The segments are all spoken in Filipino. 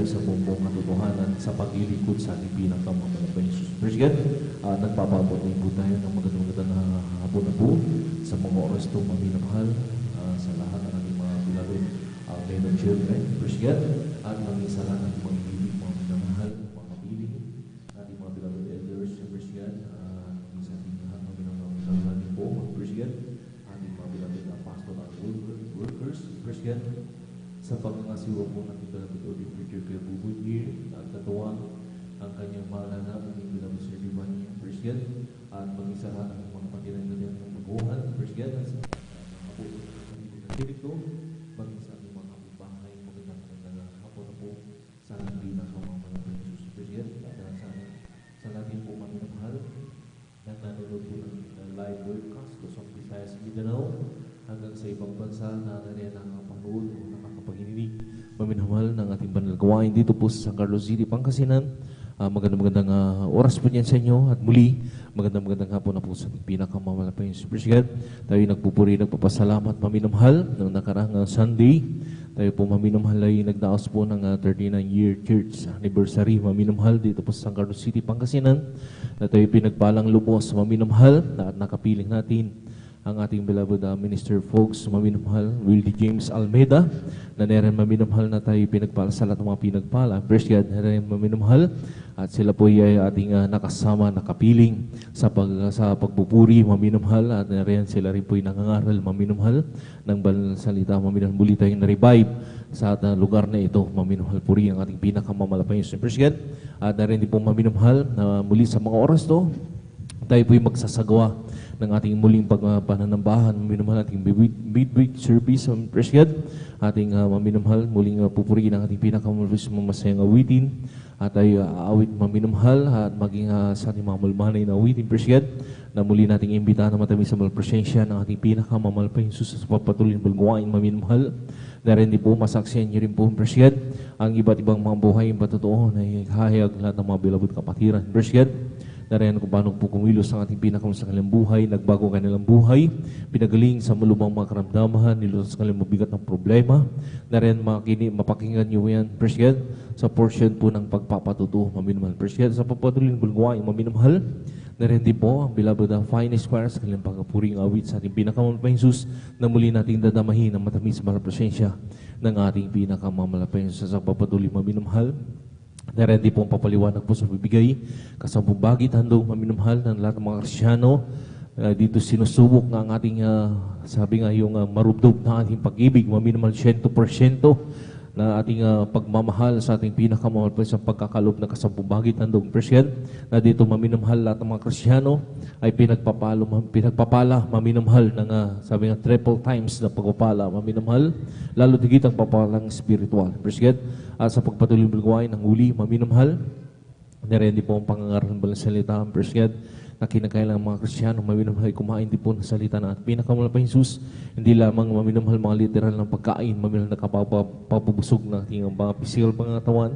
tayo sa buong katotohanan sa paglilingkod sa ating pinakamamahal na Jesus. President, nagpapabot din po tayo ng magandang na hapon na po sa mga oras itong maminamahal sa lahat ng ating mga beloved men and children. President, at maging sa lahat ng mga ibig, mga minamahal, mga kapiling, ating mga beloved elders, President, maging sa ating lahat ng minamahal din po, President, ating mga beloved pastoral workers, President, sa pangangasiwa po natin beloved Audrey Preacher kay Bubunyir at katuwang ang kanyang mahal na aming beloved Sir Divani, President, at maging sa lahat ng mga patinan natin ng maguhan, President, at sa mga po ng dito, maging sa ating mga kapitbahay, magandang hapon na po sa ating pinakamamahal na Jesus, President, at sa natin po maminamahal na nanonood po ng live broadcast sa Visayas, Mindanao, hanggang sa ibang bansa na nariyan nakakapanood o nakakapag-ininig maminamahal ng ating banal gawain dito po sa San Carlos City, Pangasinan. Magandang oras po niyan sa inyo at muli, magandang hapon na po sa pinakamamahal na Panginoon President. Tayo nagpupuri, nagpapasalamat maminamahal ng nakarang Sunday. Tayo po maminamahal ay nagdaos po ng 39-year church anniversary maminamahal dito po sa San Carlos City, Pangasinan. Na tayo pinagpalang lubos maminamahal at nakapiling natin ang ating beloved Minister Folks, maminamahal, Willie James Almeida, na narin maminamahal na tayo pinagpala sa lahat ng mga pinagpala. Praise God, narin maminamahal, at sila po ay ating nakasama, nakapiling sa pagpupuri, maminamahal, at narin sila rin po ay nangangaral, maminamahal, ng banal na salita, maminamahal, muli tayong na-revive sa lugar na ito, maminamahal, puri ang ating pinakamalapang Diyos. Praise God, at narin din po maminamahal, na muli sa mga oras to, tayo po ay magsasagawa ng ating muling pananambahan, maminamahal, ating midweek service, praise God, ating maminamahal, muling pupurihin ang ating pinakamalus masayang awitin, at ay awit maminamahal, at maging sa ating mga malmanay na awitin, praise God, na muli nating imbitahan na matamis sa malpresensya ng ating pinakamamahal pa Jesus sa papatuloy ng balgawain, maminamahal, na rin di po masaksiyan niyo rin po, praise God, ang iba't ibang mga buhay, yung patotoo na ihahayag lahat ng mga beloved kapatiran, praise God, nariyan kung paano po kumilos ang ating pinakamas sa kanilang buhay, nagbago ang kanilang buhay, pinagaling sa malubang mga karamdamahan, nilutas sa kanilang mabigat ng problema. Nariyan mapakinggan nyo yan, praise God, sa portion po ng pagpapatuto, maminamahal, praise God, sa pagpatuloy ng bulgawain, maminamahal. Nariyan din po ang beloved finest choir sa kanilang pagkapuring awit sa ating pinakamalapang Jesus na muli nating dadamahin ang matamis sa presensya ng ating pinakamalapang Jesus sa pagpatuloy, maminamahal. Nariyan din po ang papaliwanag po sa bibigay, kasabong bagit handong maminamahal ng lahat ng mga Kristyano. Dito sinusubok nga ang ating, sabi nga yung marubdob na ating pag-ibig, maminamahal 100% na ating pagmamahal sa ating pinakamahal po sa pagkakalob na kasabong bagit handong presyen, na dito maminamahal lahat ng mga Kristyano ay pinagpapala, maminamahal ng, sabi nga, triple times na pagpapala, maminamahal, lalo digit ang papalang spiritual. Presyen, at sa pagpatuloy ng gawain ng huli, maminamahal, narendi po ang pangangaral ng balang salita, presyen, na kinakailangan mga Kristyano, maminamahal, kumain din po ng salita na at pinakamalapang Jesus, hindi lamang maminamahal mga literal ng pagkain, maminamahal na kapapabusog ng ating mga pisikal pangatawan,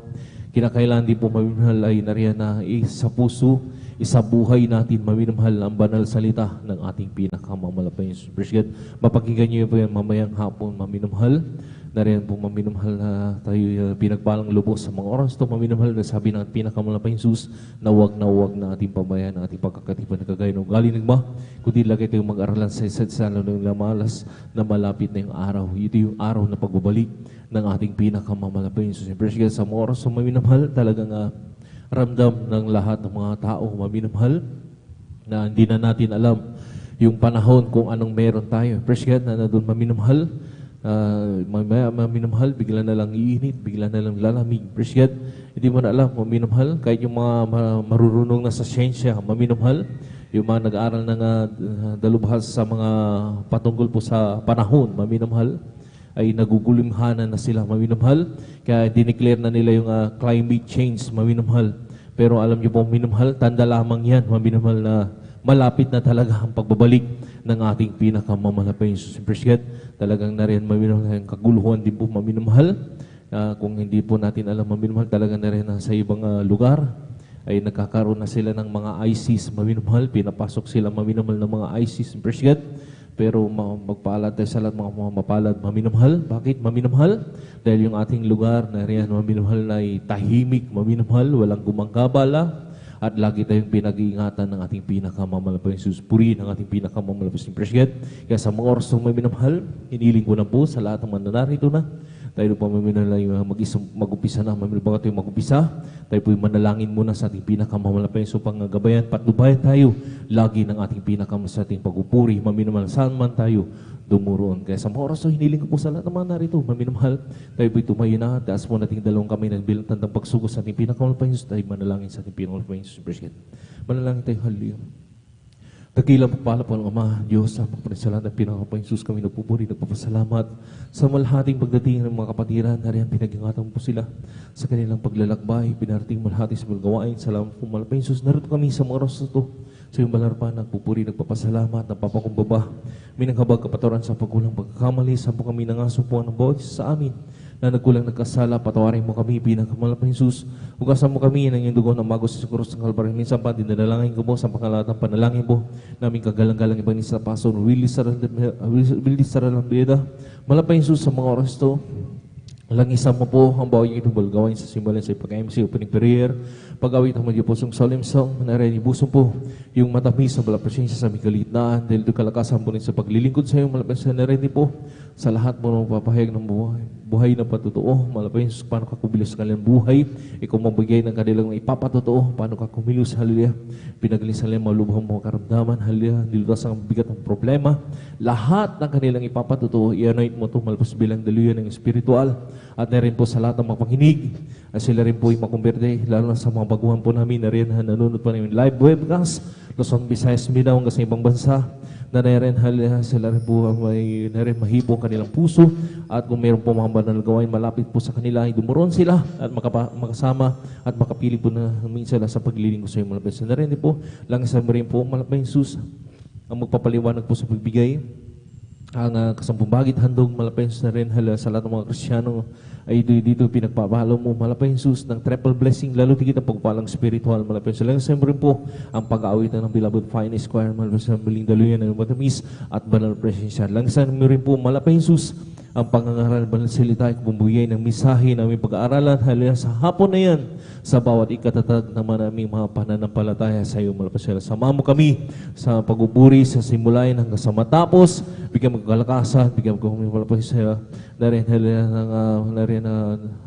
kinakailangan din po maminamahal ay nariyan na sa puso, isa buhay natin, maminamahal ang banal salita ng ating pinakamalapang Jesus. Presyen, mapakinggan niyo po yan mamayang hapon, maminamahal, nariyan po maminamahal na tayo pinagpalang lubos sa mga oras ito, maminamahal na sabi ng pinakamalapang Jesus na huwag na ating pabayan, na ating pagkakatipan na kagaya ng galing nagma, kundi lagay kayong mag-aralan sa isa't isa ng lamalas na malapit na yung araw. Ito yung araw na pagbabalik ng ating pinakamalapang Jesus. Presyen, sa mga oras sa maminamahal, talagang ramdam ng lahat ng mga tao, maminamahal, na hindi na natin alam yung panahon kung anong meron tayo. Presyen, na doon maminamahal, maminamahal, bigla na lang iinit, bigla na lang lalamig. Presyen, hindi mo na alam, maminamahal, kahit yung mga marurunong na sa siyensya, maminamahal, yung mga nag-aaral ng dalubhas sa mga patungkol po sa panahon, maminamahal, ay nagugulimhanan na sila, maminamahal, kaya dineclare na nila yung climate change, maminamahal. Pero alam niyo po, maminamahal, tanda lamang yan, maminamahal, na malapit na talaga ang pagbabalik ng ating pinakamalapang Jesus. Presyen, talagang nariyan maminamahal, ang kaguluhan din po maminamahal. Kung hindi po natin alam maminamahal, talagang nariyan na sa ibang lugar ay nagkakaroon na sila ng mga ISIS, maminamahal, pinapasok sila maminamahal ng mga ISIS. Presyen, Pero magpaalad tayo sa lahat mga mapalad, maminamahal. Bakit maminamahal? Dahil yung ating lugar na riyan, maminamahal ay tahimik, maminamahal, walang gumanggabala. At lagi tayong pinag-iingatan ng ating pinakamamalapang Jesus. Purihin ang ating pinakamamalapang President. Kaya sa mga oras ng may minamahal, hiniling ko na po sa lahat ng mananarito na. Tayo po maminalay mag-upisa na. Bago tayo mag-upisa, tayo po manalangin muna sa ating pinakamamalapang Jesus. Panggabayan, patnubayan tayo lagi ng ating pinakamasating pagpupuri. Maminamahal saan man tayo dumuroon. Kaya sa mga oras, hiniling ko po sa lahat ng mga narito, maminamahal, tayo po'y tumayo na, taas po nating dalawang kamay nagbilang tandang pagsugos sa ating pinakamalapang Jesus, tayo manalangin sa ating pinakamalapang Jesus. Manalangin tayo, hallelujah. Dakilang pagpala po ng Ama, Diyos, sa pagpanisalan ng pinakamalapang Jesus, kami nagpupuri, nagpapasalamat sa malhating pagdating ng mga kapatiran, nariyan pinag-ingatan po sila sa kanilang paglalakbay, pinarating malhati sa gawain. Salamat po malapang Jesus, narito kami sa mga oras na ito. Sa iyong balarpan, nagpupuri, nagpapasalamat, nagpapakumbaba. Minanghabag kapatawaran sa pagkulang pagkakamali, sa po kami nangasumpuan ng bawat isa sa amin na nagkulang nagkasala, patawarin mo kami, pinakamalapang Jesus. Hugasan mo kami ng iyong dugo na magos sa krus ng Kalbaryo. Minsan pa, dinadalangin ko mo sa pangalatang panalangin mo, namin kagalang-galang ibang sa Pastor Willie Saralambeda. Malapang Jesus sa mga oras ito. Langisan mo po ang bawat itubal gawain sa simbahan sa ipag-MC, opening prayer, pag-awit ang mga pusong solemn song, manarinibuson po yung matamis sa bala presensya sa aming kalitnaan, dahil doon kalakasan po rin sa paglilingkod sa iyo, malapit sa narini po, sa lahat mo na mapapahayag ng buhay na patotoo, malapit sa paano ka kumilos sa kanilang buhay, ikaw mabigay ng kanilang ipapatotoo, paano ka kumilos, hallelujah, pinagaling sa kanilang malubhang mga karamdaman, hallelujah, nilutas ang bigat ng problema, lahat ng kanilang ipapatotoo, i-anoint mo ito, malapos bilang daluyan ng espiritual, at na rin po sa lahat ng mga panginig, at sila rin po ay makumberde, lalo na sa mga baguhan po namin na rin nanonood pa namin live webcast, Luzon, Visayas, Mindanao, hanggang sa ibang bansa, na rin sila rin po may mahibong kanilang puso, at kung mayroon po mga banal gawain, malapit po sa kanila, ay dumuron sila, at makasama, at makapili po na minsan sila sa paglilingkod sa iyo, malapit sa narin po, lang isa mo rin po, malapit Jesus, ang magpapaliwanag po sa pagbigay, ang kasampung bagit handog, malapit na rin sa lahat ng mga Kristiyano ay dito pinagpapahalo mo, malapit Jesus ng triple blessing, lalo tigit ang pagpalang spiritual, malapit sa lang rin po ang pag-aawitan ng Beloved Fine Esquire, malapit sa maling daluyan ng matamis at banal presensya. Lang mo rin po, malapit Jesus ang pangangaral banal salita ay bumbuyan ng misahe na aming pag-aaralan, halila sa hapon na yan, sa bawat ikatatag naman aming mga pananampalataya sa iyo, malapit sa sama mo kami sa pag-uburi, sa simulayan hanggang sa matapos, bigyan mo kalakasan, bigyan mo kami malapit sa iyo, na rin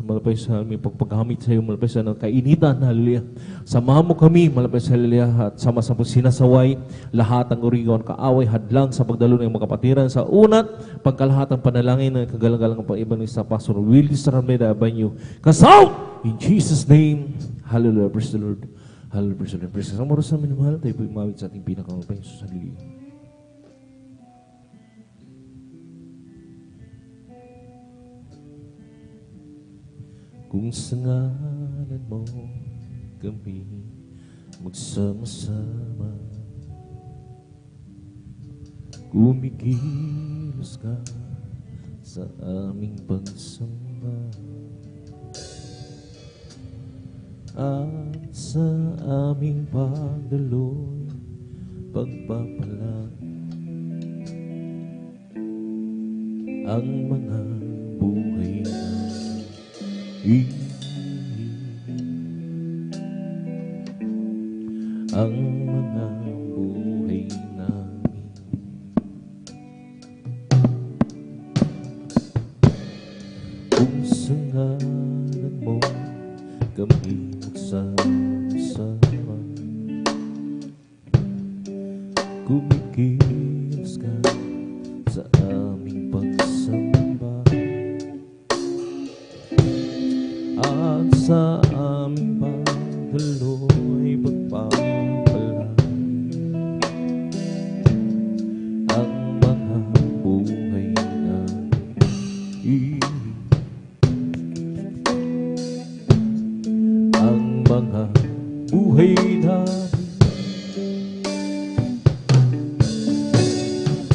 malapit sa aming pagpaghamit sa iyo, malapit sa kainitan, hallelujah. Samahan mo kami, malapit sa hallelujah, at sama-sama sinasaway lahat ng origon, kaaway, hadlang sa pagdalo ng mga kapatiran sa unat, pagkalahatang panalangin ng kagalang-galang ang pag-iban sa Pastor Willie Saralambeda Abanyo. Kasaw! In Jesus' name, hallelujah, praise the Lord. Hallelujah, praise the Lord. Praise the Lord. Sa amin mahal, tayo po imawit sa ating pinakamalapang Jesus. Hallelujah. Kung sa ngalan mo kami magsama-sama, kumikilos ka sa aming pagsamba, at sa aming pagdaloy, pagpapalagi ang mga buhay namin, ang mga buhay namin. Kung sa ngalan mo kami magsama-sama, kumikilos ka sa aming pagsamba, at sa aming pagdaloy, pagpapalagi ang mga buhay namin, ang mga buhay namin.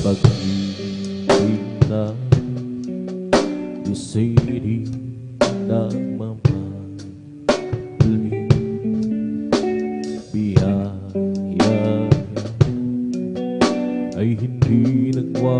Pag-ibig na isiri ng mamahalin, biyaya ay hindi nagwawala.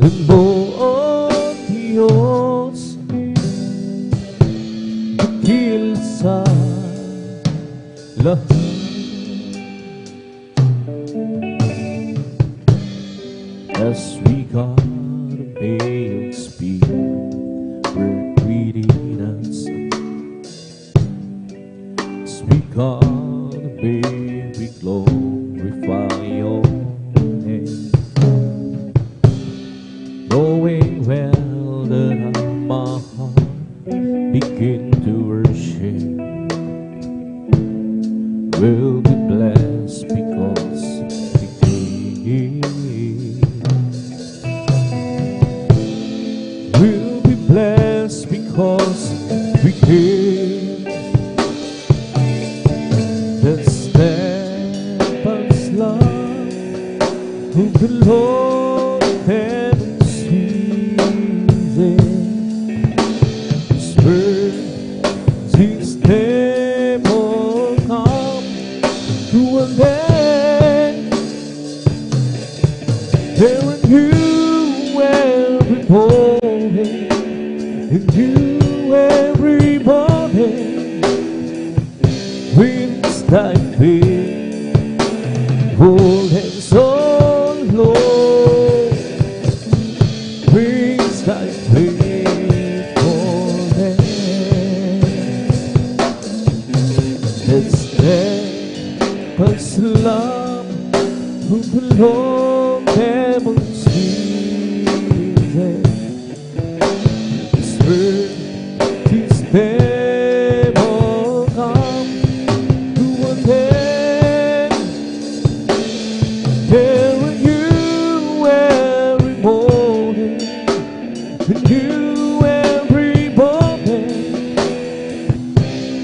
Pagbuong Diyos, dahil sa lahat. As we got a pale speed, we're greeting us. As we got a baby, we glorify your name, knowing well that my heart begin to worship. We'll be blessed because we did. We'll be blessed because we came. The steadfast love of the Lord never ceases. His mercies never come to an end. There are new every morning, and you every morning. Winds like wind, hold hands on low. Winds like wind, hold hands. Let's steadfast love of the Lord never ceases. His mercies never come to an end. There are you every morning, and you every morning.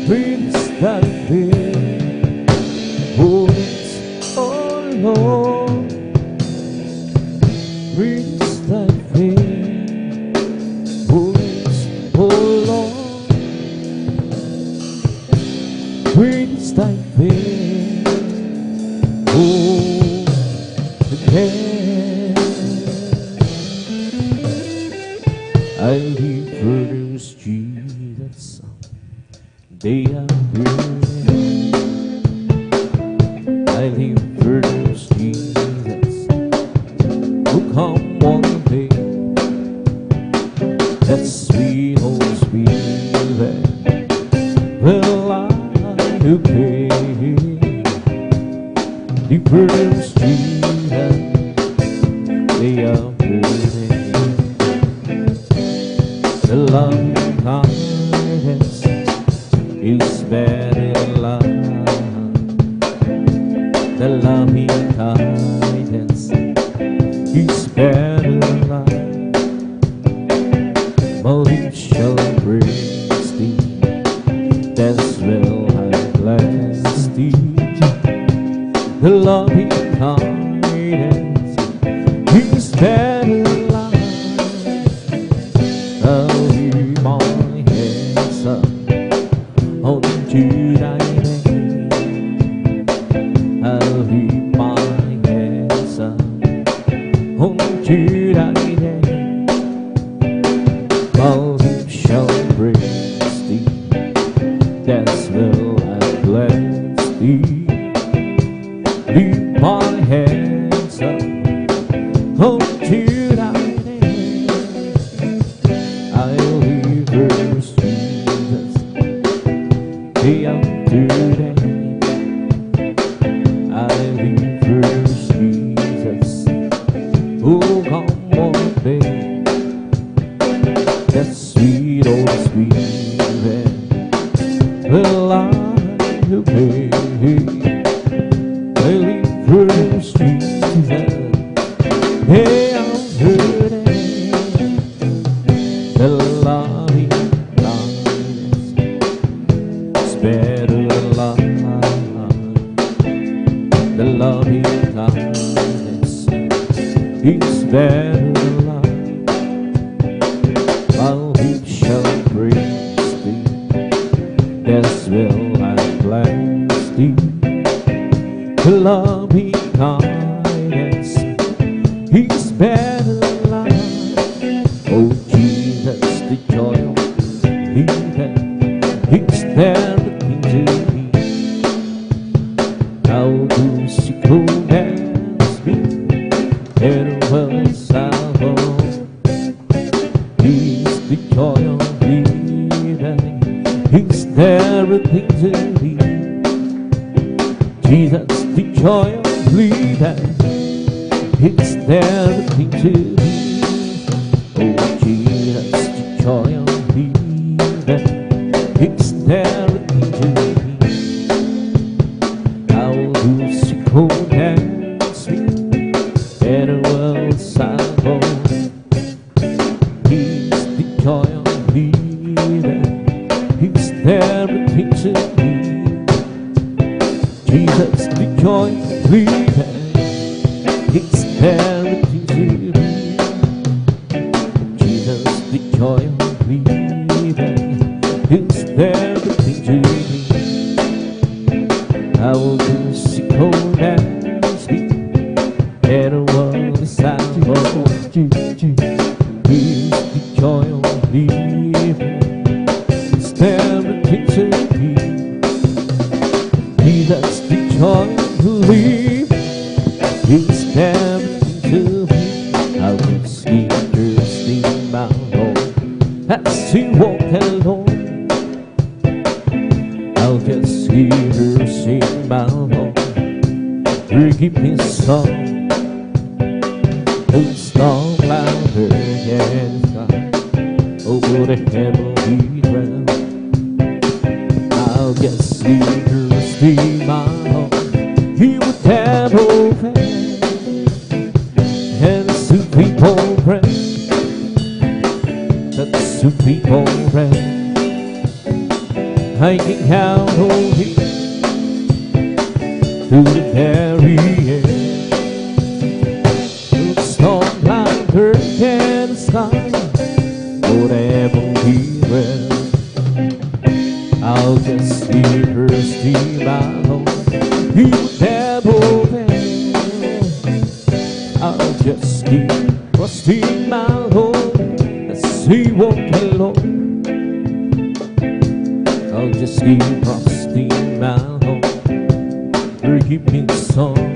Winds like wind, winds, oh Lord. Winds like wind, winds, oh Lord. Winds like wind, oh again. I live for those Jesus, they are good. I live for those Jesus who come one day. That sweet old Spirit will I obey. The birds Jesus, they are burning. The loving kindness is better than love. The loving kindness is better than love. My lips shall praise thee, as well I bless thee. The loving kindness is better than love. I'll lift my hands up unto thy name. I'll lift my hands up unto thy name. My lips shall praise thee, as well I bless thee. Lift my hands up unto thy name. I'll lift verse Jesus, day unto day. I'll lift verse Jesus, oh come one day. That sweet old Spirit will I obey. I live for Jesus, hey I'm hurting. The loving kindness is better than love. The loving kindness is better than love. I'll lips shall praise thee, as well I bless thee. The loving kindness is better than life. and well salvo. He's the joy of living. He's everything to me. Jesus, the joy of living. He's everything to me. Oh, Jesus, the joy of living. He's everything to me. How do you go and sweet and a world salvo. He's the joy of living. He's everything to me. Jesus, the joy of living. He's everything to me. Jesus, the joy of living. He's everything to me. I will be sick cold and sweet and a world salvo. He's the joy of living. He's everything to me. Jesus, the joy of living. He's everything to me. I will see her sing my Lord as she walk alone. I'll just hear her sing my Lord. Forgive me song. Don't stop louder and stop over the heavenly realm. I'll just hear her sing my Lord. He would have open and sweet people pray. That sweet people pray. I can count on Him through the very end. The storm louder than the sky, whatever He will. I'll just hear her sing my Lord. He would never fail. I'll just keep trusting my Lord as He walk alone. I'll just keep trusting my Lord. Forgive me song.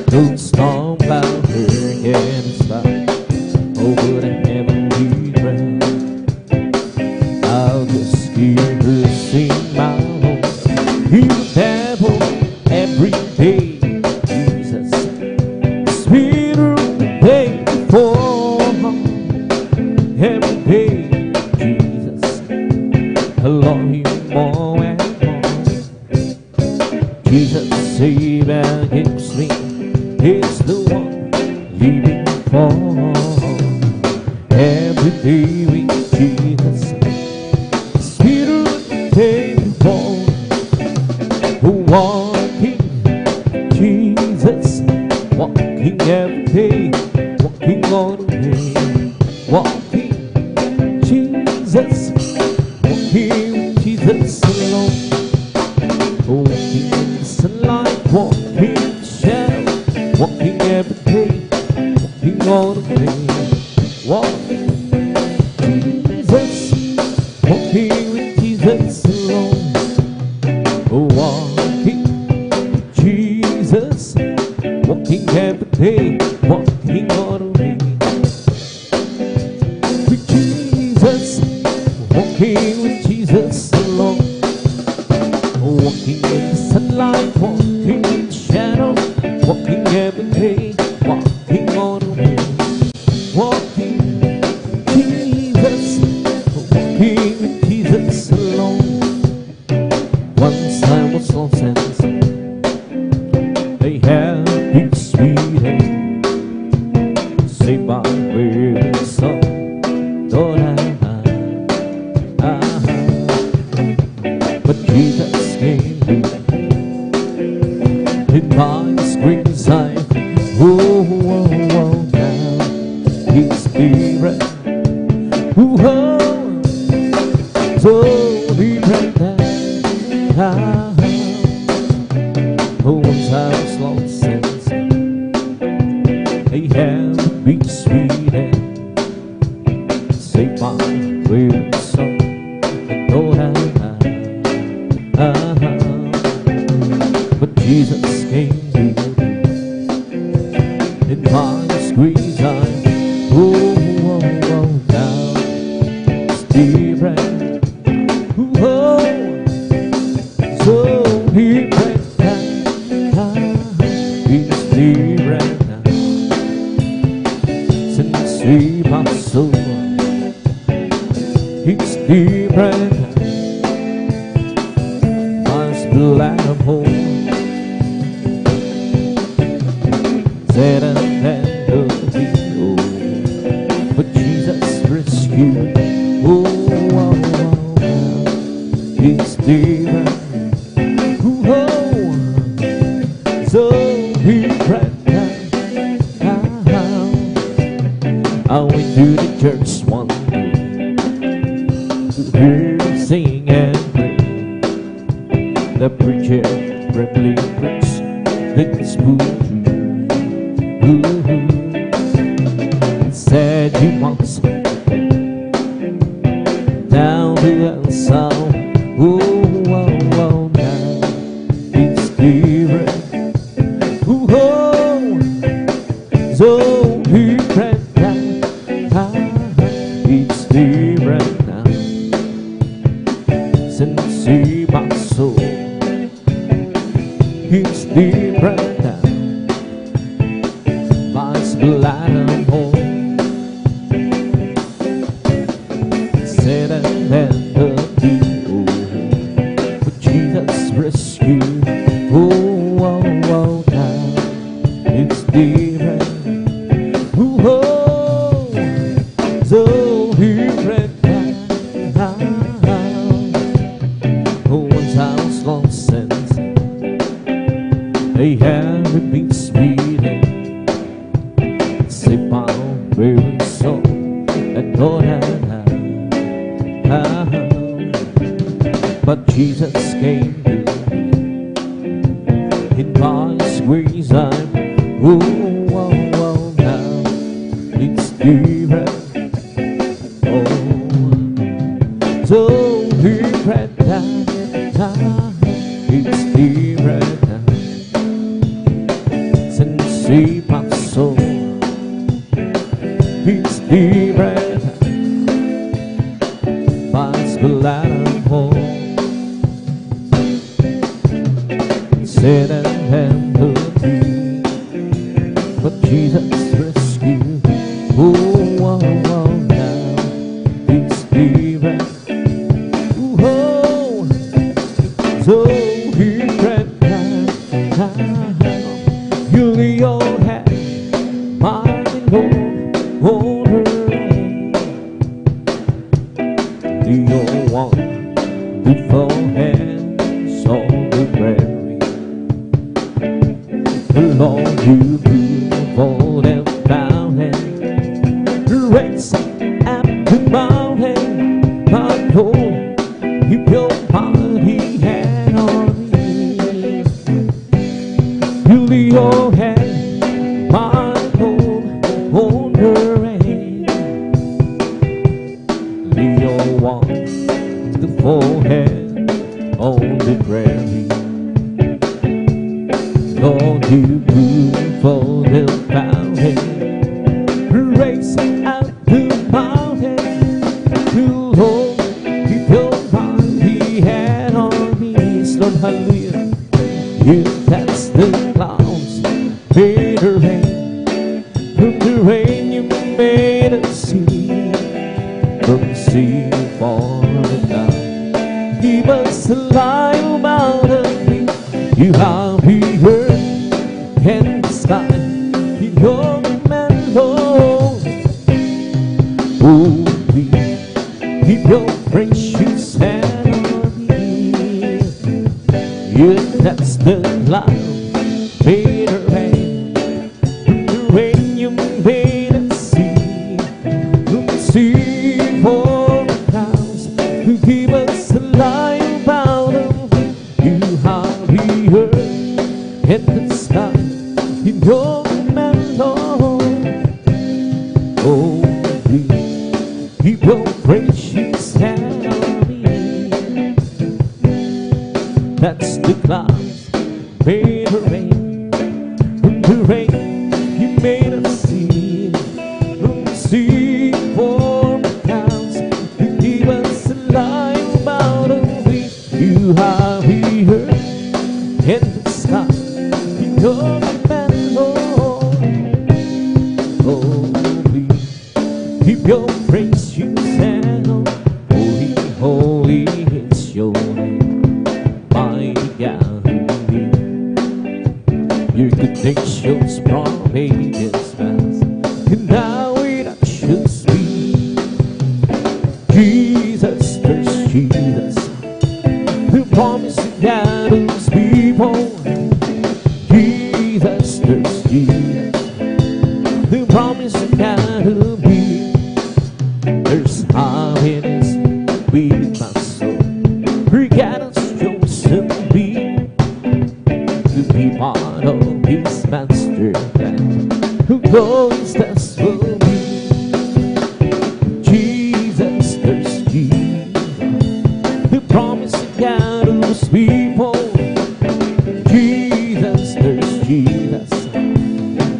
Don't storm louder and stop over the heavenly realm. I'll just hear her sing my Lord. He will never every day. Jesus, sweeter the day before. Every day, Jesus, I love Him more and more. Jesus, save and gives me. He's the one living for. Every day with Jesus, sweeter the day before. Walking, Jesus, walking every day, walking all the way. Walking, Jesus, walking with Jesus alone. Walking in the sunlight, walking in the shadow, walking every day, walking all the way. Walking, Jesus, walking with Jesus alone. Walking, Jesus, walking every day, walking all the way. With Jesus, walking with Jesus alone. Walking in the sunlight, walking in the shadow, walking every day, walking all the way. Walking, Jesus, walking with Jesus alone. Once I was lost and they had been sweet and saved by weary song. Lord, but Jesus came to in my screen side. Down His Spirit, so different now. Once I was lost and they had been sweet and saved by weary song. But Jesus came to in my squeeze time. Oh, down different. Oh, so different. It's different now. Since we passed so, it's different. Must be like a home. Said and then but Jesus rescued. Oh, it's different. Oh, so different. I went to the church one day to hear them sing and pray. The preacher rapidly preached the gospel. Said he wants down to the south. Oh, now it's different. Oh, so different now. It's different now. Since he my soul, it's different now. Life's blind and home. Said and then the people, but Jesus rescued. Oh, now it's different. Oh, so different now. Oh, once I was lost since they had been speeding. Save my weary soul and Lord but Jesus came to me in my squeeze time. Oh, now it's different. Oh, so different now. It's different now. Since he passed so, it's different. Mine's glad I'm home. Said and handled me, but Jesus rescued. Oh, now it's different. Oh, so different now. You lay your hand, mine and hold her hand. Do you want before hands on the prairie? Lord, you beautiful and fountain, raise up the mountain. My Lord, you built mighty hand on me. You lay your hand, my Lord, on her hand. Lay your wonderful hand on the prairie. Lord, you beautiful the fountain, raise out the mountain. To Lord, you built mighty hand on me. Lord, hallelujah. You cast the clouds, made the rain. From the rain you made a sea. From the sea you fallen down. Give us a life about me. You have the earth and the sky in your command, Lord. Oh, we keep your precious hand on me. You that's the cloud, made a rain. From the rain you made a sea. From the sea for the clouds, you give us a life out of me. You have the earth and the sky in your command, Lord. Oh, please keep your precious hand on me. That's the clouds made a rain. From the rain you made your praise you settle. Holy, holy is your name, mighty God. Your goodness shows from ages past, and now it should be. Jesus, there's Jesus, who promised to guide his people. Jesus, there's Jesus, who promised to guide his people. There's happiness within my soul, who God has chosen me to be part of his master plan, who goes that's for me. Jesus, there's Jesus, who promised to guide those people. Jesus, there's Jesus,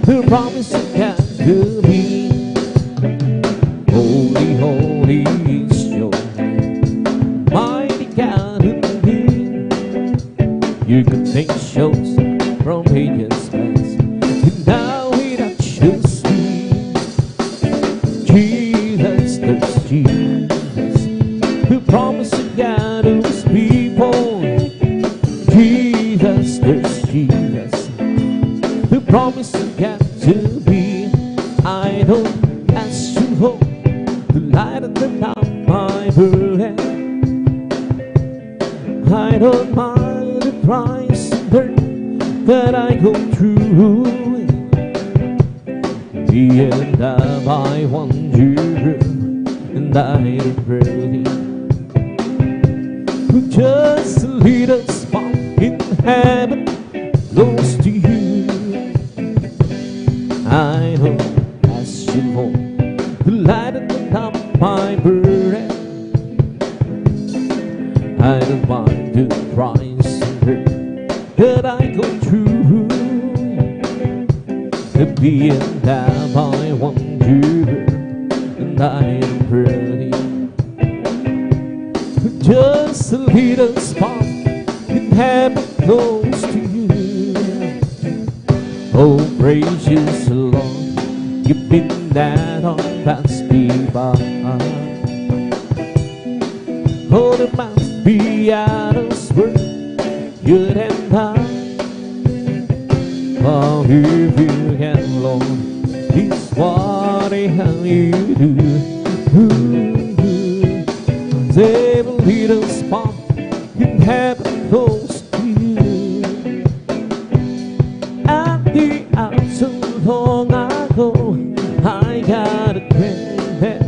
who promised to guide to me. Holy, holy is your name, mighty God in me. Your good things shows from ages past, and now it touches me. Jesus, there's Jesus, who promised to guide his people. Jesus, there's Jesus, who promised to guide to be. I don't ask you hope to lighten the up my burden. I don't mind the price and burden that I go through. The end of I wander, and I pray. Just a little spot in heaven close to you. I don't ask you more to lighten up my burden. I don't mind the price and hurt that I go through. At the end of I wander, and I pray. Just a little spot in heaven close to you. Oh, gracious Lord, you've been that on passed me by. Oh, there must be out of spurt, you and I. Oh, if you can, Lord, it's what I have you do. Save a little spot in heaven close to you. At the out so long ago, I got a friend.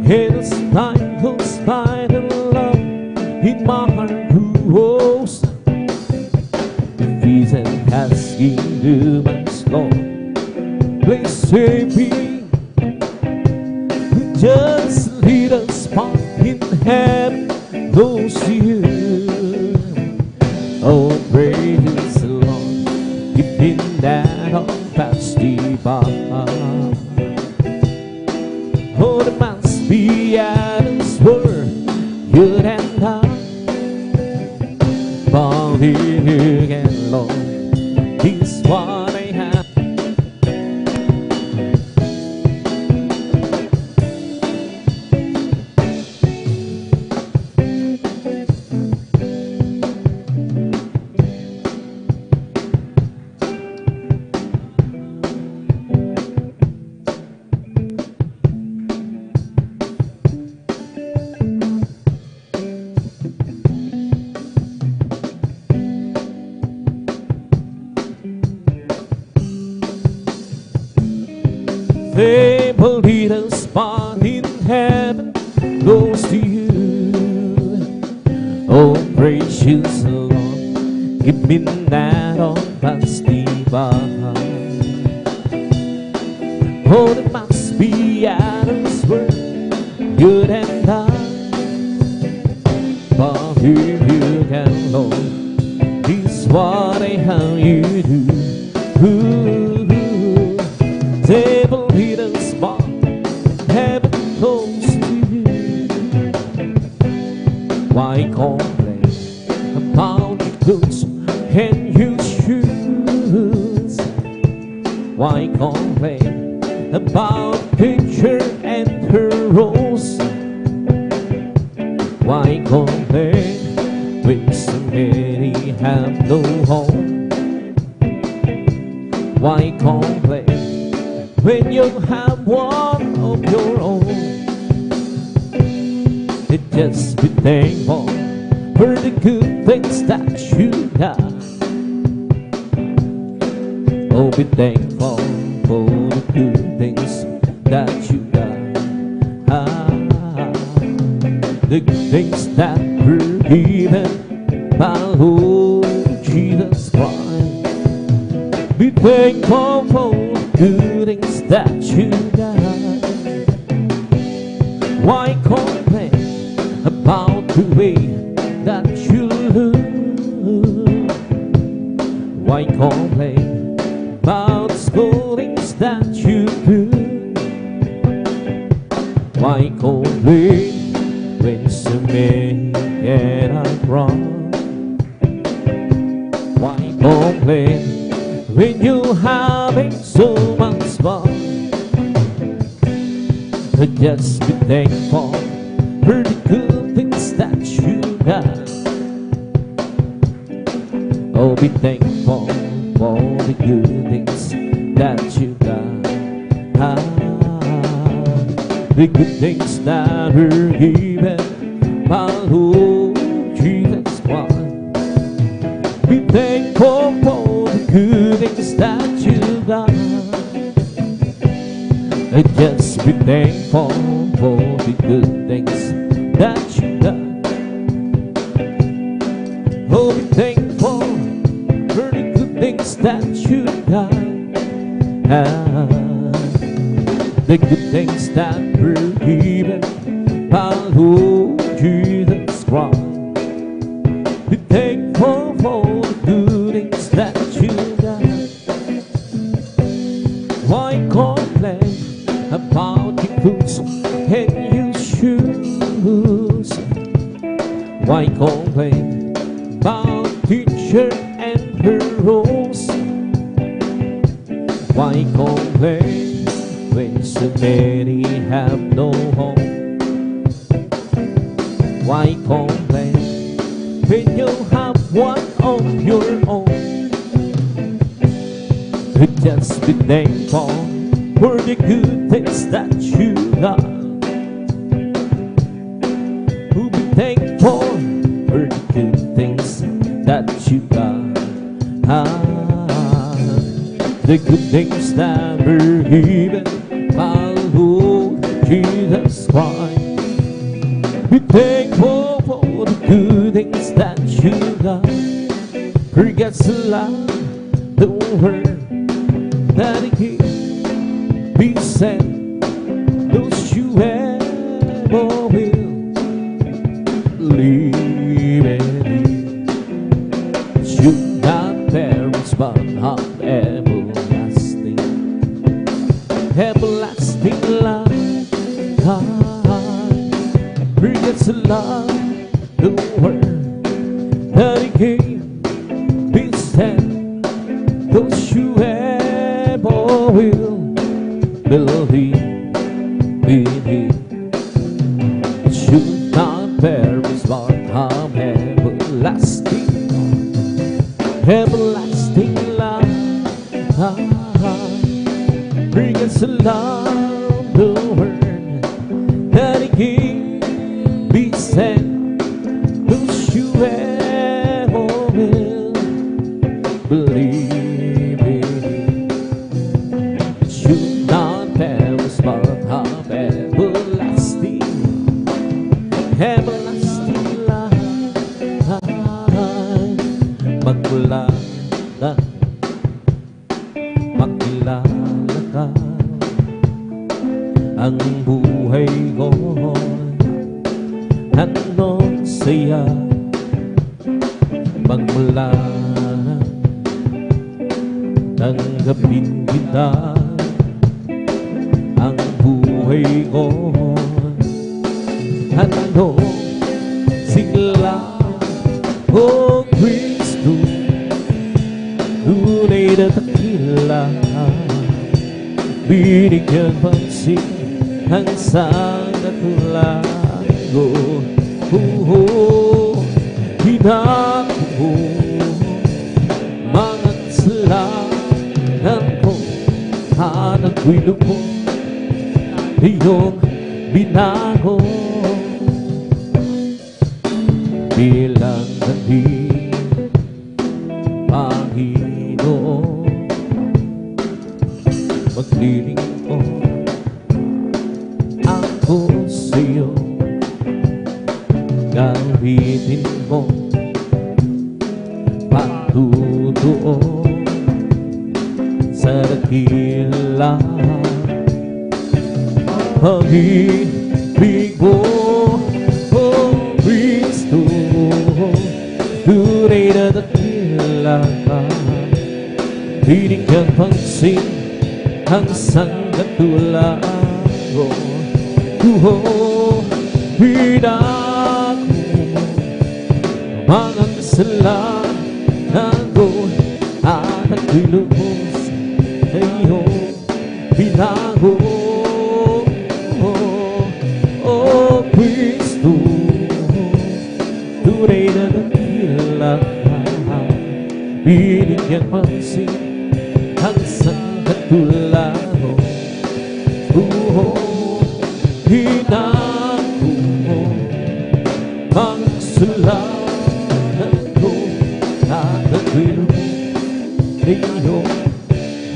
In a spinal spine of love in my heart grows. If he's an asking to my soul, please save me. Just a little spot in heaven close to you. Oh, praise the Lord, you've been that on past the bar. Oh, there must be out of spurt, you and I. For you and Lord, is what I have. Faithful little spot in heaven goes to you. Oh, gracious Lord, give me that on past the bar. Oh, there must be out of spurt, you and I. For you can, Lord, is what I have you do. Ooh, table little spot, heaven close to you. Why complain about the goods and you choose? Why complain about picture and her roles. Why complain when so many have no home? Why complain when you have one of your own? Just be thankful for the good things that you got. Oh, be thankful for the good things that you got. The good things that were given by Lord Jesus Christ. Be thankful for the good things that you got. Why complain about the way that you look? Why complain about the scoldings that you do? Why complain when so many cannot run? Why complain when you're having so much fun? Just be thankful for the good things that you got. Oh, be thankful for the good things that you got. The good things that were given by Lord Jesus Christ. Be thankful for the good things that you got. Just be thankful for the good things that you got. Oh, be thankful for the good things that you got. The good things that were given by Lord Jesus Christ. Be thankful for the good things that you got. Why complain about your boots and your shoes? Why complain about teacher and her roles? Why complain when so many have no home? Why complain when you have one of your own? Just be thankful for the good things that you got. Oh, be thankful for the good things that you got. The good things that were given by Lord Jesus Christ. Be thankful for the good things that you got. Forget to lie, the word that He gave. Be sent, those you ever will believe in me. Should not perish but have everlasting, everlasting life. Forget to lie, the word that He gave. Be sent, those you ever will believe in Him. Should not perish but have everlasting, everlasting life. Bring us love, the word that He gave. Be sent, those you ever will believe in Him. Should not perish but have everlasting, everlasting life. Magmula na makilala ka, ang buhay ko anong saya. Magmula na tanggapin kita, ang buhay ko anong sigla. Oh Kristo, tunay na dakila, binigyan pansin hanggang natulago. Hinako mga kasalanan ko, hanap ko'y lubos iyong binago bilang nanding Panginoon. Maglilingkod ako sa'yo, gamitin mo patutuo sa dakilang pag-ibig mo, oh Kristo. Tunay na dakila ka, binigyan pansin hanggang natulago. Hinako mga kasalanan ko, at ako'y lubos na iyong binago. Oh Kristo, tunay na dakila ka, binigyan pansin hanggang natulago. Hinako mga kasalanan ko, at ako'y lubos na iyong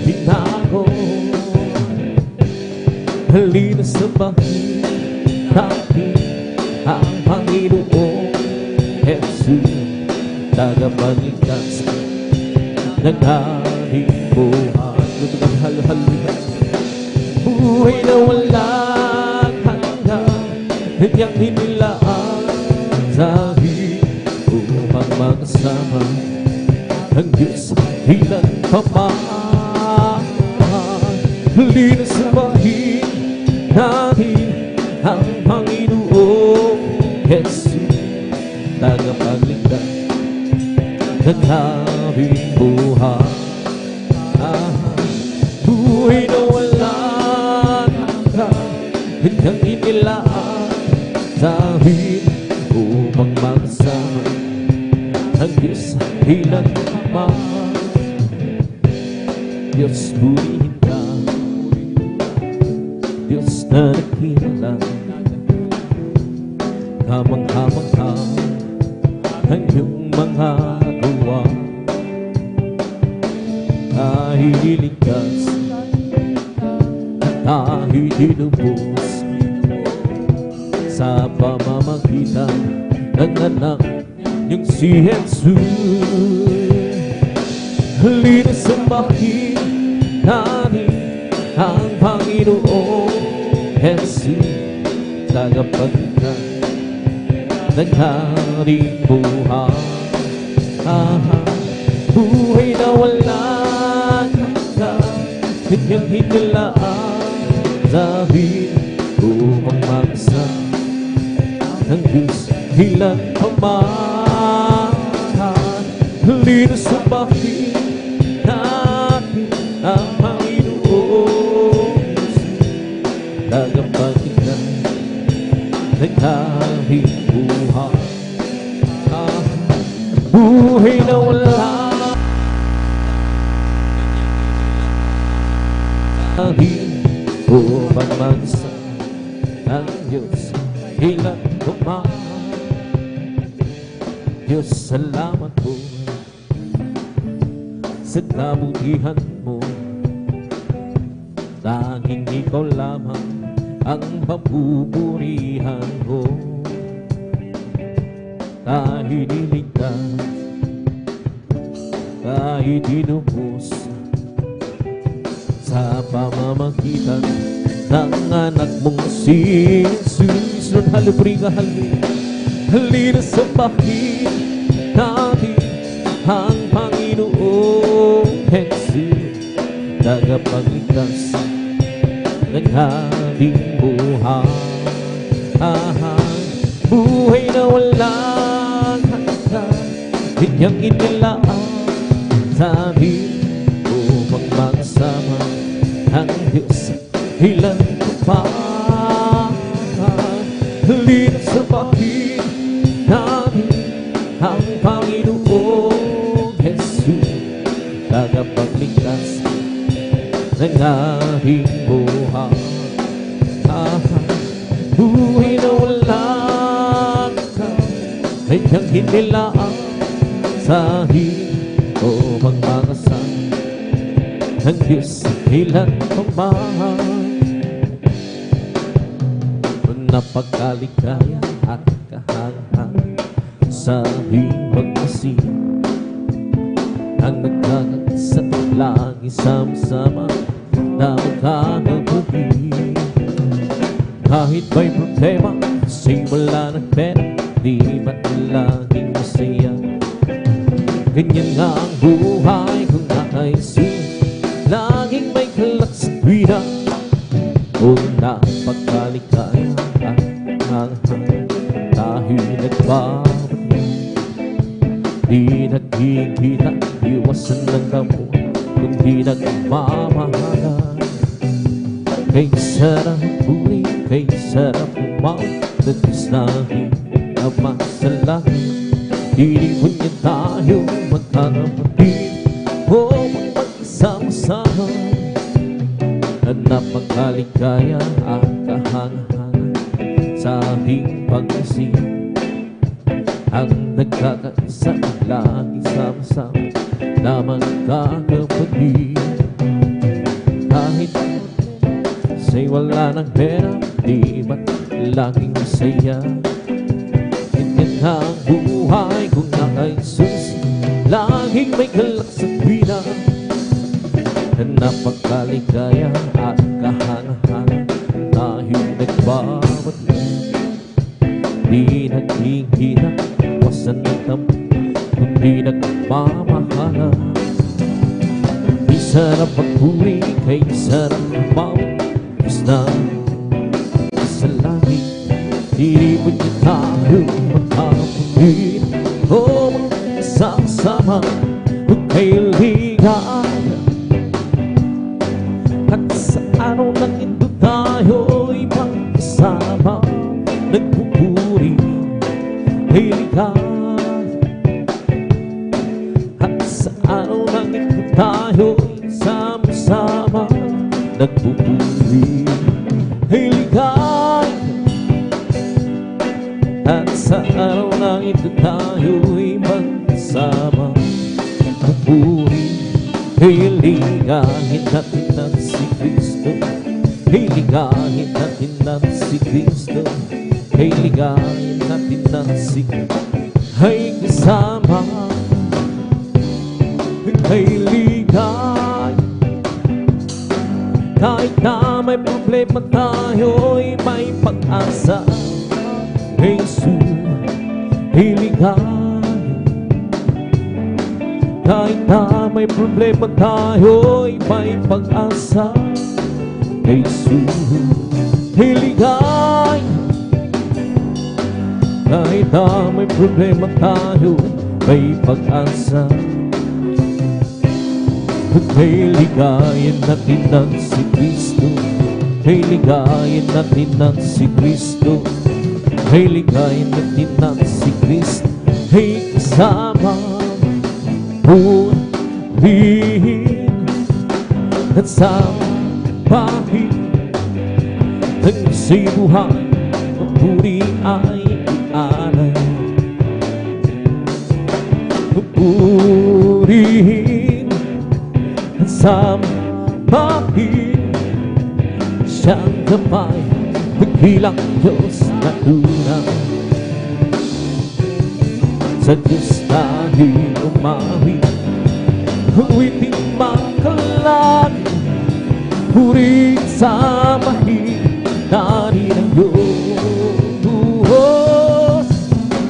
binago. Halina sa bahay natin ang Panginoong Jesus, tagapagligtas ng ating buhay. Lutugan, halo-halo, buhay na walang hanggan, kanyang hinilaan sa akin upang magkasama ang Diyos ilan pa man. Halina sa bahay natin ang Panginoong Jesus, tagapagligtas ng aming buhay. Buhay na walang hanggan, kanyang inilaan sa amin upang magsama ang Diyos ilan pa man. Diyos, purihin ka, Diyos na nakilala, kamang-kamangha ang iyong mga gawa. Tayo'y niligtas at tayo'y tinubos sa pamamagitan ng anak niyong si Jesus. Halina sa bahay natin ang Panginoong Jesus, tagapagligtas ng ating buhay. Buhay na walang hanggan, kanyang hinilaan sa amin upang magsama ng Diyos ilan pa man. Halina sa bahay natin ang Panginoong Jesus, tagapagligtas ng ating buhay. Buhay na walang hanggan, upang magsama ang Diyos ilan pa man. Diyos, salamat po sa kabutihan mo. Tanging ikaw lamang ang papupurihan ko. Tayo'y niligtas, tayo'y tinubos sa pamamagitan ng anak mong si Jesus. Halupri ka, halina sa bahay natin ang Panginoong Jesus, tagapagligtas ng ating buhay. Buhay na walang hanggan, kanyang inilaan sa amin upang magsama ng Diyos, ilan pa halina sa bahin namin ang Panginoong Jesus, tagapagligtas ng ating buhay. Buhay na walang kanyang hinilaan sa o magmakasan ng Diyos, ilan pamahal. Napagkaligaya at kahanghang sa pagkasing ang nagkakasa lagi sama-sama na magkakapagin. Kahit may problema, simula ng pera, di ba't laging masaya? Ganyan nga ang buhay kung nakaisin, laging may galak sa tuwira. O napagkaligaya at hanghang dahil nagbabati, di nagkikita, iwasan lang kamo kundi nagmamahalan. Kay sarap uli, kay sarap umawit, nagkis natin Ama sa langit. Iibon niya tayo magkakapatid o magkasama-sama, at napakaligaya at kahangahan sa ating pag-isip. Ang nagkakaisa lagi sama-sama na magkakapatid. Kahit sa'y wala ng pera, di ba't laging masaya? Ganyan ang buhay kung nakaisus, laging may galak sa tuwina. Napakaligaya at kahangahan dahil nagbabati, di nagkikita, wasan ng tampo kundi nagmamahala. Di sarap magpuri, kay sarap umawit, Diyos na sa langit. Iibon niya tayo magkakapatid o magkasama-sama, huwag kayo ligaya. At sa araw ng ito tayo'y magkasama, nagpupuri kay ligaya. At sa araw ng ito tayo'y sama-sama, nagpupuri kay ligaya. At sa araw ng ito tayo'y magkasama, nagpupuri. Hiligahin natin ng si Kristo, hiligahin natin ng si Kristo, hiligahin natin ng si Kristo. Ay kasama, hiligahin. Kahit na may problema tayo'y may pag-asa. Jesus, hiligahin. Kahit na may problema tayo'y may pag-asa. Jesus, hiligay. Kahit na may problema tayo, may pag-asa. Hiligayin natin ng si Kristo, hiligayin natin ng si Kristo, hiligayin natin ng si Kristo. Hey, kasama purihin at sambahin ng isibuhan, ang puri ay ialay. Purihin at sambahin siyang kamay, nagilang Diyos na tunay. Sa Diyos tayo umawi, awiting makalan, puri't samahin natin ang Diyos.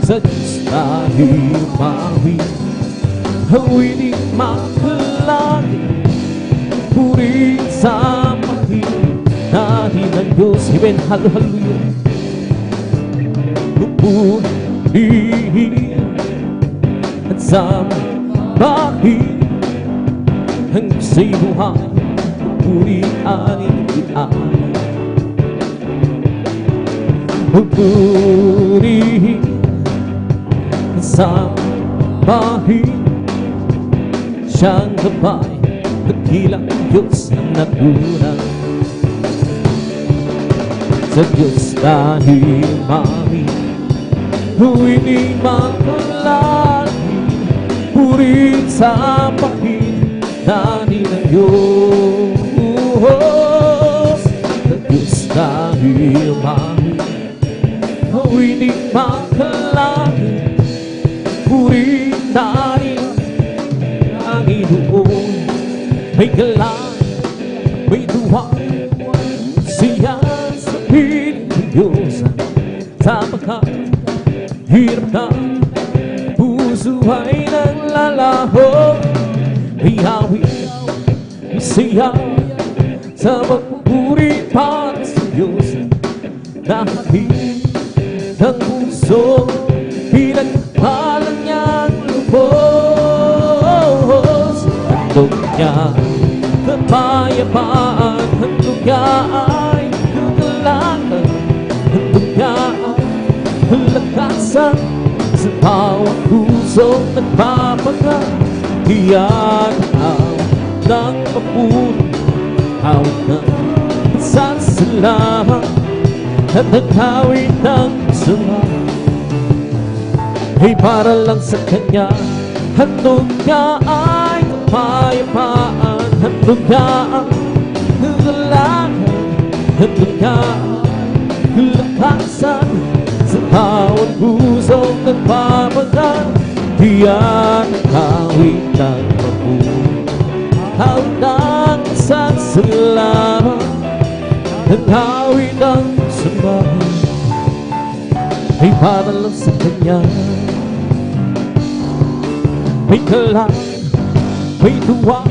Sa Diyos tayo umawi, awiting makalan, puri't samahin natin ang Diyos. Amen, hallelujah. Purihin at sambahin ang isibuhan, papuri aking iaan. Pupurihin, sambahin, siyang gabay, dakilang Diyos ang nagulang. Sa Diyos dahil mami, huwini magpalagi, purihin, sambahin, natin ang Diyos. Sa Diyos dahil mami, huwini magpalagi, purihin, natin ang Panginoon. May galang, may duwag, siya sa piling ng Diyos. Sapagkat hirap na puso ay naglalaho, may hawig, may siya sa pagpupuri para sa Diyos. Nakapit ng puso, pinagpalang niyang lubos. Handog niya kapayapaan, handog niya ay kagalakan, handog niya ay lakasan sa bawat pusong nagpapagal. Iyan ang ng papuri, awit ng pasasalamat at naghawit ng sama. Ay para lang sa Kanya, handog niya ay kapayapaan, handog niya ang kagalakan, handog niya ang lakasan sa bawat pusong nagpapagal. Iyan ang awit ng papuri, awit ng pasasalamat at awit ng sambahan. Ay para lang sa Kanya, may galang, may duwag,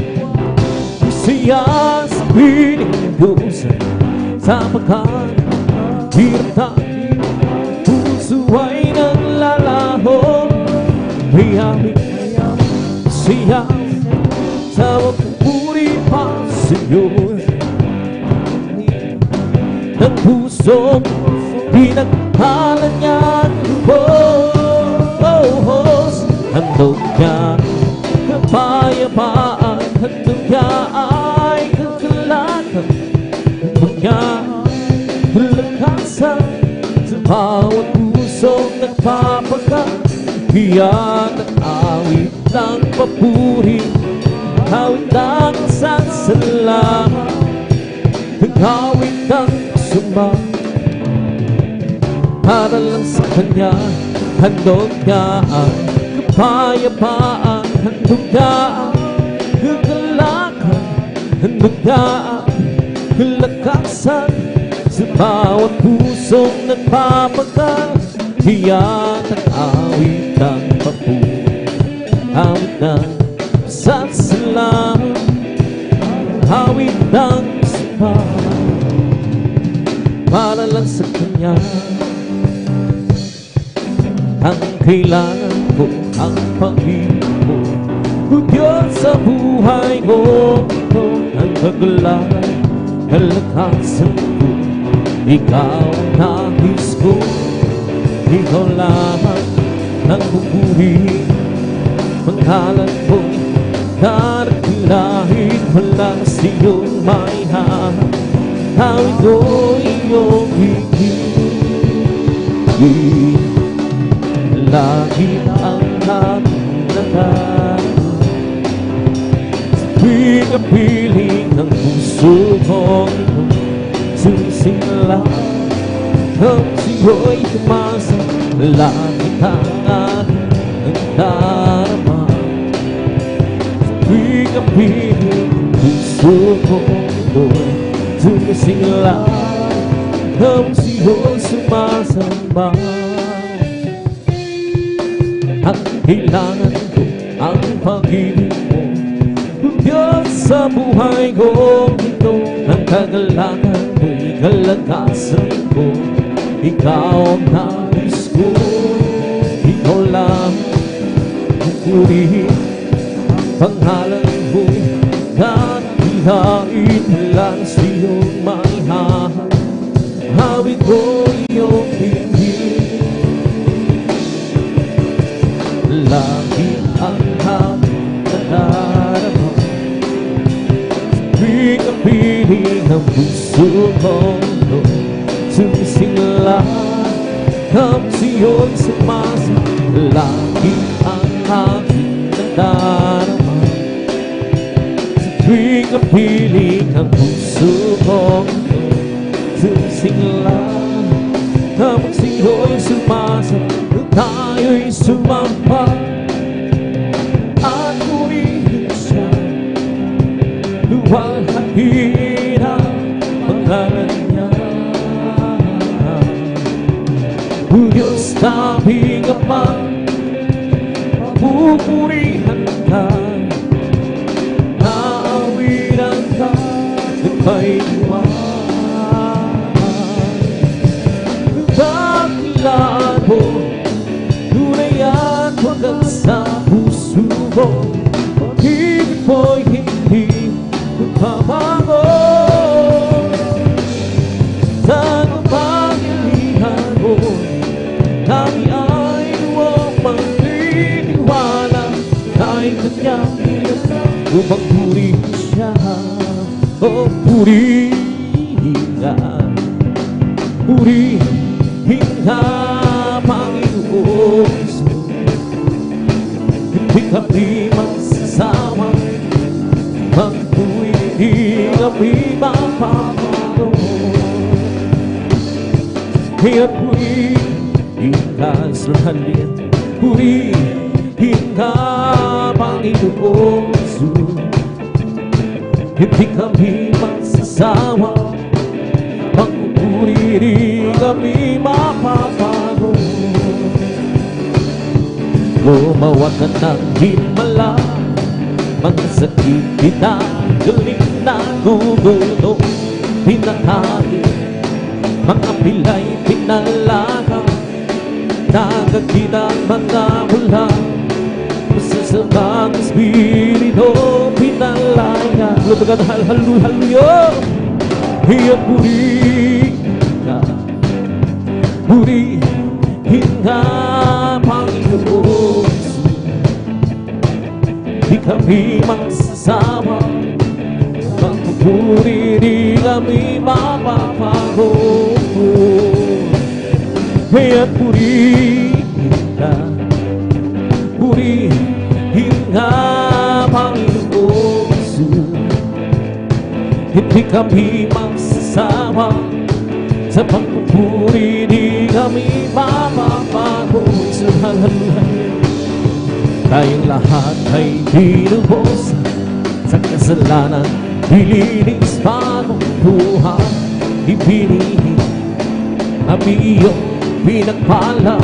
siya sa piling ng Diyos. Sapagkat hirap na puso ay naglalaho, may hawig siya sa pagpupuri pa sa Diyos. Ng pusong pinagpalan niya ang lubos. Handog niya kapayapaan, handog niya ay kagalakan, handog niya lakasan sa bawat pusong nagpapagal. Iyan ang awit ng papuri, awit ng pasasalamat, ang awit ng sumba. Para lang sa Kanya, handog niya ang kapayapaan, handog niya ang kagalakan, handog niya ang lakasan sa bawat pusong nagpapagal. Iyan ang awit ng papuri, awit ng pasasalamat, awit ng sumba. Para lang sa Kanya, ang kailangan ko, ang pag-ibig mo, o Diyos sa buhay ko. Ito ang kagalakan, kalakasan ko, ikaw ang nais ko. Ikaw lamang ang pupuri, pangalan mo darakilahin, walang siyong maihahang. Awit ko iyong higit, lagi ang natulatan. Pinapiling ng puso kong ito, sumisingla ang siyo'y tumasa, lagi ang aking darama. Pinapiling ng puso kong ito, sumisingla ang siyo'y sumasamba. Ang kailangan ko, ang pag-ibig mo, Diyos sa buhay ko. Ito ang kagalakan mo'y kalakasan ko, ikaw ang nais ko. Ikaw lang pupurihin, pangalan mo'y darakilahin, Kahit lang sa iyong maihahal, hawid ko iyong pingin. Lagi ang hawid na darama, tuwing ang piling ng puso ko, sumisingla kang siyo'y sumasa. Lagi ang hawid na darama, tuwing ang piling ng puso ko, sumisingla habang siyo'y sumasa. Tayo'y sumamba at purihin siya, luwalhatiin ang pangalan niya. O Diyos naming Ama, pupurihan ka, naawiran ka ng may iwan. Dakilaan mo, tunay at wagas sa puso mo, pag-ibig mo'y hindi magbabago. Sa kapangyarihan mo, kami ay huwag maniniwala, kahit kanyang pinag upang purihin siya. O purihin ka, purihin ka, Panginoon. Hindi kami magsasawa, hindi kami mapapago. Kaya purihin ka, Israel, purihin ka, Panginoon. Hindi kami magsasawa, hindi kami mapapago. Gumawa ka ng himala, mga sakit kita, galing na gugulo, pinatali, mga pilay pinalaga, nagagita mga mula, masasamang espiritu pinalaya. Lumagan hallelujah, hiyat purihin ka, purihin ka, Panginoon. Di kami magsasama, magpupuri, di kami mapapago. Kaya't purihin ka, purihin ka, Panginoon. Hindi kami magsasama, sa pagpupuri, di kami mapapago. Hallelujah. Tayong lahat ay binubos sa kasalanan, nilinis bagong buhay, ipinihin kami iyong pinagpala,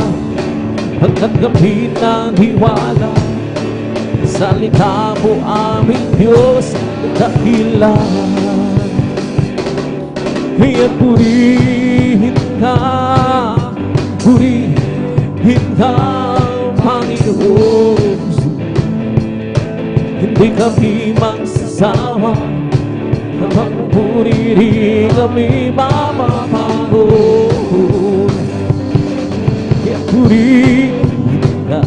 pagkagapit ng hiwala. Salita mo aming Diyos dahilan, kaya purihin ka, purihin ka, Panginoon. Hindi kami magsasawa, kapag purihin kami mapapago. Kaya purihin ka,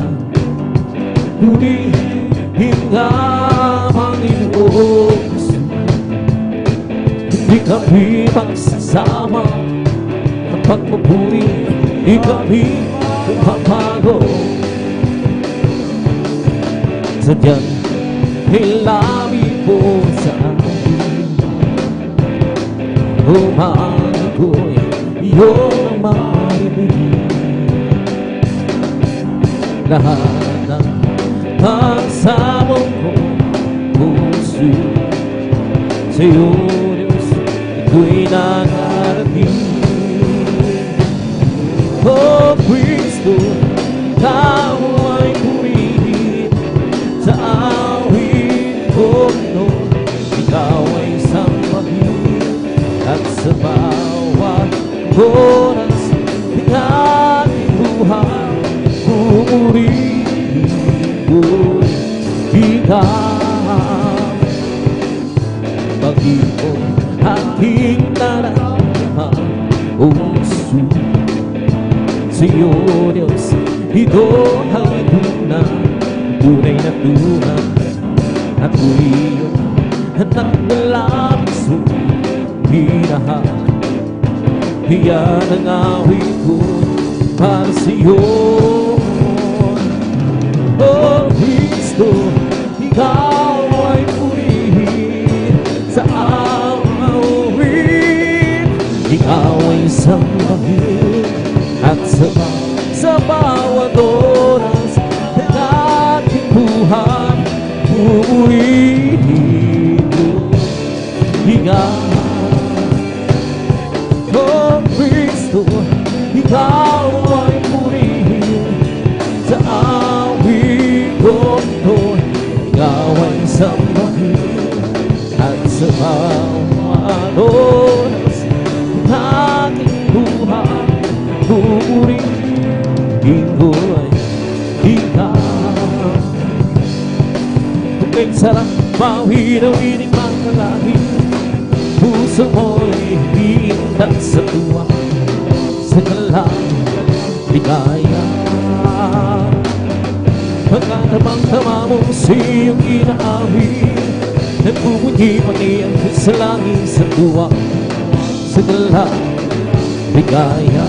purihin ka, Panginoon. Hindi kami magsasama, kapag purihin, hindi kami mapapago. Sadyang hilabi po sa akin, umaga ko'y iyong marinig. Lahat ng pagsabong ko, puso sa'yo, Diyos, ito'y nakarating. O Kristo, Ikaw ay purihin sa awit ko noon. Ikaw ay sambahin at sa bawat oras ng aking buhay, purihin ko Ikaw. nararamdaman o puso. Sa iyo, Diyos, ito ay tunay na tunay. Ako'y iyong anak na labis mo minahal. Iyan ang awit ko para sa iyo. Oh, Kristo, ikaw ay purihin sa awit. Ikaw ay sambahin at sa bawat oras ng ating buhay. Purihin mo, ikaw. Oh, Kristo, ikaw ay purihin sa awit ko. Ikaw ay sambahin at sa bawat oras ng aking buhay. Purihin ko ay ikaw. Kung sarap mawinawining mga langit, puso mo'y hindag sa tuwa, sa ligaya. Pagkadamang-dama mo sa iyong inaawit, nagbubunyi paniyang sa langit sa tuwa, sa ligaya.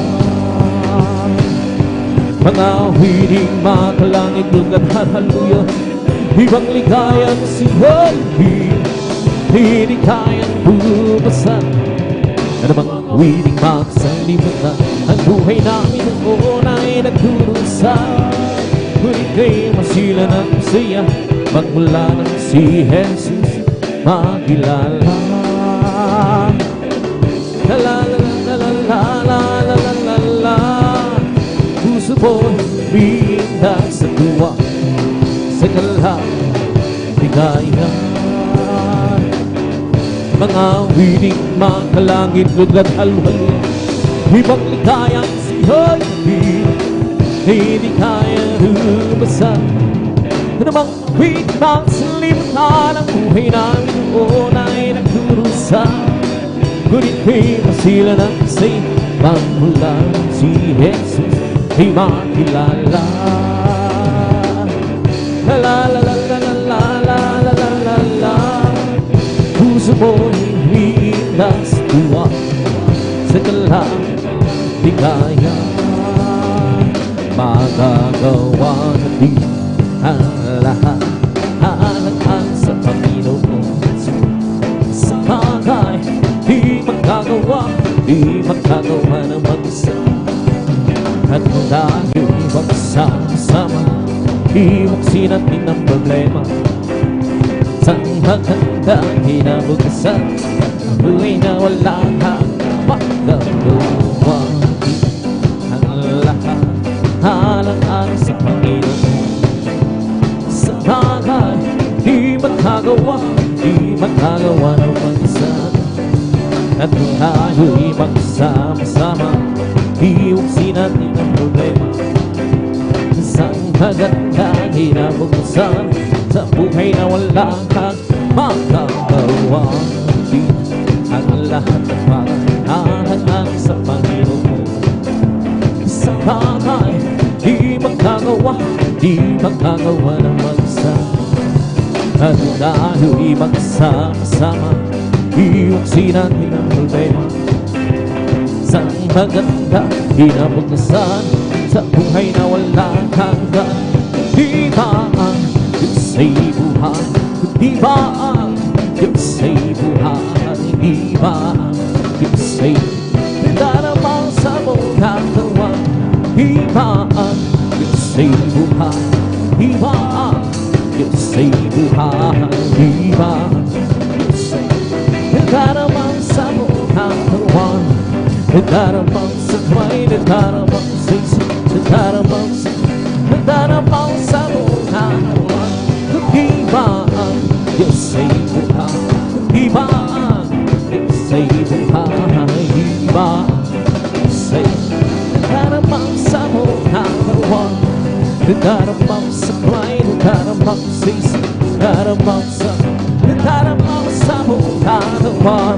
Mga awiting makalangit, lugat, hallelujah. Ibang ligayang siya, hindi kayang bubasan. Ano bang awiting magsalimutan? Ang buhay namin noon ay nagdurusa. Ngunit kayo masila ng saya, magmula ng si Jesus makilala. La la la la la la la la la la la. Puso ko'y bindag sa tuwa, sa ligaya. Mga awiting makalangit, lugat, hallelujah. Ibang ligayang siya'y hindi kaya lubasan. Ano bang awiting magsalimutan? Ang buhay namin noon ay nagdurusa. Ngunit kayo masila ng say, magmula si Jesus ay makilala. La la la la la la la la la la la. Puso mo'y hindag sa tuwa, sa ligaya. Magagawa natin ang lahat, halang sa Panginoon. Sa bagay di magagawa ng mag-isa. At kung tayo'y magsama-sama, iwaksin natin ang problema. Sa magandang hinabukasan, ang buhay na wala kang magagawa. Ang lahat halang-alang sa Panginoon. Sa bagay di magagawa ng mag-isa. At kung tayo'y magsama-sama, iwaksin natin ang problema. Isang magandang hinabukasan, sa buhay na wala kang magagawa. Ang lahat ng pangangailangan sa Panginoon. Sa bagay di magagawa ng mag-isa. At tayo'y magsama-sama, iwaksin natin ang problema. Isang magandang hinabukasan, sa buhay na wala kang di ba ang Diyos ay buhay? Di ba ang Diyos ay buhay? Di ba ang Diyos ay nadarama sa mong katawan? Di ba ang Diyos ay buhay? Di ba ang Diyos ay buhay? Di ba ang Diyos ay nadarama sa mong katawan? Nadarama sa kamay, nadarama sa isip, nadarama sa mong katawan. Di ba ang Diyos ay buhay? Di ba ang Diyos ay buhay? Di ba ang Diyos ay nadarama sa mong katawan? Nadarama sa kamay, nadarama sa isip, nadarama sa mong katawan.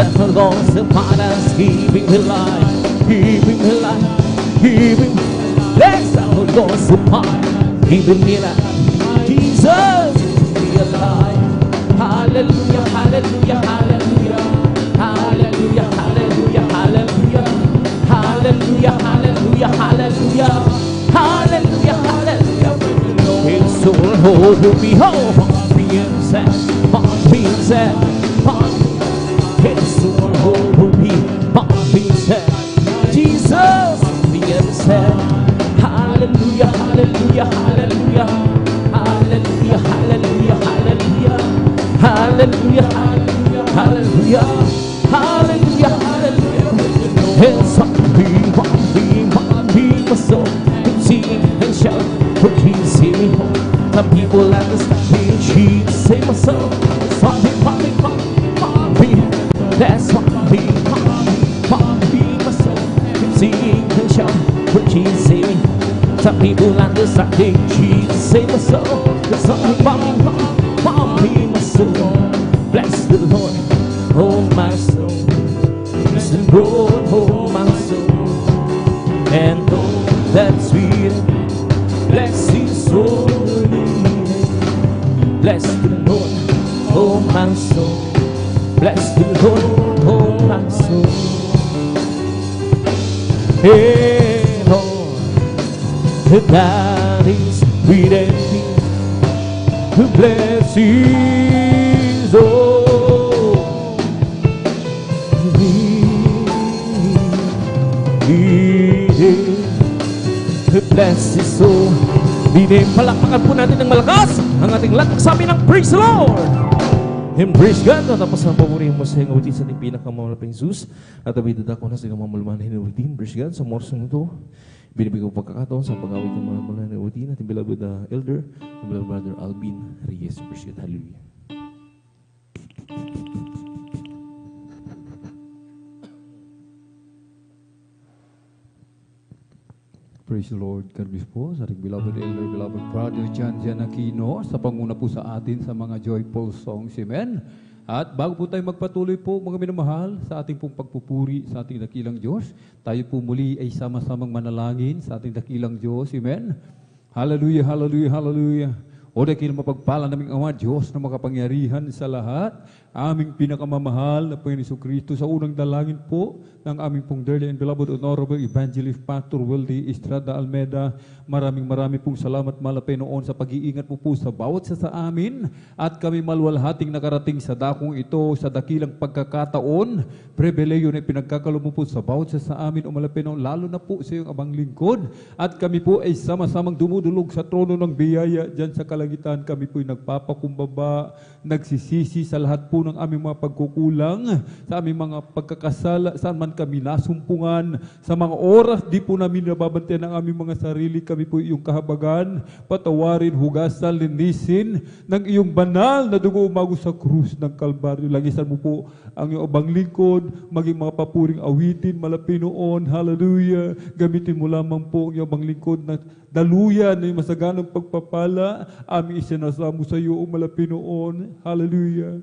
Settled goals upon us, keeping me alive, keeping me alive, keeping me alive. Settled goals upon us, keeping me alive. Jesus, keep me alive. Hallelujah, hallelujah, hallelujah, hallelujah, hallelujah, hallelujah, hallelujah, hallelujah, hallelujah, hallelujah, hallelujah. His soul hold me home, being sad, being sad, his soul hold me, being sad. Jesus, being sad. Hallelujah, hallelujah, hallelujah, hallelujah, hallelujah, hallelujah, hallelujah, hallelujah, hallelujah, hallelujah, hallelujah. His heart beat, my soul, and sing and shout, for Jesus save me home. Some people understand, Jesus save my soul. That's why that's why my soul, and sing and shout, for Jesus save me home. Some people understand, Jesus save my soul. That's why my soul. Bless the Lord, oh my soul. Bless the Lord, oh my soul. And all that's sweet, bless His holy name. Bless the Lord, oh my soul. Bless the Lord, oh my soul. Hey Lord, that is sweet and peace, to bless His bless His soul. Palakpakan po natin ng malakas ang ating lahat sabi ng Praise the Lord! Embrace God. Tapos ang paburihin mo sa hingawitin sa ating pinakamalaping Zeus at abidad ako na sa kamamalaman na hingawitin. Praise God. Sa morsong ito, binibigay ko pagkakataon sa pag-awit ng mamalaman na hingawitin ating beloved elder, beloved brother Alvin Reyes. Praise God. Hallelujah. Praise the Lord. God bless po sa ating beloved elder, beloved brother John Aquino sa panguna po sa atin sa mga joyful songs. Amen. At bago po tayo magpatuloy po mga minamahal sa ating pong pagpupuri sa ating dakilang Diyos, tayo po muli ay sama-samang manalangin sa ating dakilang Diyos. Amen. Hallelujah, hallelujah, hallelujah. O dakilang mapagpala naming Ama, Diyos na makapangyarihan sa lahat, aming pinakamamahal na Panginoon Jesucristo, sa unang dalangin po ng aming pong dearly and beloved Honorable Evangelist Pastor Wildy Estrada Almeda. Maraming pong salamat malapay noon sa pag-iingat mo po sa bawat sa amin at kami maluwalhating nakarating sa dakong ito sa dakilang pagkakataon. Pribileyo na pinagkakalo mo po sa bawat sa amin o malapay noon, lalo na po sa iyong abang lingkod. At kami po ay sama-samang dumudulog sa trono ng biyaya dyan sa kalangitan. Kami po ay nagpapakumbaba, nagsisisi sa lahat po ng aming mga pagkukulang, sa aming mga pagkakasala, saan man kami nasumpungan, sa mga oras di po namin nababantayan ang aming mga sarili. Kami po iyong kahabagan, patawarin, hugasan, linisin ng iyong banal na dugo umago sa krus ng Kalbaryo. Langisan mo po ang iyong abang lingkod, maging mga papuring awitin, malapit noon. Hallelujah. Gamitin mo lamang po ang iyong abang lingkod na daluyan na masaganang pagpapala. Aming isinasamo sa iyo, malapit noon. Hallelujah.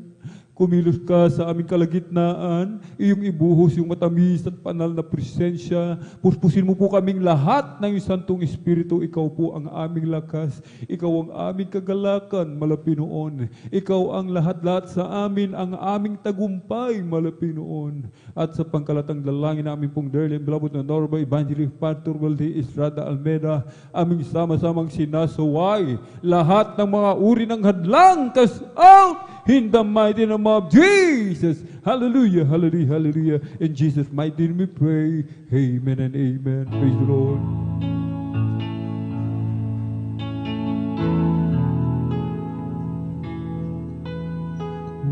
Kumilos ka sa aming kalagitnaan, iyong ibuhos yung matamis at panal na presensya. Puspusin mo po kaming lahat ng iyong Santong Espiritu. Ikaw po ang aming lakas. Ikaw ang aming kagalakan, malapinoon. Ikaw ang lahat-lahat sa amin, ang aming tagumpay, malapinoon. At sa pangkalatang dalangin namin pong dearly and beloved na Honorable Evangelist Pastor Wildy Estrada Almeda, aming sama-samang sinasaway lahat ng mga uri ng hadlang, cast out in the mighty name of Jesus. Hallelujah, hallelujah, hallelujah. In Jesus' mighty name we pray. Amen and amen. Praise the Lord.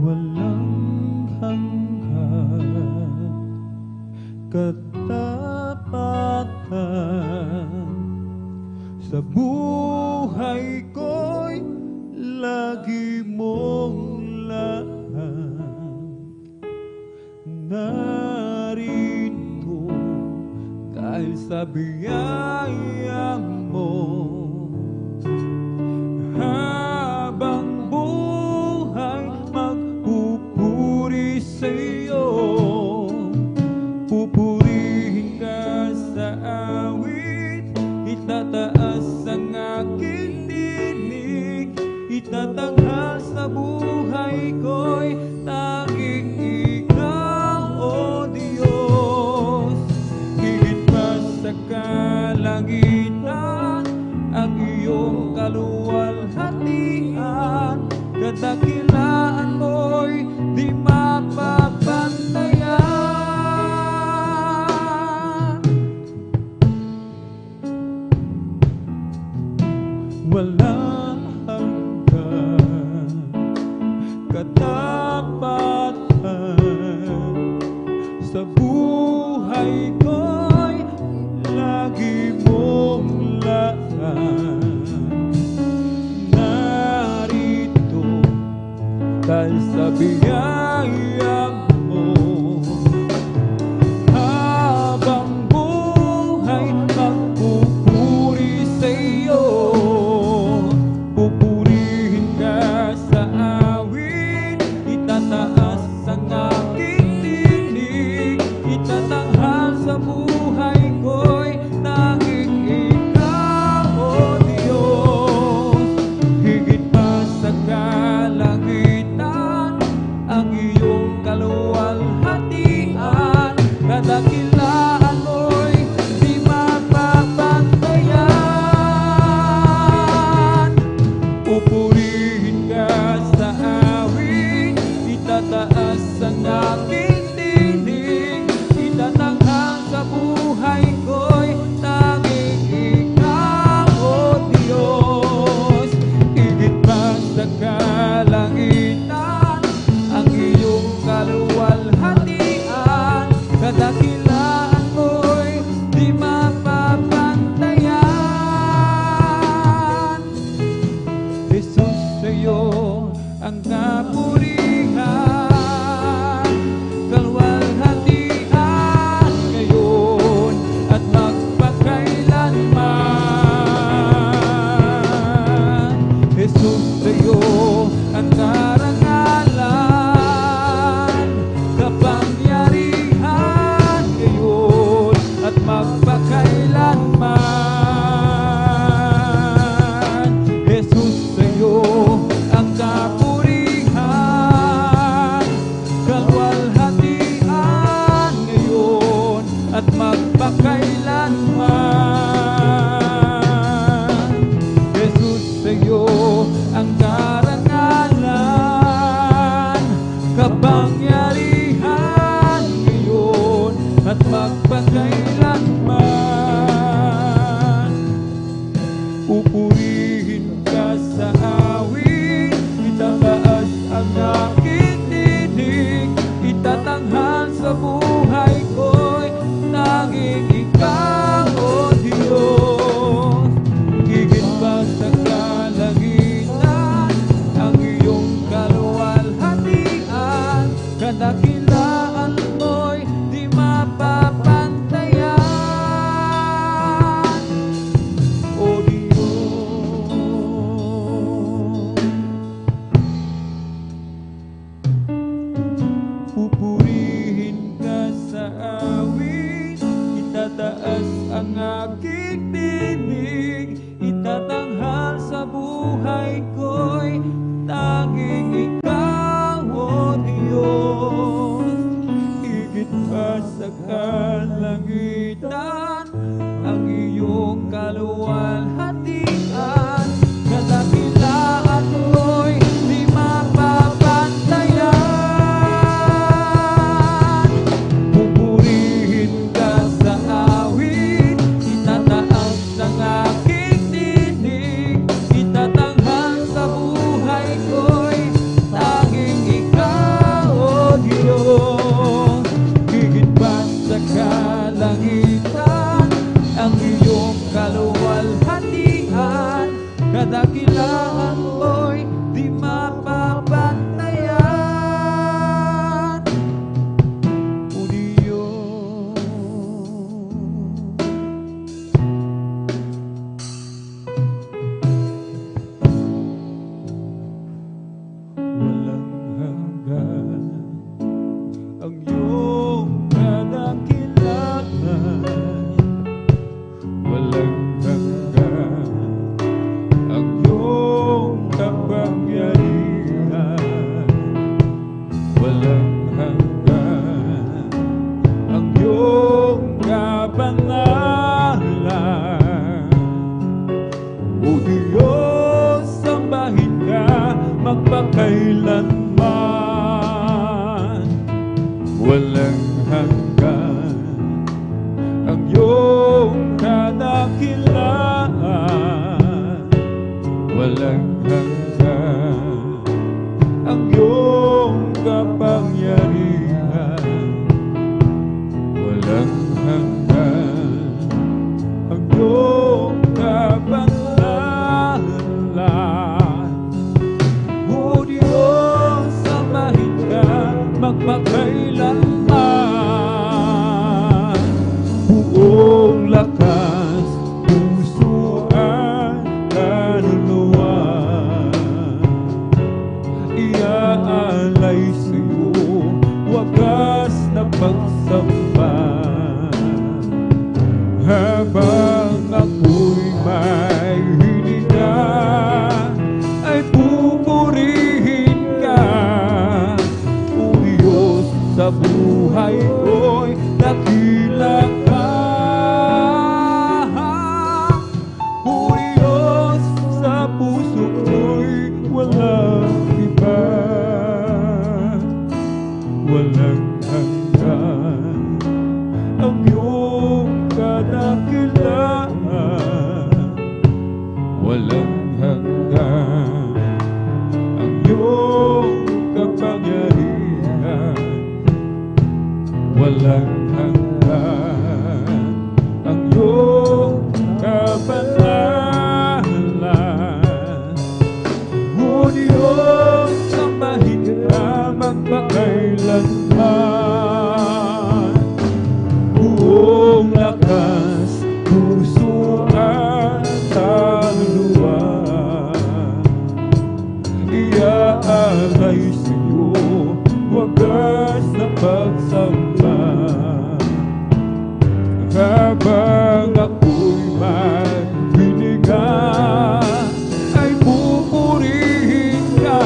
Walang hanggan katapatan sa buhay ko'y lagi mong narito dahil sa biyayang mo. Habang buhay magpupuri sa iyo. buhay ko'y lagi mong laan. Narito dahil sa biyaya mo, habang buhay magpupuri sa iyo. Pupurihin ka sa awit, itataas ang aking tinig, itatanghal sa buhay ko'y tanging ikaw, O Diyos. Higit pa sa kalangitan ang iyong kaluwalhatian, kadakilaan mo'y di mapapantayan. Pupurihin ka sa awit, itataas ang aking tinig, itatanghal sa buhay ko'y tanging ikaw, O Diyos. Higit pa sa kalangitan ang iyong kaluwalhatian, kadakilaan mo'y di mapapantayan. Jesus, sa'yo ang kapurihan, kaluwalhatian ngayon at magpakailanman. Jesus, sa'yo ang karangalan, kapangyarihan ngayon at magpakailanman. Jesus, sa'yo ang kapurihan, kaluwalhatian ngayon at magpakailanman. Jesus, sa'yo ang karangalan, kapangyarihan ngayon at magpakailanman. Pupurihin ka sa awit, itataas ang aking tinig, itatanghal sa buhay ko'y tanging ikaw, O Diyos. Higit pa sa kalangitan ang iyong kaluwalhatian, kadakilaan mo'y di mapapantayan, O Diyos. Pupurihin ka sa awit, itataas ang aking tinig, itatanghal sa buhay ko'y tanging ikaw, O Diyos. Higit pa sa kalangitan ang iyong kaluwalhatian, kadakilaan mo'y di mapapantayan. Pupurihin ka sa awit, itataas ang aking tinig, itatanghal sa buhay ko'y tanging ikaw, O Diyos. Higit pa sa kalangitan ang iyong kaluwalhatian, kadakilaan mo'y di mapapantayan, O Diyos. Walang hanggan ang iyong kadakilaan, walang hanggan ang iyong kapangyarihan, walang hanggan ang iyong kabangalan. O Diyos, sambahin ka magpakailanman, walang hanggan ang iyong kadakilaan, walang hanggan ang iyong kapangyarihan, pagsamba. Habang ako'y may hininga, ay pupurihin ka. O Diyos, sa buhay ko'y dakila ka. O Diyos, sa puso ko'y walang iba, walang hanggan ang iyong kadakilaan, walang hanggan ang iyong kapangyarihan, walang hanggan ang iyong kabanalan. O Diyos, sambahin ka magpakailanman. Buong lakas, puso at kaluluwa, iaalay sa'yo wagas na pagsamba. Habang ako'y maghininga, ay pupurihin ka.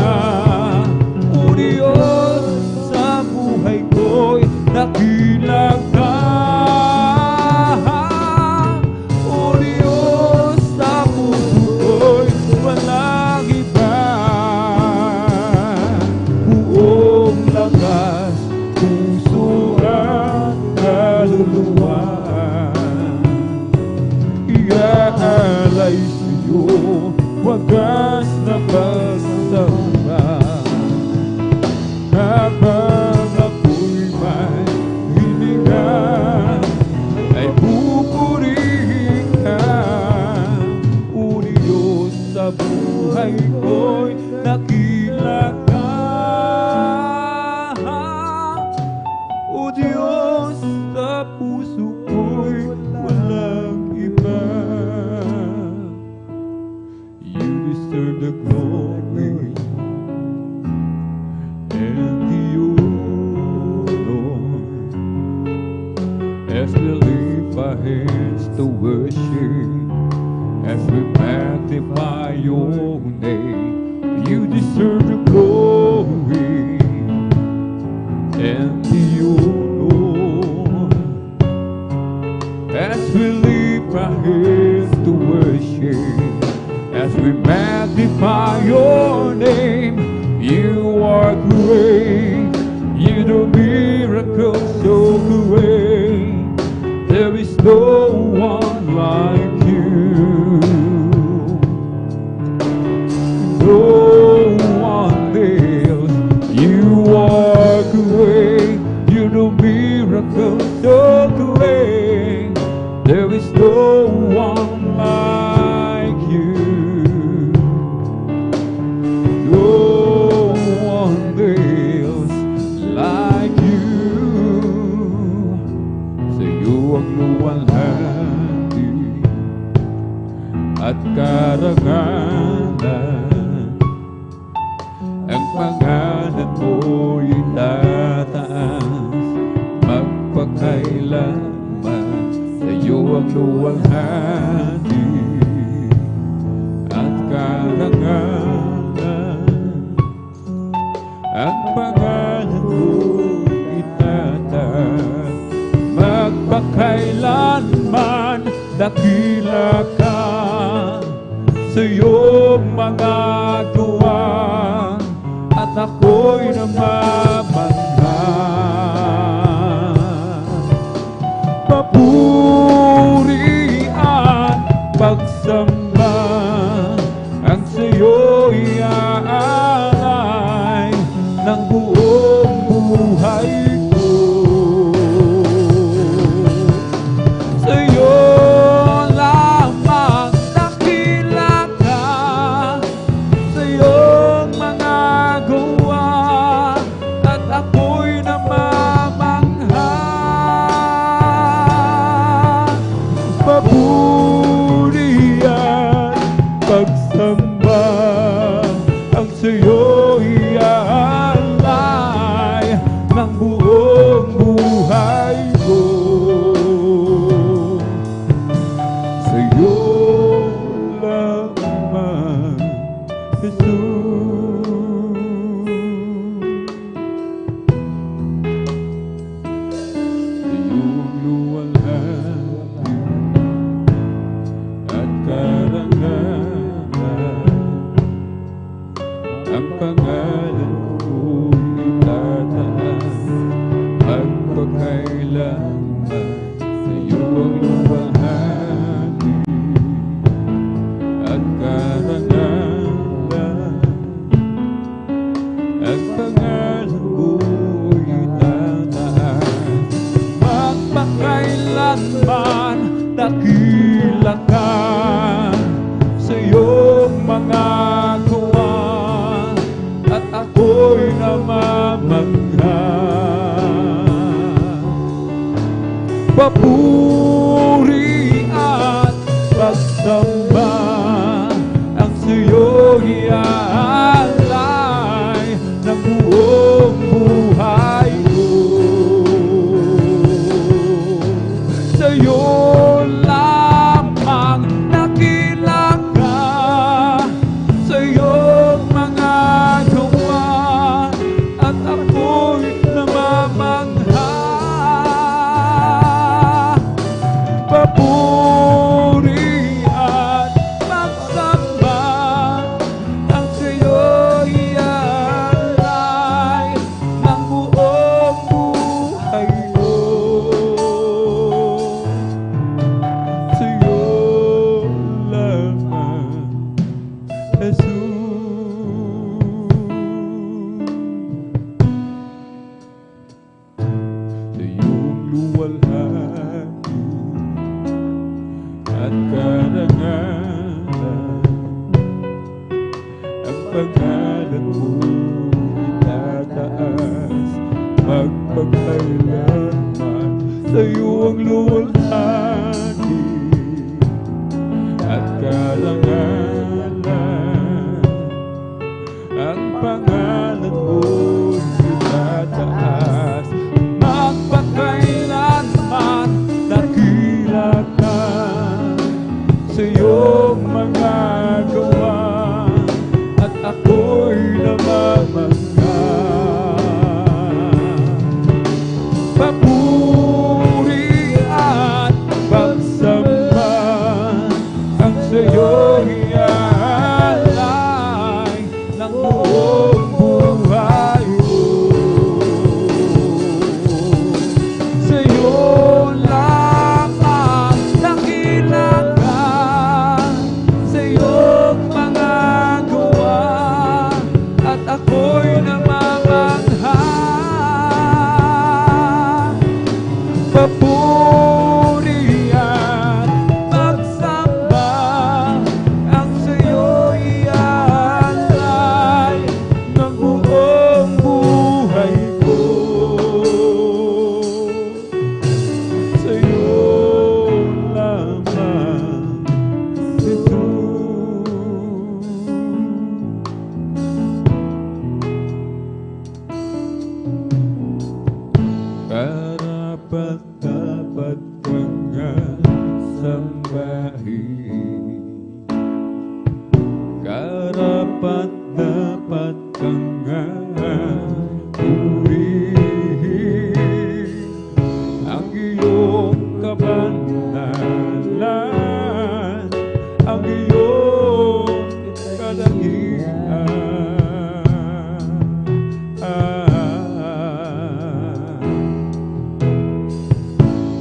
O Diyos, sa buhay ko'y dakila ka. O Diyos, sa puso ko'y walang iba, buong lakas, puso at kaluluwa, iaalay sa'yo wagas na pagsamba. Habang ako'y may hininga, ay pupurihin ka. O Diyos, sa buhay ko'y dakila ka. O Diyos, sa puso ko'y walang iba. You deserve the glory and the honor, as we lift our hands to worship, as we magnify your name. You deserve the glory and the honor, as we lift our hands to worship, as we magnify your name. You are great, you do miracles so great. There is no one like you, no one else. You are great, you do miracles so great. There is no one like you, no one else like you. Sa iyo ang luwalhati at karangalan, ang pangalan mo'y tataas magpakailanman. Sa iyo ang luwalhati at karangalan, ang pangalan mo'y itataas magpakailanman. Dakila ka sa iyong mga gawa, at ako'y namamangha. Papuri at pagsamba ang sa'yo'y aalay ng buong buhay ko. Sa'yo lamang dakila ka, sa iyong mga gawa, at ako'y namamangha. Papuri at pagsamba ang sa'yo'y aalay ng buong buhay dakila ka sa iyong mga gawa, at ako'y namamangha. Papuri at pagsamba ang sa'yo iaalay ng buong buhay ko. Sa'yo lamang nakilala ka, sa iyong mga gawa, at ako'y namamangha. Papuri at pagsamba ang sa'yo iaalay ng buong buhay ko. Sa'yo lamang, Jesus. Sa iyong luwalhati at karangalan, ang pangalan mo itataas magpagkailanman. Sa iyo ang luwalhati at karangalan, ang pangalan mo itataas magpagkailanman. Dakila ka sa iyong mga gawa, at ako'y namamangha. Papuri at pagsamba ang sa'yo iaalay ng buong buhay ko. Sa'yo lamang nakilala ka, sa iyong mga gawa, at ako'y namamangha. Papuri at pagsamba ang sa'yo iaalay ng buong buhay ko. Sa'yo lamang, Jesus. Karapat-dapat kang sambahin, karapat-dapat kang purihin ang iyong kabanalan, ang iyong kadahian.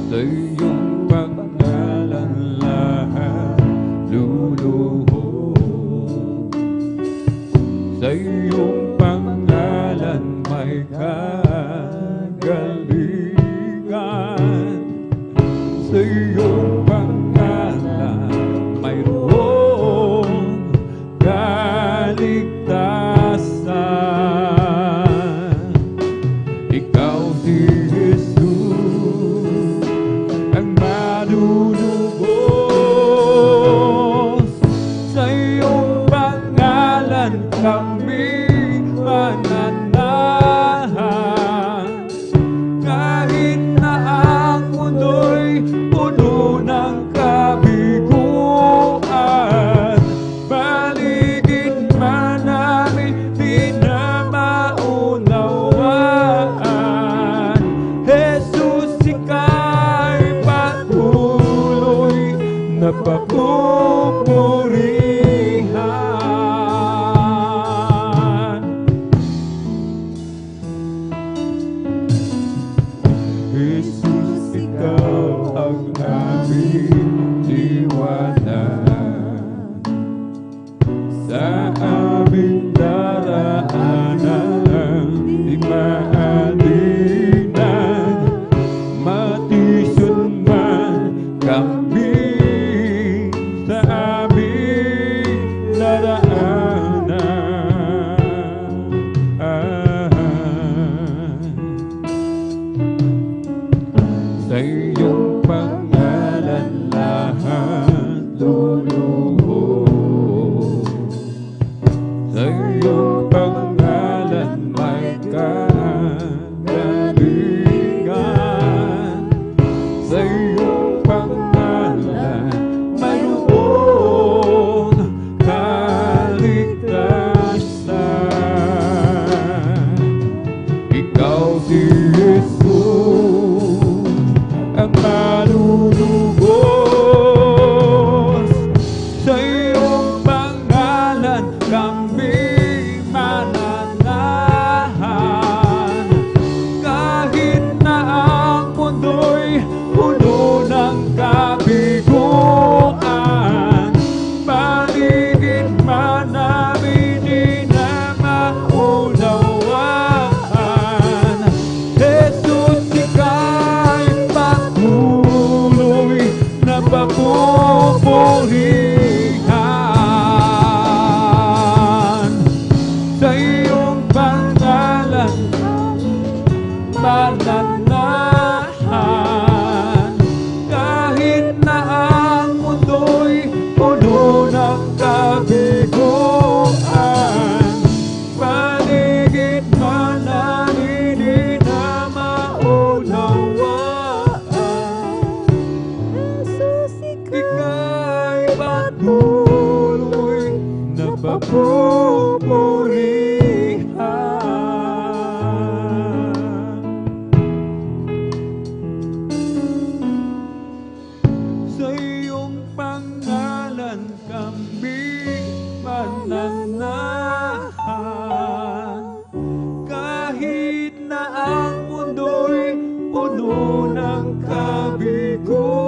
Sa iyong pangalan lahat luluhod, sa iyong pangalan may kagalingan, sa iyong pangalan mayroong kaligtasan. Ikaw si Jesus ang malulubos, sa iyong pangalan kami mananahan. Kahit na ang mundo'y puno ng kabiguan, paligid man namin di na maunawaan. Jesus, ika'y patuloy na papupurihan. Jesus, ikaw ang aming liwanag sa aming daraanan. Di maalinan, matisyon man kami iyong pangalan lahat luluhod. Sa iyong pangalan may kagalingan. Sa iyong pangalan mayroong kaligtasan. Ikaw si Jesus ang malulugos. Sa iyong pangalan kami mananahan. Kahit na ang mundo'y puno ng kabiguan, paligid man namin di na maunawaan. Jesus, ika'y patuloy na papupurihan. Sa iyong pangalan mananahan. Kahit na ang mundo'y puno ng kabiguan, paligid man namin di na maunawaan. Jesus, Ika'y patuloy na papupurihan. Sa iyong pangalan kami mananahan. Kahit na ang mundo'y puno ng kabiguan,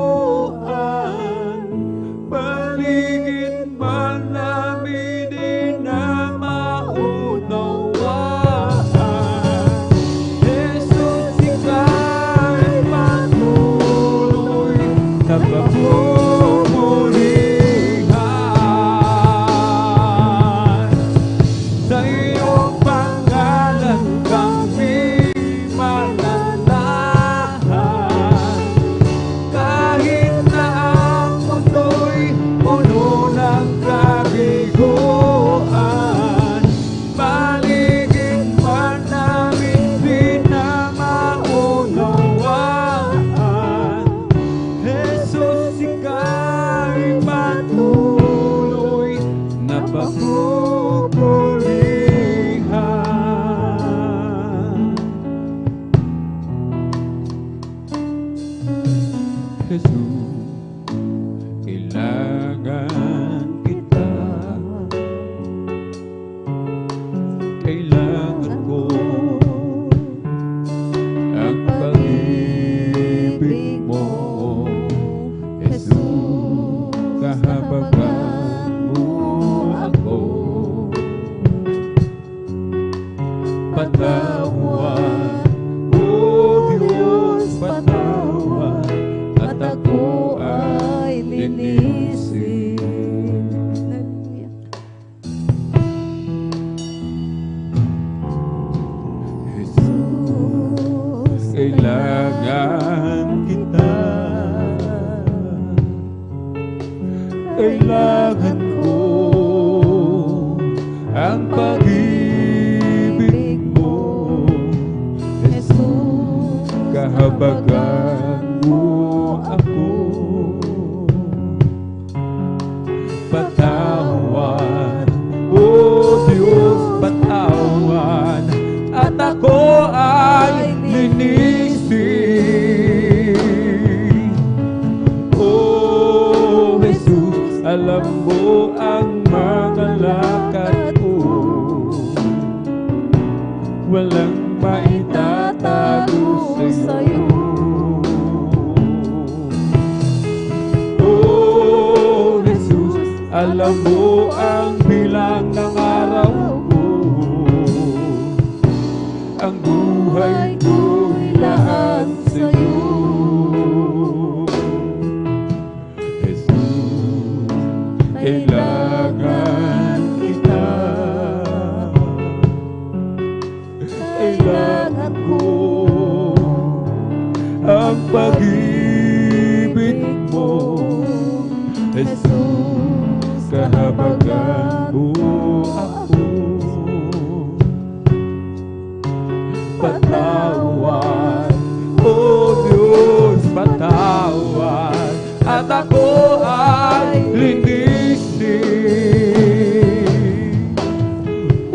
paligid man namin di na maunawaan. Jesus, ika'y patuloy na papupurihan. Sa iyong pangalan kami mananahan. Kahit na ang mundo'y puno ng kabiguan, paligid man namin di na maunawaan. Jesus, ika'y patuloy na papupurihan. Jesus, kailangan kita. Kailangan ko ang pag-ibig mo, Jesus. Kahabagan mo ako. Patawad, O Diyos, patawad, at ako ay linisin. Jesus, kailangan kita. Kailangan ko ang pag-ibig mo, Jesus, kahabagan mo ako. Patawad, O Diyos, patawad, at ako ay linisin. O Jesus, alam mo ang mga lakad ko, walang maitatago sa'yo. Oh, Jesus, alam mo ang bilang ng araw ko. Ang buhay ko'y lahat sa'yo. Jesus, kailangan kita. Kailangan ko ang pag-ibig Jesus, kahabagan mo ako. Patawad, O Diyos, patawad, at ako ay linisin.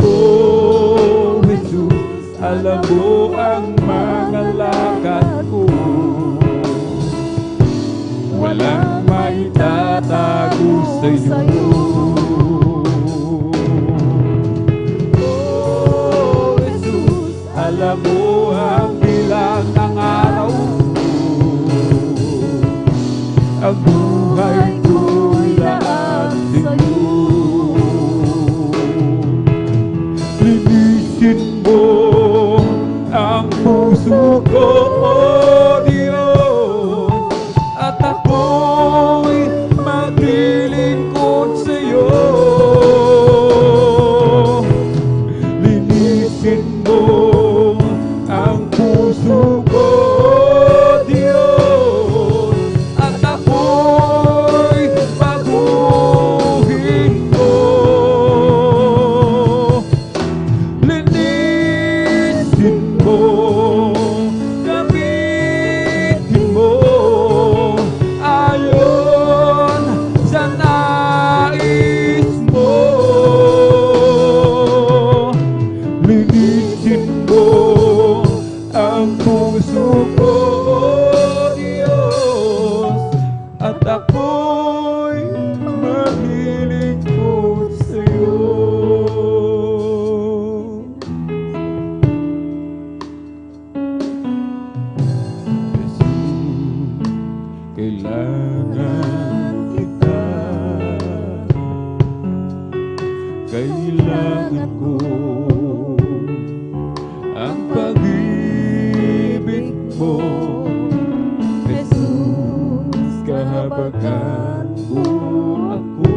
O Jesus, alam mo ang mga lakad ko, walang maitatago sa'yo. Oh, Jesus, alam mo ang bilang ng araw ko, ang buhay ko'y laan sa'yo. Linisin mo ang puso ko, O Diyos, at ako'y maglilingkod sa'yo. Linisin mo ang puso ko, O Diyos, at ako'y baguhin mo. Linisin mo, gamitin mo ayon sa nais mo. Linisin mo ang puso ko, O Diyos, at ako'y maglilingkod sa'yo. Jesus, kailangan kita, kailangan ko ang pag-ibig mo. Jesus, kahabagan mo ako.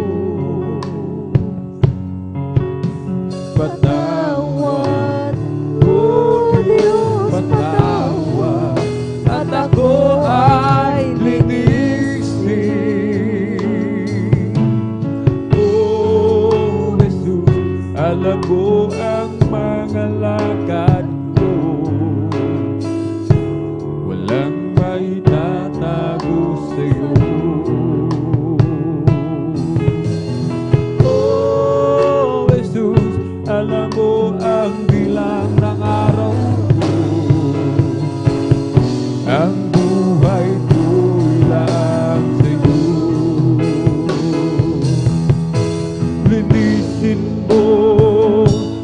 Patawad, O Diyos, patawad, at ako ay linisin. Oh, Jesus, alam mo ang mga lakad ko, walang maitatago sa'yo. Oh, Jesus, alam mo ang bilang ng araw ko, ang buhay ko'y lang sa'yo. Linisin mo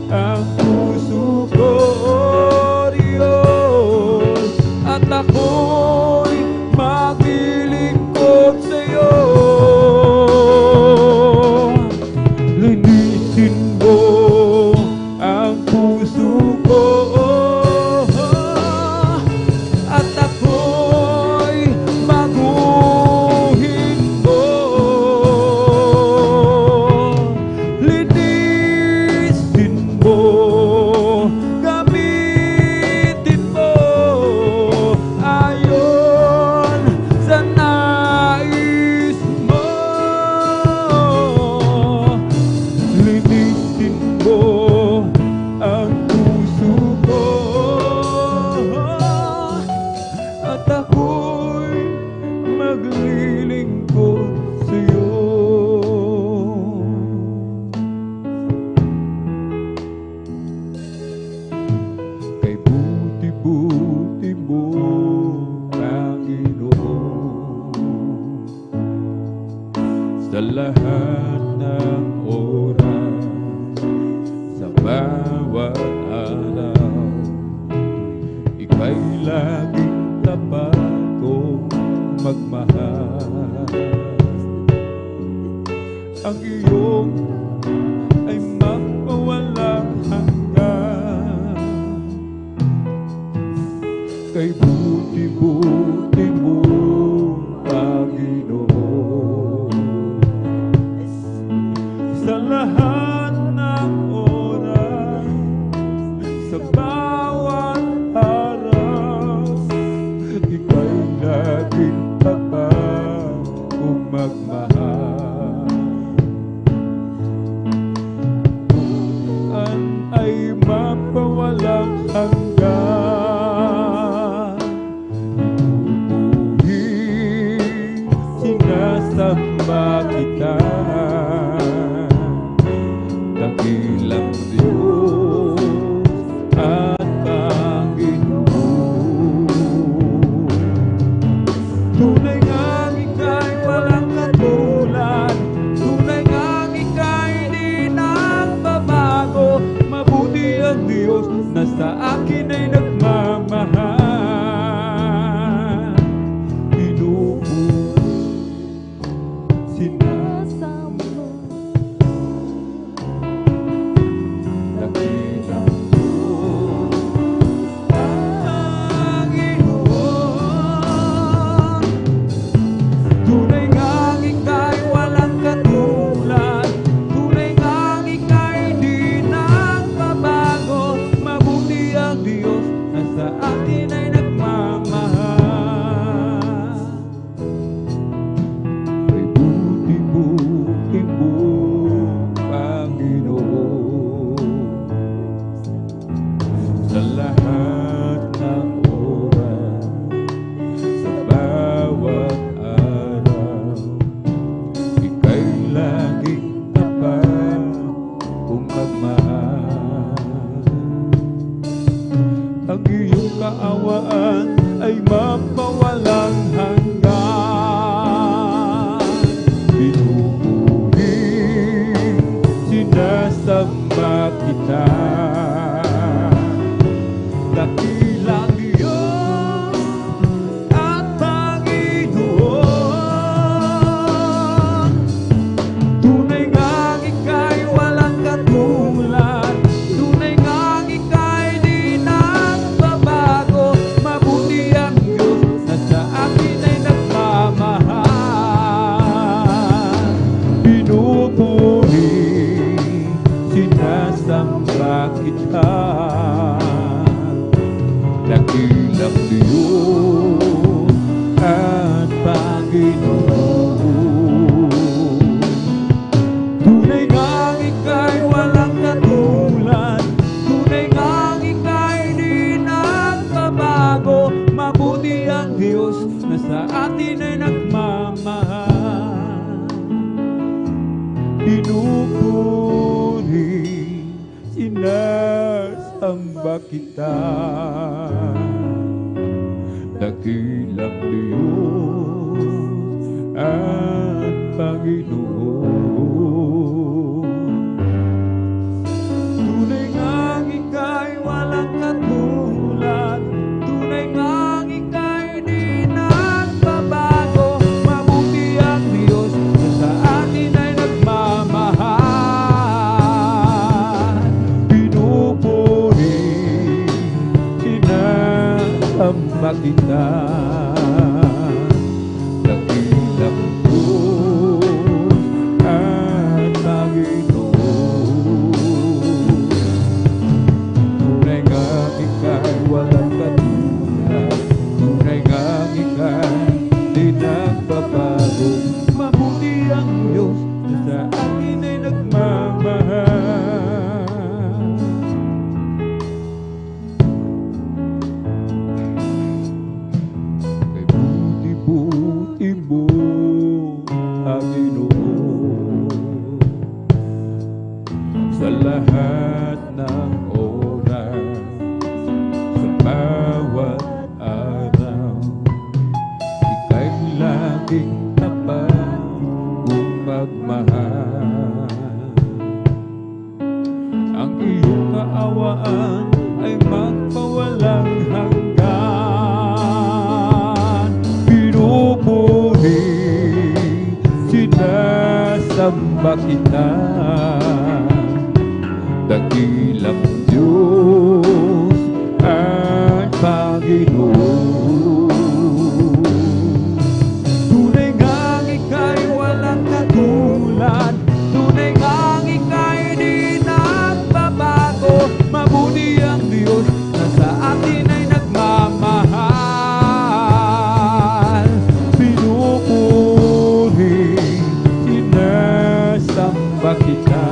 ang puso ko, O Diyos, at ako'y maglilingkod sa'yo. Linisin mo ang puso ko, at ako'y baguhin mo. Linisin mo, gamitin mo ayon sa nais mo. Linisin mo ang puso ko, at ako'y maglilingkod sa'yo. Kay buti-buti mo, Panginoon, sa lahat ng oras, sa bawat araw, ika'y laging tapat kong magmahal. Ang iyong ay magpawalang hanggan. Kay buti-buti mo, Panginoon, sa lahat ng oras, sa bawat araw, ika'y laging tapat kong magmahal. Panginoon. Tunay ngang ika'y walang katulad, tunay ngang ika'y di nagbabago. Mabuti ang Diyos na sa atin ay nagmamahal. Pinupuri, sinasamba kita, dakilang Diyos at Panginoon. Tunay ngang ika'y walang katulad, tunay ngang ika'y di nagbabago. Mabuti ang Diyos na sa atin ay nagmamahal. Pinupuri, sinasamba kita, dakilang Diyos at Panginoon. Tunay ngang ika'y walang katulad, tunay ngang ika'y di nagbabago. Mabuti ang Diyos na sa atin ay nagmamahal. Kay buti-buti mo, Panginoon, sa lahat ng oras, sa bawat araw, ika'y laging tapat kung magmahal. Ang iyong kaawaan ay magpawalang hanggan. Pinupuri, sinasamba kita, dakilang Diyos at Panginoon. Tunay ngang ika'y walang katulad, tunay ngang ika'y di nagbabago. Mabuti ang Diyos na sa atin ay nagmamahal. Pinupuri, sinasamba kita,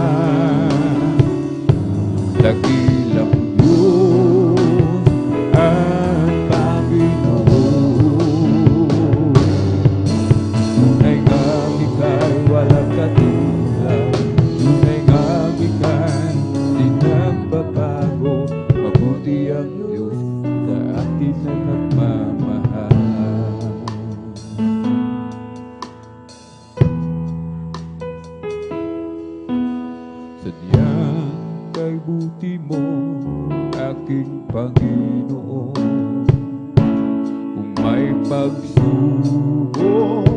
dakilang Diyos at Panginoon. Tunay ngang ika'y walang katulad, tunay ngang ika'y di nagbabago. Mabuti ang Diyos sa atin na nagmamahal. Sadyang kay buti mo, aking Panginoon. Kung may pagsubok,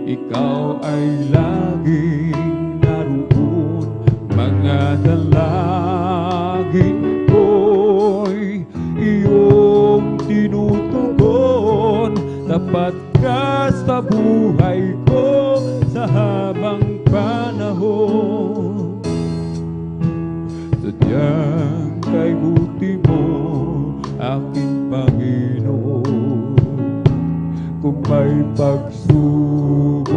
ikaw ay laging naroon. Mga dalangin ko'y iyong tinutugon. Tapat ka sa buhay ko sa habang panahon. Sadyang kay buti mo, aking Panginoon. Kung may pagsubok,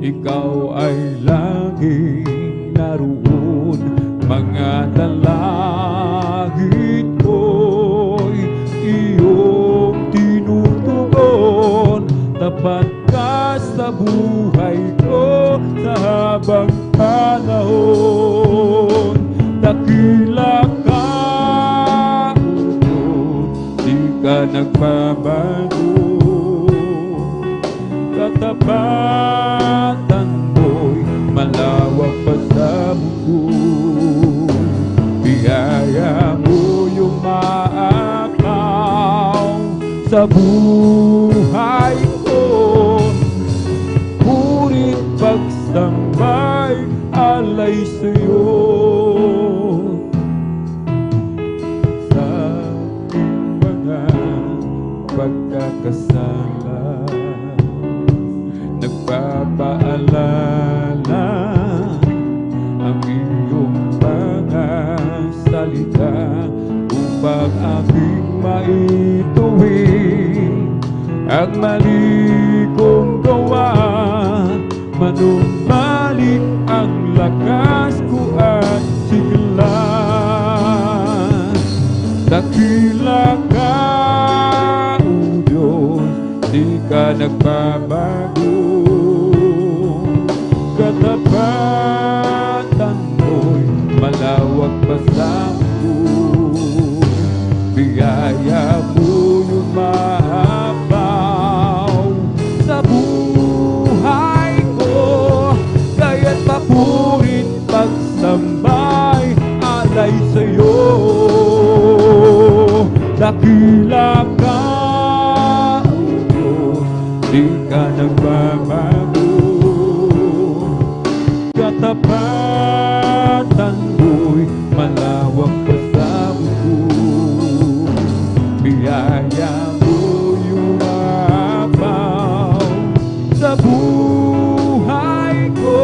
ikaw ay laging naroon. Mga dalangin ko'y iyong tinutugon. Tapat ka sa buhay ko sa habang panahon. Dakila ka, di ka nagbabago. Katapatan mo'y malawak pa sa mundo. Biyaya mo yung maakaw sa buhay ko. Ngunit pagsambay alay sa'yo. Sa aking mga pagkakasala, nagpapaalala ang iyong mga salita upang aking maituwid ang mali kong gawa. Manumbalik ang lakas ko at sigla. Dakila ka, O Diyos, di ka nagbabago. Katapatan mo'y malawak pa sa mundo. Biyaya mo yung mahabaw sa buhay ko. Kaya't papurit pagsambay alay sa'yo. Dakila ka, O Diyos, di ka nagbabago. Katapatan mo'y malawak pa sa mundo. Biyaya mo yung mahabaw sa buhay ko.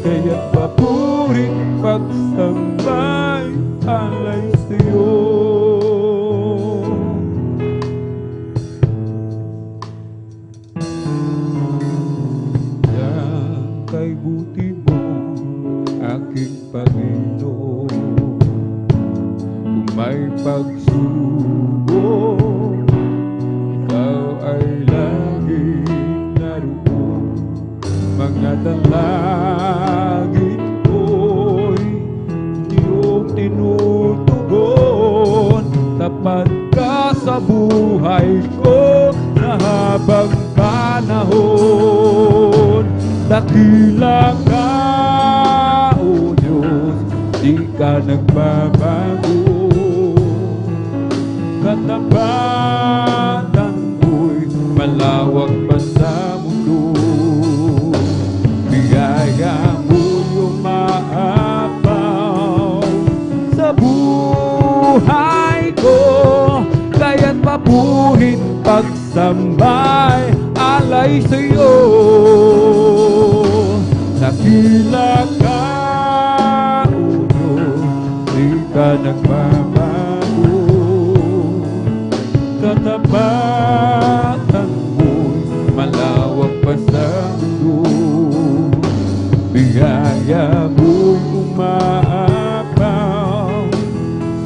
Kaya't papurit pagsambay alay sa'yo. Yan kay buti mo, aking Panginoon. Kung may pagsubok, ikaw ay laging naroon. Mga dalangin ko'y iyong tinutugon. Tapat ka sa buhay ko na habang panahon. Dakila ka, O Diyos, di ka nagbabago. Katapatan mo'y malawak pa sa mundo. Biyaya mo yung maapaw sa buhay ko. Kaya't papurit pagsambay alay sa'yo. Dakila ka, O Diyos, di ka nagbabago. Katapatan mo'y malawak pa sa mundo. Biyaya mo'y umaapaw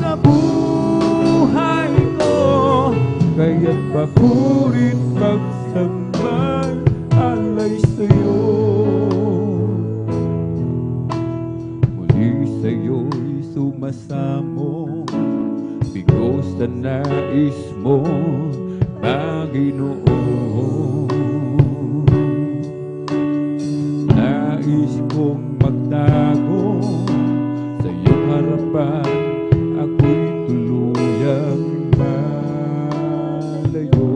sa buhay ko. Kaya't papurit pagsambay alay sa'yo. Muli sa'yo'y sumasamo, bigo sa nais mo, Panginoon. Nais kong magtago sa iyong harapan, ako'y tuluyang malayo.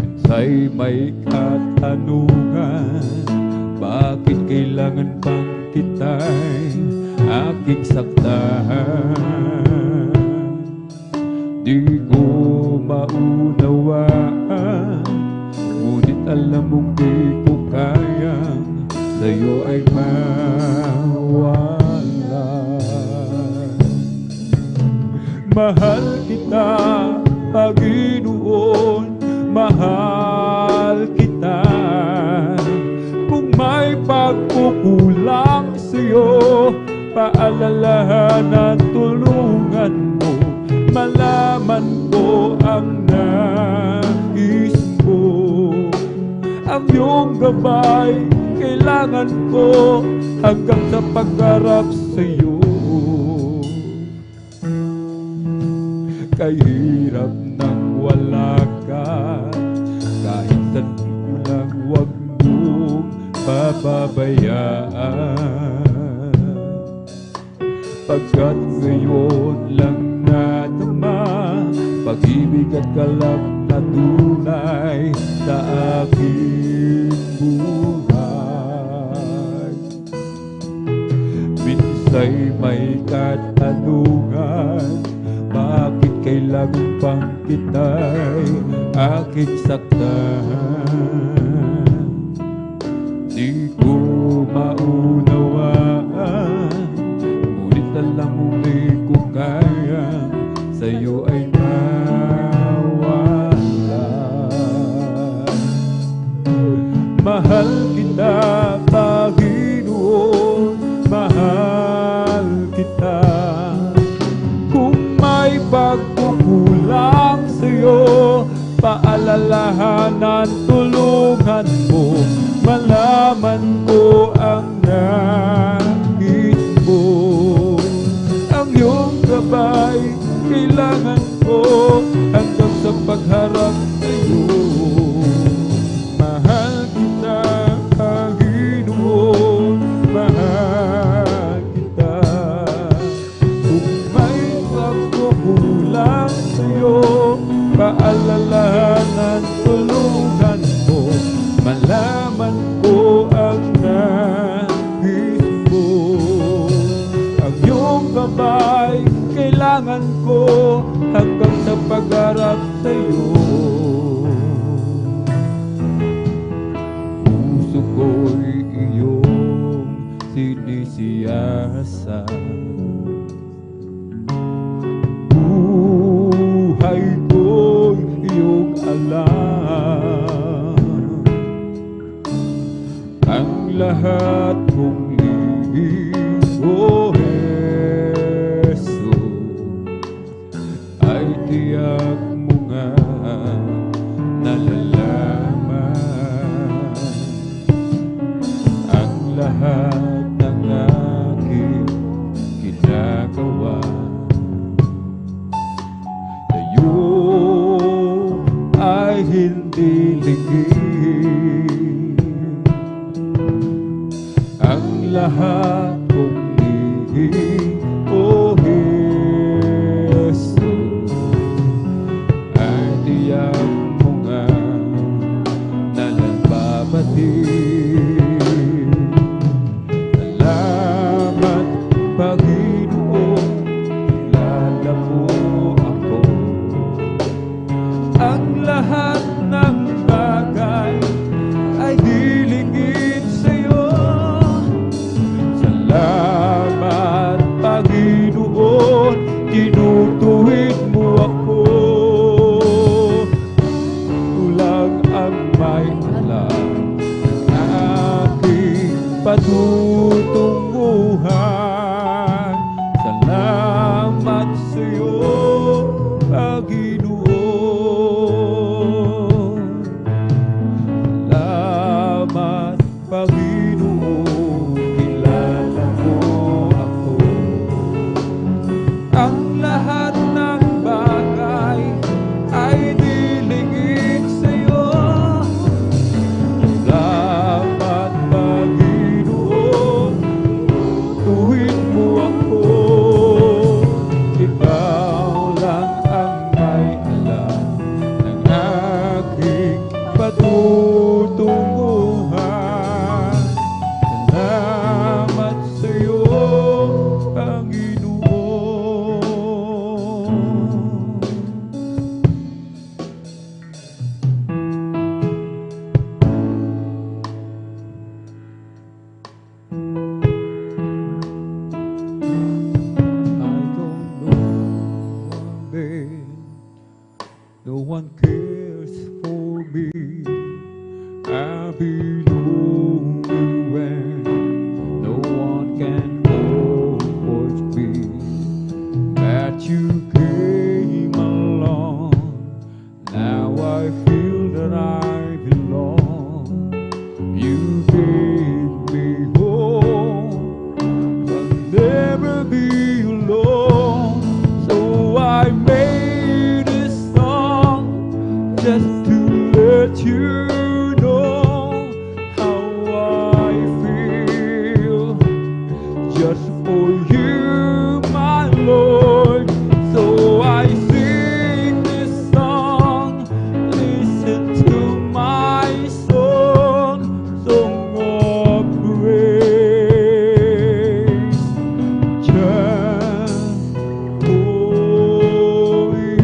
Minsa'y may katanungan, bakit kailangan bang kita'y aking saktahan? Di ko maunawaan, ngunit alam mong di ko kayang sa'yo ay mawala. Mahal kita, Panginoon, mahal kita. Kung may pagkukulang sa'yo, paalalahanan, tulungan mo. Malaman ko ang nais mo. Ang iyong gabay kailangan ko hanggang sa pagharap sa'yo. Kahirap nang wala ka, kahit saan ko lang huwag mong pababayaan. Pagkat ngayon lang nadama, pag-ibig at kalap na tunay sa aking buhay. Minsa'y may katanungan, bakit kailangan pang kita'y aking saktan? Di ko maunawaan, ngunit alam mo di ko kaya sa'yo ay paalalahanan, tulungan mo, malaman ko ang nais mo. Ang iyong gabay, kailangan ko hanggang sa pagharap sa'yo. Mahal kita, Panginoon, mahal kita. Kung may pagkukulang sa'yo, paalalahanan, tulungan mo, malaman ko ang nais mo. Ang iyong gabay, kailangan ko hanggang sa pagharap sa'yo. Puso ko'y iyong sinisiyasat, buhay ko'y iyong alam. Ang lahat kong lihim, O Jesus, ay tiyak mo nga nalalaman. Ang lahat ng aking ginagawa, sa'yo ay hindi ligid. Ang lahat kong lihim, O Jesus, ay tiyak mo nga nalababatid. Salamat, Panginoon, kilala mo ako. Ang lahat ng bagay ay dilingid sa'yo. Salamat, Panginoon, tinutuwid mo ako. Kulang ang may alam ng aking patutunguhan. Salamat sa'yo, Panginoon. Salamat, Panginoon, kilala mo ako. Ang lahat ng bagay ay dilingid sa'yo. Salamat, Panginoon, tuwid mo ako. Ikaw lang ang may alam ng aking patutunguhan. Salamat sa'yo, Panginoon. I don't know one day, no one cares for me. I'll be lonely when no one can comfort me. But you came along, now I feel that I belong. You gave me hope, I'll never be alone. So I made this song just to let you know how I feel. Just for you, my Lord. So I sing this song. Listen to my song, song of praise. Just for you.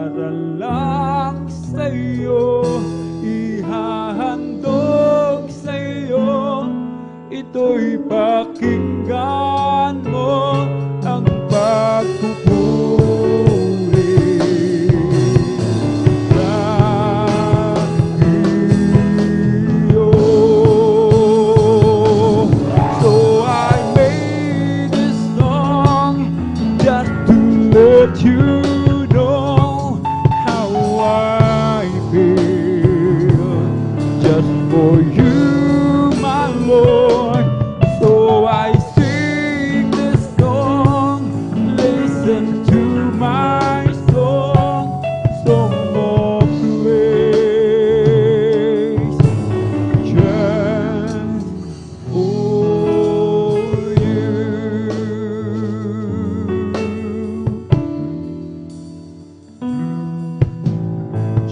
para lang sa'yo, ihahandog sa'yo. Ito'y pakinggan mo ang pagpupuri sa iyo. So I made this song just to let you know how I feel, just for you, my Lord. So I sing this song, listen to my song, song of praise, just for you.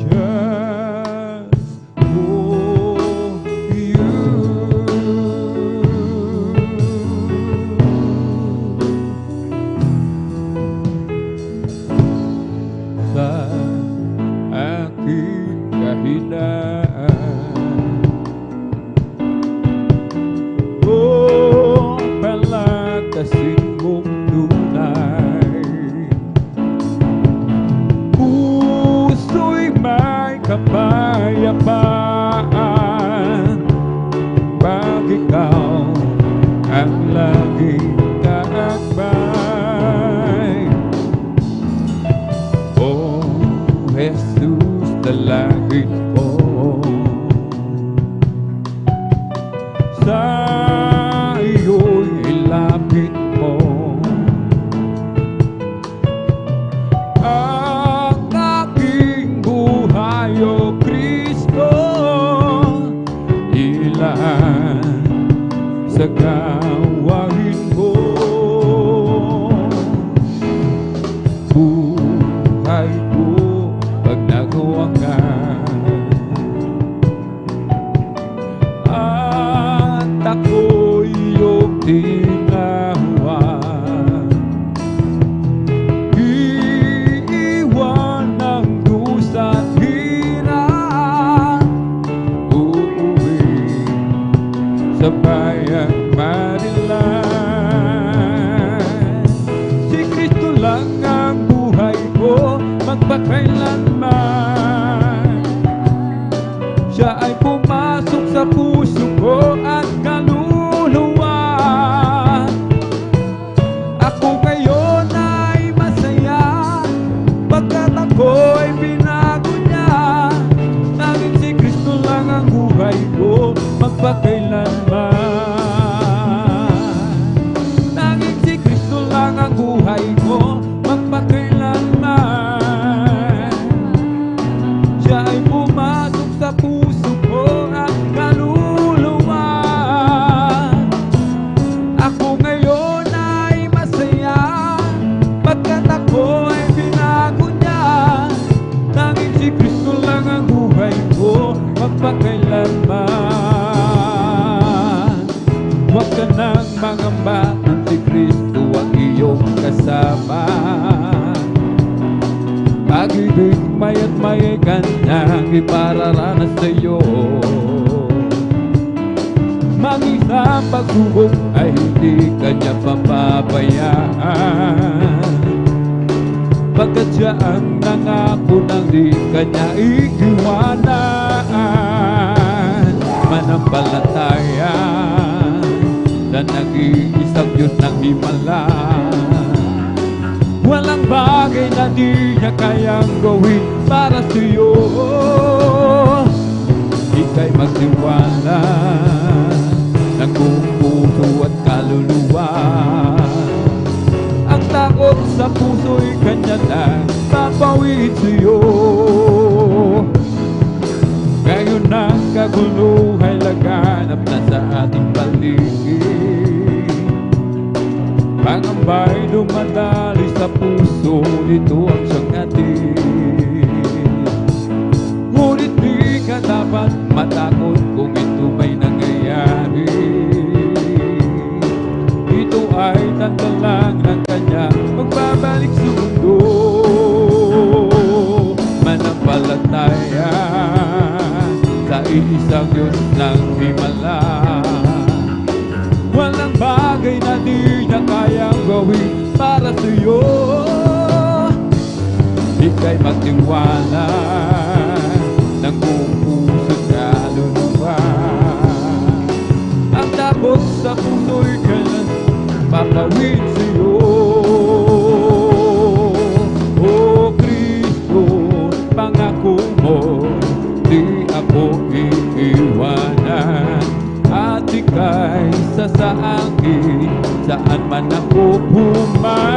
Just for you. Sa aking kahinaan, oh, palakasin mong tunay. Puso'y may kapayapaan pag ikaw ang laging kaakbay. Oh, Jesus, dalangin ko sa iyo'y ilapit mo ang aking buhay, O Kristo. Ilan sa gawain mo, buhay ko pag nagawa ka, at ako'y iyong tinawa. Iiwan ang dusa't hirap, uuwi sa bayang Marilan. Si Kristo lang ang buhay ko, magpakailanman. Siya ay pumasok sa puso ko at kaluluwa. Ako ngayon ay masaya, pagkat ako'y binago niya. Nanging si Kristo lang ang buhay ko, magpakailanman. Nanging si Kristo lang ang buhay ko, magpakailanman. Siya ay pumasok sa puso ko at kaluluwa. Ako ngayon ay masaya, pagkat ako ay binago niya. Nanging si Kristo lang ang buhay ko, magpakailanman. Huwag ka nang mangamba, kung si Kristo ang iyong kasama. Pag-ibig maya't may kanyang ipararanas sa'yo. Mag-isang pagsubok ay hindi kanya papabayaan, pagkat siya ang nangako nang di kanya iiwanan. Manampalataya na nag-iisang Diyos ng himala, walang bagay na di niya kayang gawin para sa'yo. Ika'y magtiwala ng buong puso at kaluluwa. Ang takot sa puso'y kanya na papawid sa'yo. Ngayon ang kagulo ay laganap na sa ating paligid. Pangamba'y dumadali sa puso, nito ang siyang hatid. Ngunit di ka dapat matakot kung ito may nangyayari. Ito ay tanda lang ng kanya magbabalik sa mundo. iisang Diyos ng himala. Walang bagay na di niya kayang gawin para sa'yo. Ika'y magtiwala ng buong puso't kaluluwa. Ang takot sa puso'y kailan papawid sa'yo. O Kristo, pangako mo, di ako iiwanan. At ika'y sasaangkin saan man ako pumaroon.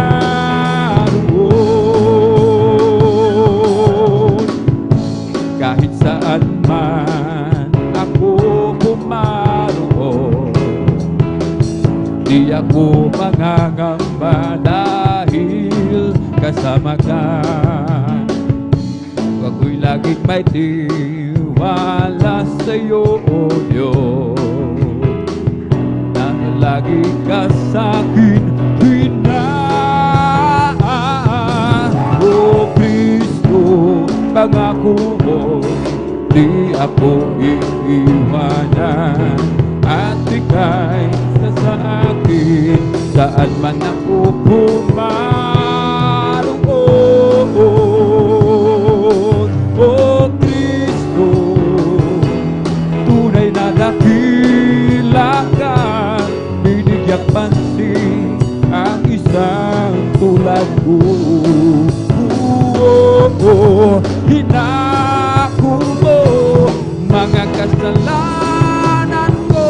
Kahit saan man ako pumaroon, di ako mangangamba dahil kasama ka. Ako'y laging may tiwala sa'yo, O Diyos, na lagi ka sa'kin pinaan. O Kristo, pangako mo, di ako iiwanan. At ika'y sasaakin saan man ako pumaroon. O Kristo, tunay na dakila ka, binigyang pansin ang isang tulad ko. Hinako mo mga kasalanan ko,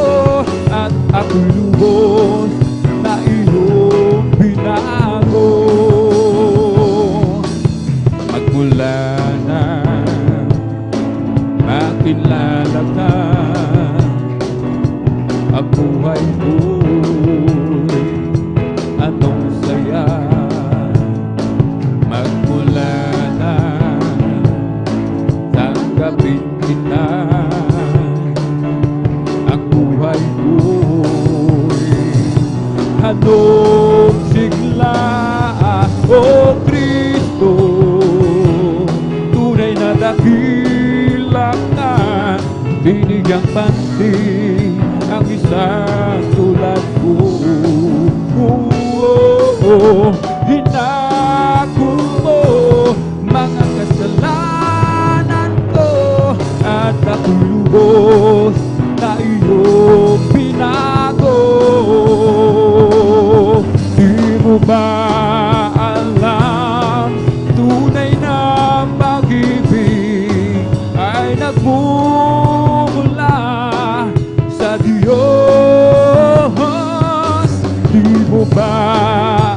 at ako'y lubos na iyong binago. Magmula na makilala ka, ang buhay ko'y anong saya. Magmula na tanggapin kita, ang buhay ko'y anong sigla. O Kristo, tunay na dakila ka, binigyang pansin ang isang tulad ko. Hinako mo mga kasalanan ko, at ako'y lubos na iyong binago. Di mo ba alam, tunay na pag-ibig ay nagmumula sa Diyos? Di mo ba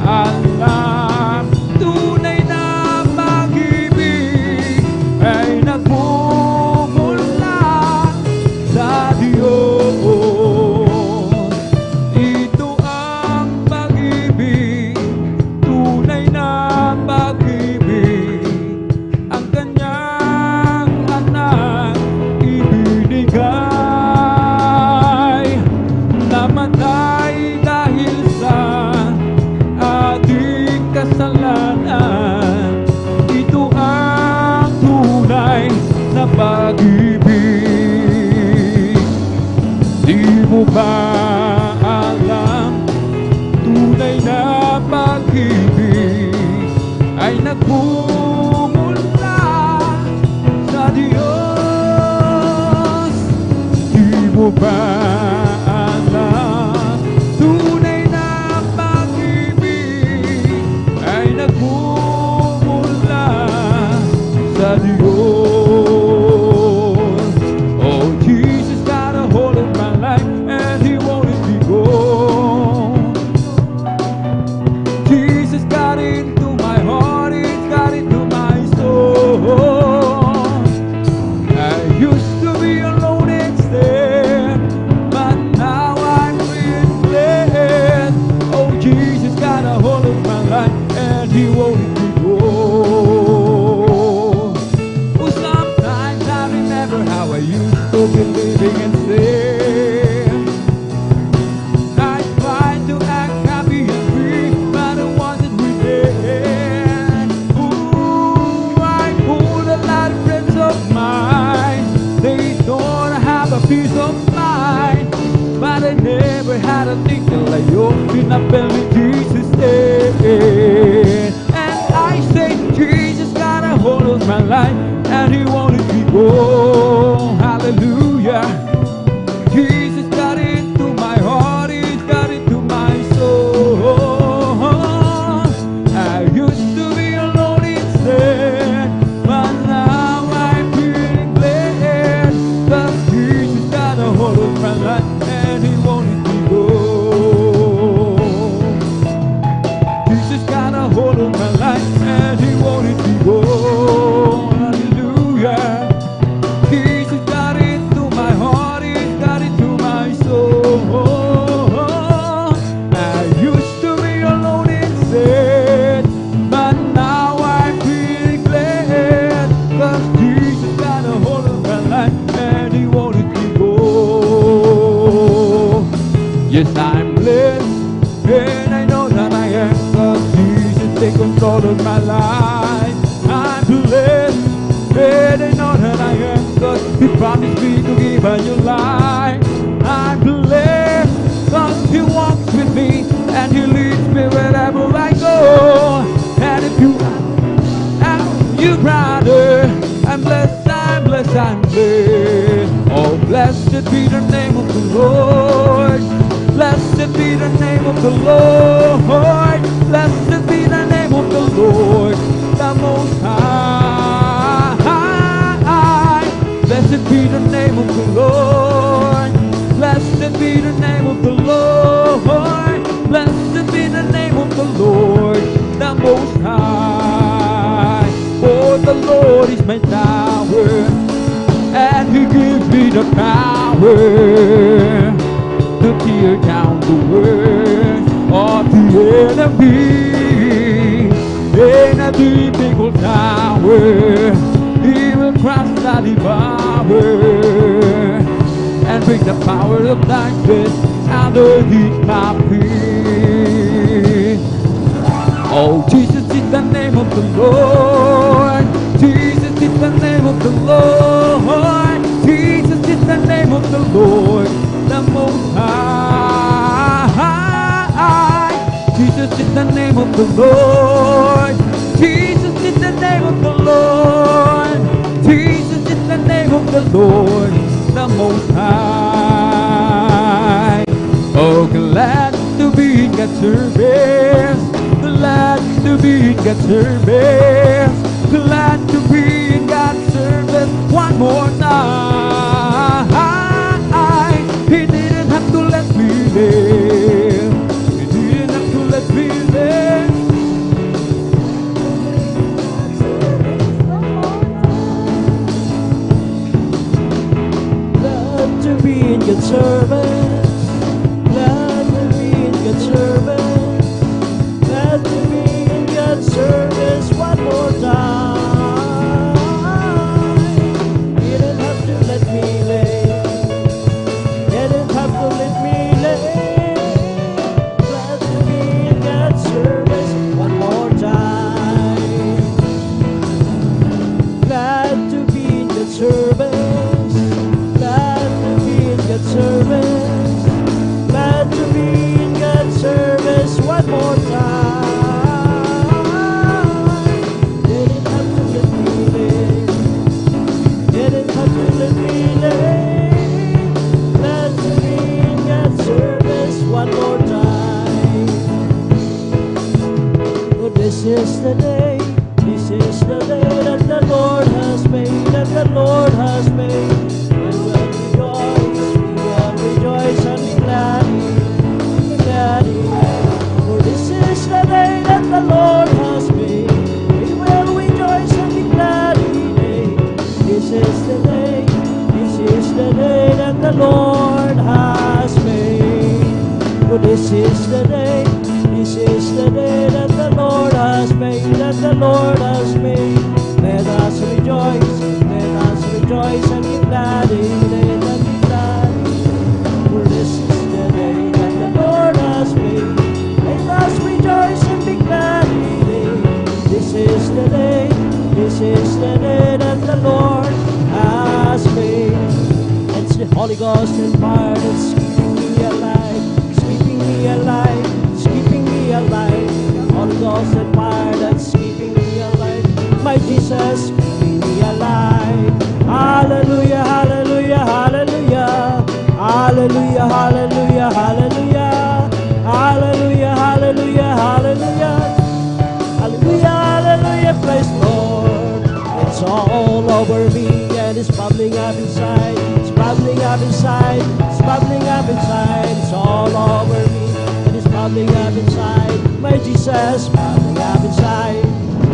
alam, tunay na pag-ibig ay nagmumula sa Diyos? Ito ang pag-ibig, tunay na pag-ibig, ang kanyang anak ibinigay. Namatay dahil sa ating kasalanan. Ito ang tunay na pag-ibig. Di mo ba alam, tunay na pag-ibig ay nagmumula sa Diyos? Di mo ba alam, tunay na pag-ibig ay nagmumula sa Diyos? Oh, Jesus got a hold of my life and He won't let me go. Jesus got into my heart, He's got into my soul. I used to be alone and sad, but now I'm free and glad. Oh, Jesus got a hold of my life and He won't let me go. never had a nickel. I open up and in Jesus' name. And I say, Jesus got a hold of my life, and He wanted me to go. Hallelujah. Jesus got into my heart, He's got into my soul. I used to be alone instead, but now I'm feeling glad. 'Cause Jesus got a hold of my life, and He wanted me to go. Jesus got a hold of my life, and He wanted me to go. Hallelujah. Jesus got into my heart, He's got into my soul. I used to be alone instead, but now I'm feeling glad. 'Cause Jesus got a hold of my life, and He wanted me to go. Yes, I'm blessed, and I know that I am, 'cause Jesus take control of my life. I'm blessed, and I know that I am, 'cause He promised me to give a new life. I'm blessed, 'cause He walks with me, and He leads me wherever I go. And if you are you brother, I'm blessed, I'm blessed, I'm blessed. Oh, blessed be the name of the Lord. Blessed be the name of the Lord. Blessed be the name of the Lord, the Most High. Blessed be the name of the Lord. Blessed be the name of the Lord. Blessed be the name of the Lord, the Most High. For the Lord is my tower, and He gives me the power to tear down the works of the enemy. In a deep eagle tower, He will crush the devourer, and bring the power of darkness underneath my feet. Oh, Jesus is the name of the Lord. Jesus is the name of the Lord. Jesus is the name of the Lord, the Most High. Jesus is the name of the Lord. Jesus is the name of the Lord. Jesus is the name of the Lord, the Most High. Oh, glad to be in God's service. Glad to be in God's service. Glad to be in God's service one more time. He didn't have to let me live. He didn't have to let me live. Glad to be in God's service. Glad to be in God's service. Glad to be in God's service one more time. He didn't have to let me live. Didn't have to let me live. Glad to be in God's service one more time. Glad to be in God's service. Glad to be in God's service. Glad to be in God's service one more time. Didn't have to let me live. Didn't have to let me live. Glad to be in God's service one more time. Oh, this is the day. This is the day that the Lord has made. That the Lord has made. We will rejoice and be glad in it. Glad in it. For this is the day that the Lord has made. We will rejoice and be glad in it. This is the day. This is the day that the Lord has made. For this is the day. This is the day that the Lord has made. That the Lord has made. Let us rejoice. Let us rejoice and be glad in it. And be glad in it. For this is the day that the Lord has made. Let us rejoice and be glad in it. This is the day. This is the day that the Lord has made. It's the Holy Ghost and fire that's keeping me alive. over me, and it's bubbling up inside. It's bubbling up inside. It's bubbling up inside. It's all over me, and it's bubbling up inside. My Jesus, bubbling up inside.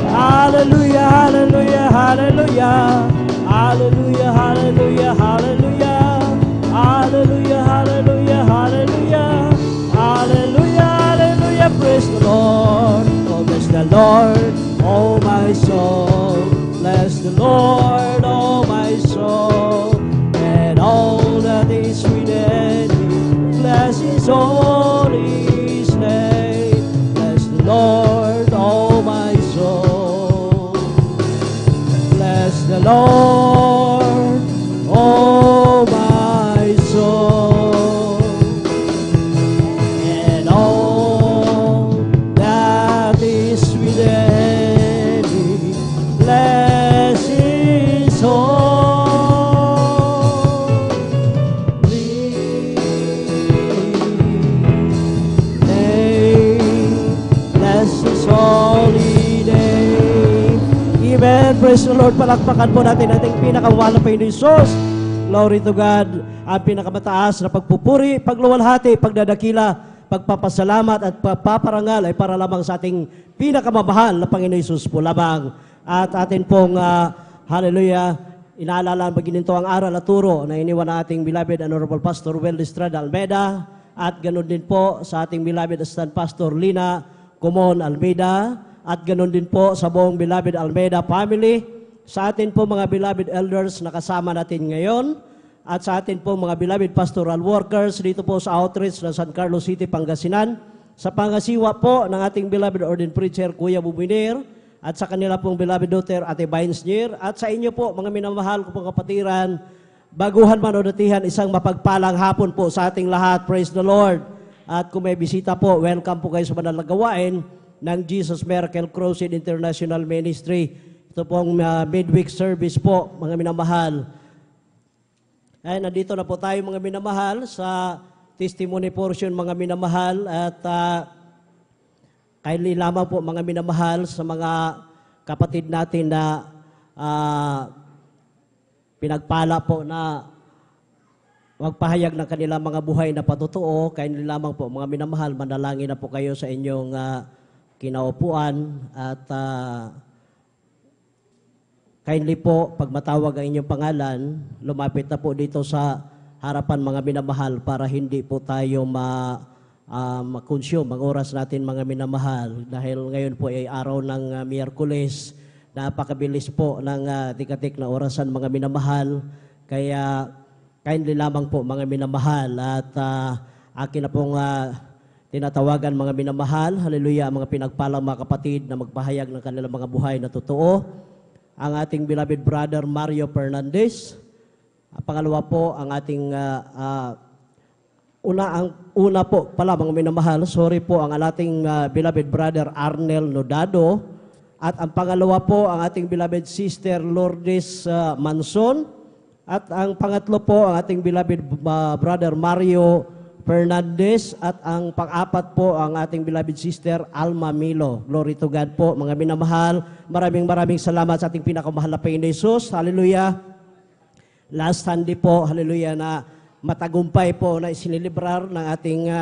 Hallelujah, hallelujah, hallelujah. Hallelujah, hallelujah, hallelujah. Hallelujah, hallelujah, hallelujah. Hallelujah, hallelujah, praise the Lord. Oh, bless the Lord, oh my soul. Bless the Lord, oh my soul. And all that is within me, bless His holy name. Bless the Lord, oh my soul. Bless the Lord, oh my soul. And all that is within me, bless His holy name. Bless His holy name. Amen. Praise the Lord. Palakpakan po natin ating pinakamahal na Panginoon Hesus. Glory to God. Ang pinakamataas na pagpupuri, pagluwalhati, pagdadakila, pagpapasalamat at pagpaparangal ay para lamang sa ating pinakamamahal na Panginoon Hesus po lamang. At atin pong, hallelujah, inaalala ang pagininto ang aral at turo na iniwan na ating beloved Honorable Pastor Well Estrada Almeida, at ganoon din po sa ating beloved Assistant Pastor Lina Comon Almeida, at ganoon din po sa buong beloved Almeida family, sa atin po mga beloved elders na kasama natin ngayon, at sa atin po mga beloved pastoral workers dito po sa outreach ng San Carlos City, Pangasinan, sa pangasiwa po ng ating beloved ordained preacher Kuya Bubinir, at sa kanila pong beloved daughter Ate Bainsnir, at sa inyo po mga minamahal ko pong kapatiran, baguhan man o datihan, isang mapagpalang hapon po sa ating lahat. Praise the Lord. At kung may bisita po, welcome po kayo sa banal na gawain ng Jesus Miracle Crusade International Ministry. Ito pong midweek service po, mga minamahal. Ay, nandito na po tayo mga minamahal sa testimony portion mga minamahal, at kindly lamang po mga minamahal sa mga kapatid natin na pinagpala po na magpahayag ng kanilang mga buhay na patotoo. Kindly lamang po mga minamahal, manalangin na po kayo sa inyong kinaupuan, at kindly po, pag matawag ang inyong pangalan, lumapit na po dito sa harapan mga minamahal para hindi po tayo ma-consume ang oras natin mga minamahal. Dahil ngayon po ay araw ng Miyerkules, napakabilis po ng tikatik na orasan mga minamahal. Kaya kindly lamang po mga minamahal, at akin na pong tinatawagan mga minamahal, hallelujah, mga pinagpalang mga kapatid na magpahayag ng kanilang mga buhay na totoo. Ang ating beloved brother Mario Fernandez. Pangalawa po, ang ating una po pala mga minamahal, sorry po, ang ating beloved brother Arnel Nodado. At ang pangalawa po, ang ating beloved sister Lourdes Manson. At ang pangatlo po, ang ating beloved brother Mario Fernandez, at ang pang-apat po ang ating beloved sister Alma Milo. Glory to God po mga minamahal. Maraming salamat sa ating pinakamahal na Panginoon Hesus. Hallelujah. Last Sunday po, hallelujah, na matagumpay po na isinilibrar ng ating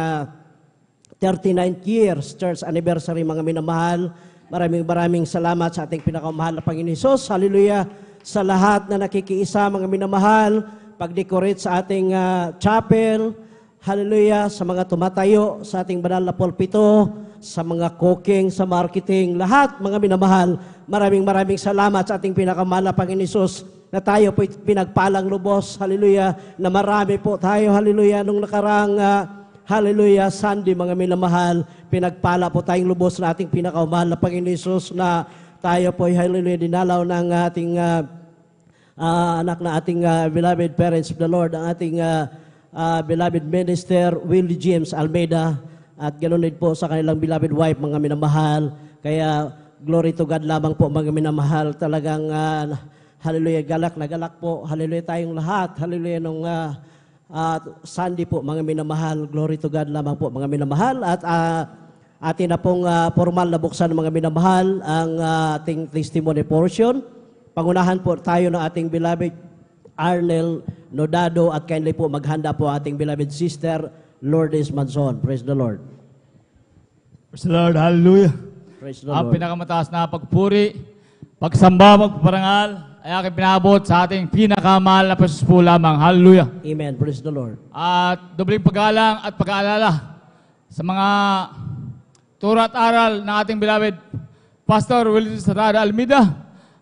39th years church anniversary mga minamahal. Maraming salamat sa ating pinakamahal na Panginoon Hesus. Hallelujah. Sa lahat na nakikiisa mga minamahal, pag-decorate sa ating chapel, hallelujah, sa mga tumatayo sa ating banal na pulpito, sa mga cooking, sa marketing, lahat mga minamahal, maraming salamat sa ating pinakamahal na Panginoon Hesus na tayo po pinagpalang lubos, hallelujah, na marami po tayo, hallelujah, nung nakarang, hallelujah, Sunday mga minamahal, pinagpala po tayong lubos na ating pinakamahal na Panginoon Hesus na tayo po, hallelujah, dinalaw ng ating anak na ating beloved parents of the Lord, ang ating beloved minister Willie James Almeida, at ganoon din po sa kanilang beloved wife mga minamahal. Kaya glory to God lamang po mga minamahal. Talagang hallelujah, galak na galak po, hallelujah tayong lahat, hallelujah nung Sunday po mga minamahal. Glory to God lamang po mga minamahal. At atin na pong formal na buksan mga minamahal ang ating testimony portion. pangunahan po tayo ng ating beloved Arnel Nodado at kindly po maghanda po ating beloved sister Lourdes Manson. Praise the Lord. Praise the Lord. Hallelujah. Praise the Ang Lord. pinakamataas na pagpuri, pagsamba, magpaparangal, ay aking pinabot sa ating pinakamahal na Pasus po lamang. Hallelujah. Amen. Praise the Lord. At dobling paggalang at pag-aalala sa mga turo at aral ng ating beloved Pastor Wilson Sarada Almeida,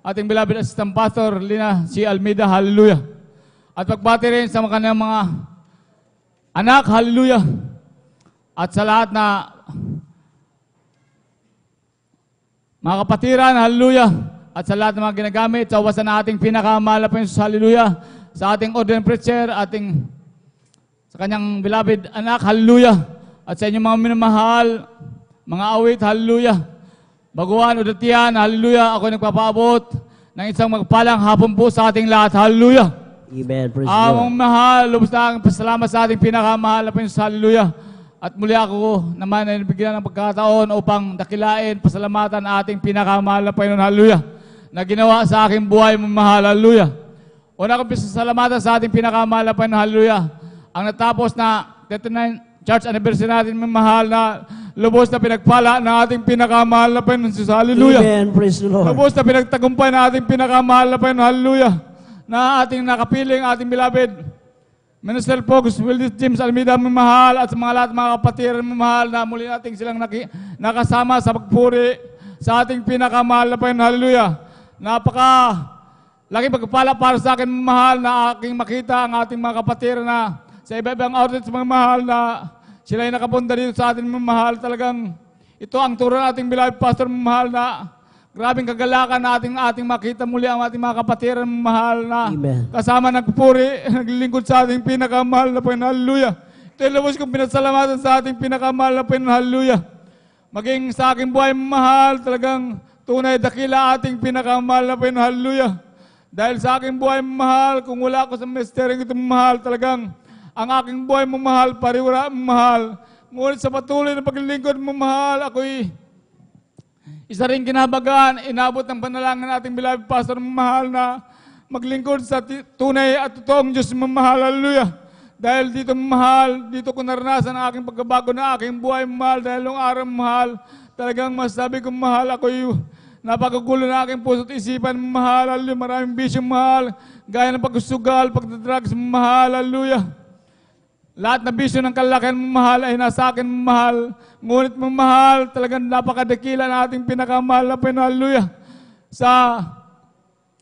ating beloved Assistant Pastor Lina C. Almeida. Hallelujah. At pagbati rin sa kanyang mga anak. Hallelujah. At sa lahat na mga kapatiran. Hallelujah. At sa lahat ng mga ginagamit sa wasan na ating pinakamahal na Panginoon. Hallelujah. Sa ating ordained preacher, sa kanyang beloved anak. Hallelujah. At sa inyong mga minamahal, mga awit. Hallelujah. Baguhan o datiyan. Hallelujah. Ako nagpapaabot ng isang magpalang hapon po sa ating lahat. Hallelujah. Amen. Praise the Among Lord. mahal, lubos na ang pasalamat sa ating pinakamahal na Panginoon. Hallelujah. At muli ako naman ay nabigyan ng pagkataon upang dakilain, pasalamatan ating pinakamahal na Panginoon. Hallelujah. Na ginawa sa aking buhay mong mahal. Hallelujah. Una kong pasalamatan sa ating pinakamahal na Panginoon. Hallelujah. Ang natapos na 39 church anniversary natin mong mahal na lubos na pinagpala ng ating pinakamahal na Panginoon. Hallelujah. Amen. Praise the Lord. Lubos na pinagtagumpay ng ating pinakamahal na Panginoon. Hallelujah. Na ating nakapiling, ating beloved Minister Fox, Willis James Almeida, mamahal, at sa mga lahat mga kapatiran mamahal na muli nating silang nakasama sa pagpuri sa ating pinakamahal na Panginoon. Hallelujah. Laki pagpala para sa akin mamahal na aking makita ang ating mga kapatiran na sa iba-ibang outlets mamahal na sila ay nakapunta dito sa ating mamahal. Talagang ito ang turo ng ating beloved pastor mamahal na grabing kagalakan na ating makita muli ang ating mga kapatiran mahal na Amen. kasama nagpupuri, naglilingkod sa ating pinakamahal na Panginoon. Hallelujah. Ito yung lubos kong pinasalamatan sa ating pinakamahal na Panginoon. Hallelujah. Maging sa aking buhay mahal, talagang tunay dakila ating pinakamahal na Panginoon. Hallelujah. Dahil sa aking buhay mahal, kung wala ako sa mistering itong mahal, talagang ang aking buhay mahal, pariwara mahal. Ngunit sa patuloy na paglilingkod mahal, ako'y isa rin kinabagaan, inabot ng panalangin nating beloved pastor mahal na maglingkod sa tunay at totoong Diyos mamahal. Hallelujah. Dahil dito mahal, dito ko naranasan ang aking pagkabago na aking buhay mahal. Dahil nung araw mahal, talagang masabi ko mahal, ako'y napakagulo na aking puso at isipan mahal. Hallelujah. Maraming bisyo mahal, gaya ng pagsusugal, pagdadrugs mahal. Hallelujah. Lahat na bisyo ng kalakihan mahal ay nasa akin mahal. Ngunit mahal, talagang napakadakila na ating pinakamahal na Panginoon. Hallelujah. Sa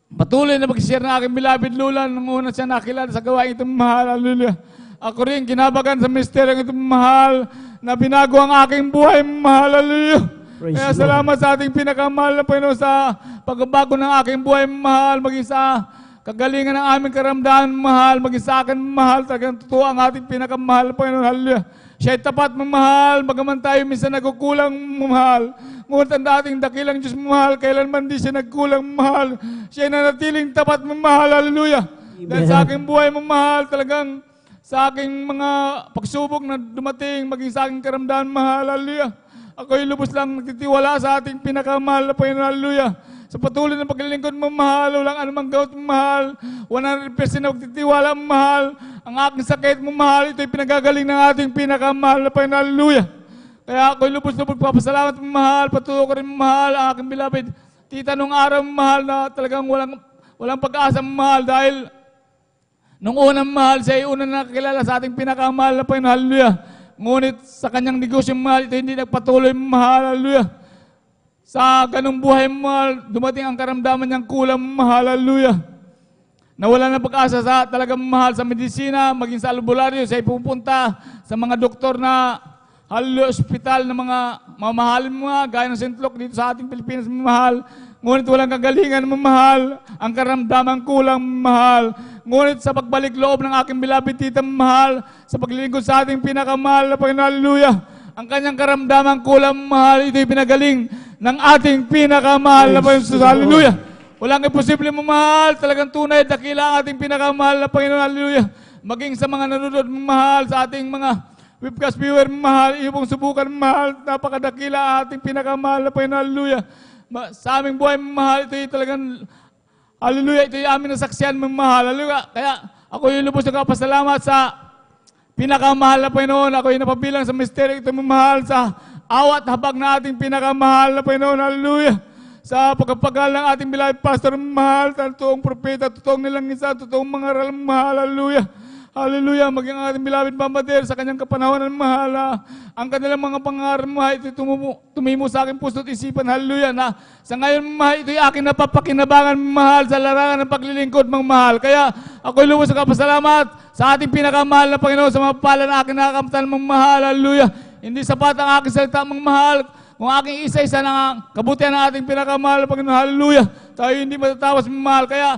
patuloy na mag-share ng aking beloved Lula nung una siya nakilala sa gawain itong mahal. Hallelujah. Ako rin kinabagan sa misteryo itong mahal na binago ang aking buhay mahal. Hallelujah. Praise Kaya the Lord. salamat sa ating pinakamahal na Panginoon sa pagbabago ng aking buhay mahal, maging sa kagalingan ng aming karamdaman mahal, maging sa akin mahal, talagang totoo ang ating pinakamahal na Panginoon. Hallelujah. Siya ay tapat mamahal, bagaman tayo minsan nagkukulang mamahal. Ngunit ang dating dakilang Diyos mamahal, kailanman di siya nagkulang mamahal. Siya ay nanatiling tapat mamahal. Hallelujah. Dahil sa aking buhay mamahal, talagang sa aking mga pagsubok na dumating, maging sa aking karamdaman mahal. Hallelujah. Ako'y lubos lang nagtitiwala sa ating pinakamahal na Panginoon. Hallelujah. Sa patuloy na paglilingkod mo, mahal, walang anumang gout mo, mahal, 100% na magtitiwala mo, mahal, ang aking sakit mo, mahal, ito'y pinagagaling ng ating pinakamahal na Panginoon. Hallelujah. Kaya ako'y lubos na pagpapasalamat mo, mahal, patuloy ko rin mo, mahal, ang aking beloved tita nung araw mo, mahal, na talagang walang pag-asa mo, mahal, dahil nung unang mahal, siya ay unang nakakilala sa ating pinakamahal na Panginoon. Hallelujah. Ngunit sa kanyang negosyo, mahal, ito hindi nagpatuloy mo, mahal. Hallelujah. Sa ganung buhay mahal, dumating ang karamdaman niyang kulang mahal. Hallelujah. Nawala ng pag-asa sa talagang mahal sa medisina, maging sa albularyo, siya pupunta sa mga doktor na hallelujah, ospital na mga mamahalin mga, gaya ng St. Luke dito sa ating Pilipinas, mahal. Ngunit walang kagalingan mahal, ang karamdaman kulang mahal. Ngunit sa pagbalik loob ng aking beloved tita mahal, sa paglilingkod sa ating pinakamahal na Panginoon, hallelujah, ang kanyang karamdaman kulang mahal, ito'y pinagaling ng ating pinakamahal na Panginoon. Hallelujah. Walang imposible mahal, talagang tunay, dakila ang ating pinakamahal na Panginoon. Hallelujah. Maging sa mga nanonood mahal, sa ating mga webcast viewer mahal, iyong subukan mahal, napakadakila ang ating pinakamahal na Panginoon. Hallelujah. Sa aming buhay mahal, ito'y talagang Hallelujah, ito yung aming nasaksiyan, mga mahal. Hallelujah. Kaya ako yung lubos na kapasalamat sa pinakamahal na Panginoon. Ako yung napabilang sa misteryo ito, mga mahal, sa awat habag na ating pinakamahal na Panginoon. Hallelujah. Sa pagkapagal ng ating beloved pastor, mga mahal, sa totoong propeta, totoong nilang isa, totoong mga aral, mga mahal. Hallelujah. Hallelujah, maging ang ating beloved Mama Dear sa kanyang kapanahonan, mahal. Ang kanilang mga pangarap, mahal, ito tumimo sa aking puso't isipan, hallelujah, na sa ngayon, mahal, ito'y aking napapakinabangan, mahal, sa larangan ng paglilingkod, mga mahal. Kaya ako'y lubos sa kapasalamat sa ating pinakamahal na Panginoon, sa mga pala na aking nakakamtan, mga mahal, hallelujah. Hindi sapat ang aking salita, mga mahal, kung aking isa-isa ng kabutihan ng ating pinakamahal na Panginoon, hallelujah. Tayo hindi matatawas, mga mahal. Kaya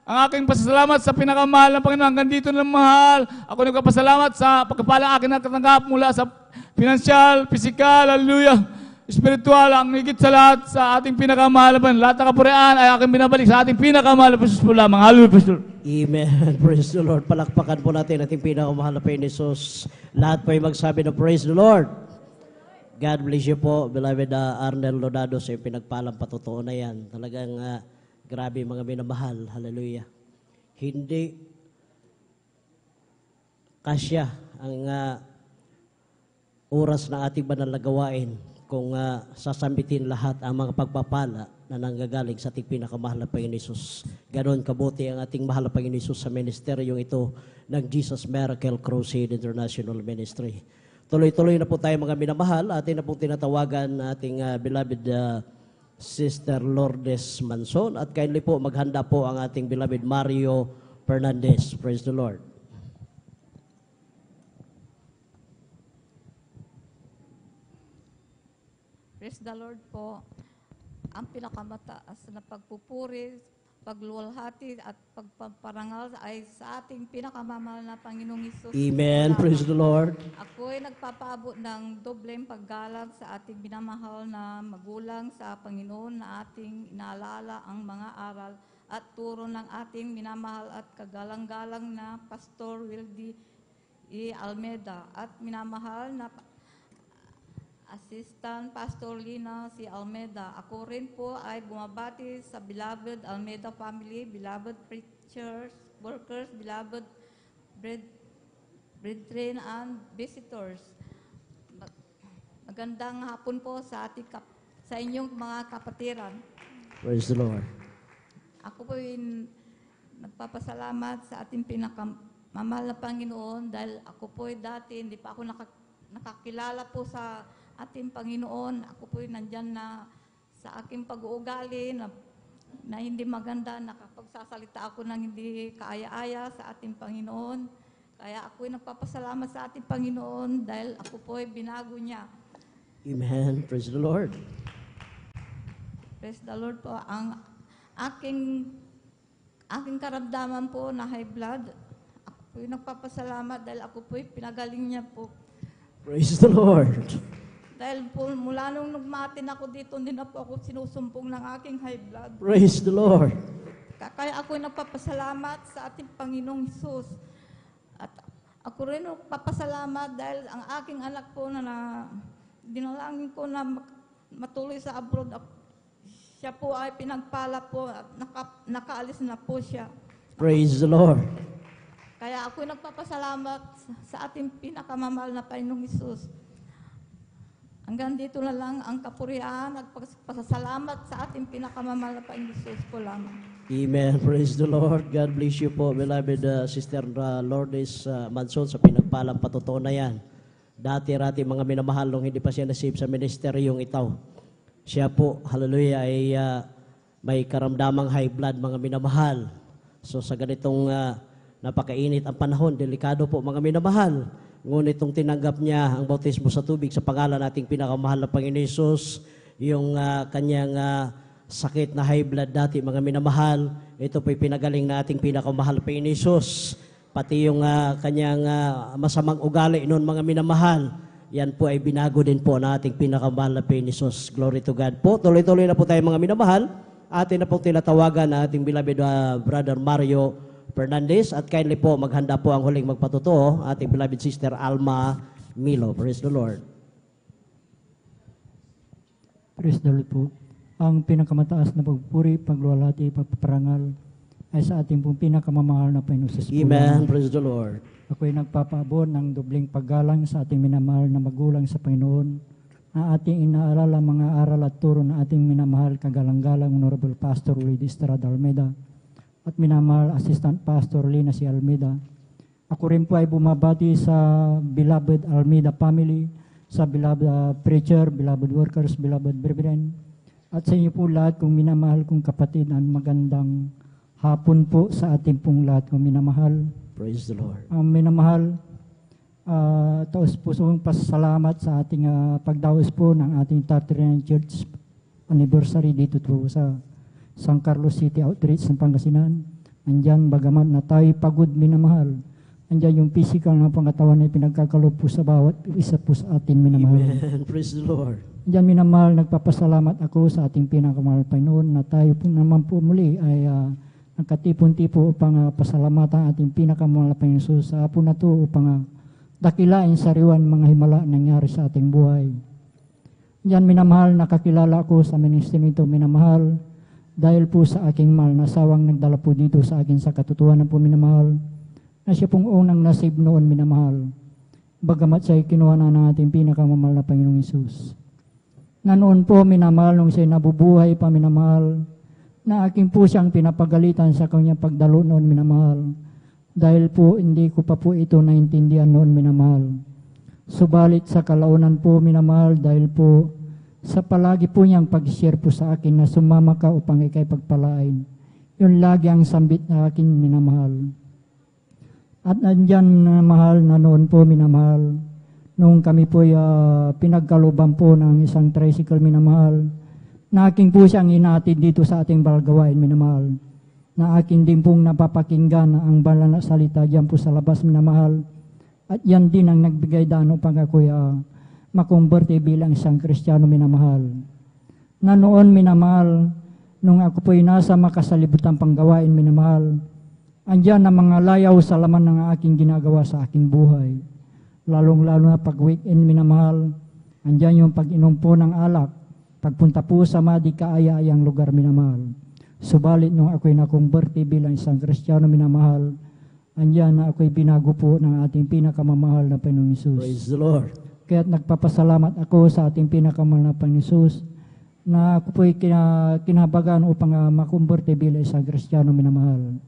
ang aking pasasalamat sa pinakamahal ng Panginoon, hanggang dito na, mahal. Ako nagpapasalamat sa pagkapalang aking nakatanggap mula sa financial, physical, hallelujah, spiritual, ang higit sa lahat sa ating pinakamahal na Panginoon. Lahat ng kapurian ay aking binabalik sa ating pinakamahal na Panginoon po lamang. Hallelujah, Pastor. Amen. Praise the Lord. Palakpakan po natin ating pinakamahal na Panginoon Jesus. Lahat po ay magsabi na praise the Lord. God bless you po, beloved Arnel Lodado, sa pinagpalang patotoo na yan. Talagang grabe mga minamahal. Hallelujah. Hindi kasya ang oras ng ating banal na gawain kung sasambitin lahat ang mga pagpapala na nanggagaling sa ating pinakamahal na Panginoon Jesus. Ganon kabuti ang ating mahal na Panginoon Jesus sa ministeryong ito ng Jesus Miracle Crusade International Ministry. Tuloy-tuloy na po tayo mga minamahal. Atin na pong tinatawagan ating beloved Sister Lourdes Manson, at kindly po maghanda po ang ating beloved Mario Fernandez. Praise the Lord. Praise the Lord po. Ang pinakamataas na pagpupuri, pagluwalhati at pagpaparangal ay sa ating pinakamamahal na Panginoong Hesus. Amen. Praise the Lord. Ako ay nagpapaabot ng dobleng paggalang sa ating binamahal na magulang sa Panginoon na ating inaalala ang mga aral at turo ng ating minamahal at kagalang-galang na Pastor Wildy E. Almeida at minamahal na Assistant Pastor Lina C. Almeida. Ako rin po ay bumabati sa beloved Almeida family, beloved preachers, workers, beloved brethren and visitors. Magandang hapon po sa sa inyong mga kapatiran. Praise the Lord. Ako po nagpapasalamat sa ating pinakamamahal na Panginoon dahil ako po dati hindi pa ako nakakilala po sa ating Panginoon. Ako po nandyan na sa aking pag-uugali na hindi maganda, nakapagsasalita ako ng hindi kaaya-aya sa ating Panginoon. Kaya ako nagpapasalamat sa ating Panginoon dahil ako po binago niya. Amen. Praise the Lord. Praise the Lord po. Ang aking karamdaman po na high blood, ako po nagpapasalamat dahil ako po pinagaling niya po. Praise the Lord. Dahil po mula nung nagmatin ako dito, hindi na po ako sinusumpong ng aking high blood. Praise the Lord. Kaya ako nagpapasalamat sa ating Panginoong Hesus. At ako rin nagpapasalamat dahil ang aking anak po na dinalangin ko na matuloy sa abroad. Siya po ay pinagpala po at nakaalis na po siya. Praise the Lord. Kaya ako nagpapasalamat sa ating pinakamamahal na Panginoong Hesus. Hanggang dito na lang ang kapurihan at pasasalamat sa ating pinakamamahal na Panginoong Hesus po lamang. Amen. Praise the Lord. God bless you po, beloved Sister Lourdes Manson, sa pinagpalang patotoo na yan. Dati-rati mga minamahal nung hindi pa siya nasave sa ministeryong itaw. Siya po, hallelujah, ay may karamdamang high blood, mga minamahal. So sa ganitong napakainit ang panahon, delikado po mga minamahal. Ngunit itong tinanggap niya ang bautismo sa tubig sa pangalan nating pinakamahal na Panginoon Hesus, yung kanyang sakit na high blood dati, mga minamahal, ito po'y pinagaling na ating pinakamahal na Panginoon Hesus. Pati yung kanyang masamang ugali noon, mga minamahal, yan po ay binago din po na ating pinakamahal na Panginoon Hesus. Glory to God po. Tuloy-tuloy na po tayo mga minamahal. Atin na po tinatawagan na ating beloved Brother Mario Fernandez, at kindly po maghanda po ang huling magpatotoo, ating beloved Sister Alma Milo. Praise the Lord. Praise the Lord po. Ang pinakamataas na pagpuri, pagluwalhati, pagpaparangal ay sa ating pong pinakamamahal na Panginoon Jesus. Amen. Praise the Lord. Ako'y nagpapaabot ng dobling paggalang sa ating minamahal na magulang sa Panginoon, na ating inaalala mga aral at turo na ating minamahal kagalang-galang Honorable Pastor Willie Estrada Almeida at minamahal Assistant Pastor Lina C. Almeida. Ako rin po ay bumabati sa beloved Almeida family, sa beloved preacher, beloved workers, beloved brethren, at sa inyo po lahat kong minamahal kong kapatid, ang magandang hapon po sa ating pong lahat kong minamahal. Praise the Lord. Ang minamahal, taos pusong pasalamat sa ating pagdaos po ng ating 39th Church anniversary dito po sa San Carlos City Outreach ng Pangasinan. Andyan, bagamat na tayo pagod minamahal, andyan yung physical na pangatawan na pinagkakaloob po sa bawat isa po sa atin minamahal. Amen. Praise the Lord. Andyan minamahal, nagpapasalamat ako sa ating pinakamahal Panginoon na tayo po naman po muli ay nagkatipon-tipo upang pasalamatan ating pinakamahal Panginoon Jesus sa hapon na to upang dakilain sariwan mga himala nangyari sa ating buhay. Andyan minamahal, nakakilala ako sa ministry nito minamahal dahil po sa aking mahal na sawang nagdala po dito sa akin sa katotohanan po minamahal, na siya pong unang nasib noon minamahal, bagamat siya kinuha na ng ating pinakamamahal na Panginoong Hesus. Na noon po minamahal, nung siya nabubuhay pa minamahal, na aking po siyang pinapagalitan sa kanyang pagdalo noon minamahal, dahil po hindi ko pa po ito naintindihan noon minamahal. Subalit sa kalaunan po minamahal, dahil po sa palagi po niyang pag-share po sa akin na sumama ka upang ikay pagpalain, yun lagi ang sambit na akin minamahal. At nandyan minamahal na noon po minamahal, nung kami po pinagkaluban po ng isang tricycle minamahal, na aking po siyang inatid dito sa ating balgawain minamahal, na akin din pong napapakinggan ang banal na salita diyan po sa labas minamahal, at yan din ang nagbigay daan upang ako'y makumberte bilang isang Kristiyano minamahal. Na noon minamahal, nung ako po'y nasa makasalibutan panggawain minamahal, andyan ang mga layaw sa laman ng aking ginagawa sa aking buhay. Lalong-lalo na pag weekend minamahal, andyan yung pag-inom po ng alak, pagpunta po sa mga kaaya-ayang lugar minamahal. Subalit nung ako'y nakumberte bilang isang Kristiyano minamahal, andyan na ako'y binago po ng ating pinakamamahal na Panginoong Hesus. Praise the Lord. Kaya't nagpapasalamat ako sa ating pinakamamahal na Panginoong Hesus, na ako po'y kinabagan upang makumberte bilang isang Kristiyano minamahal.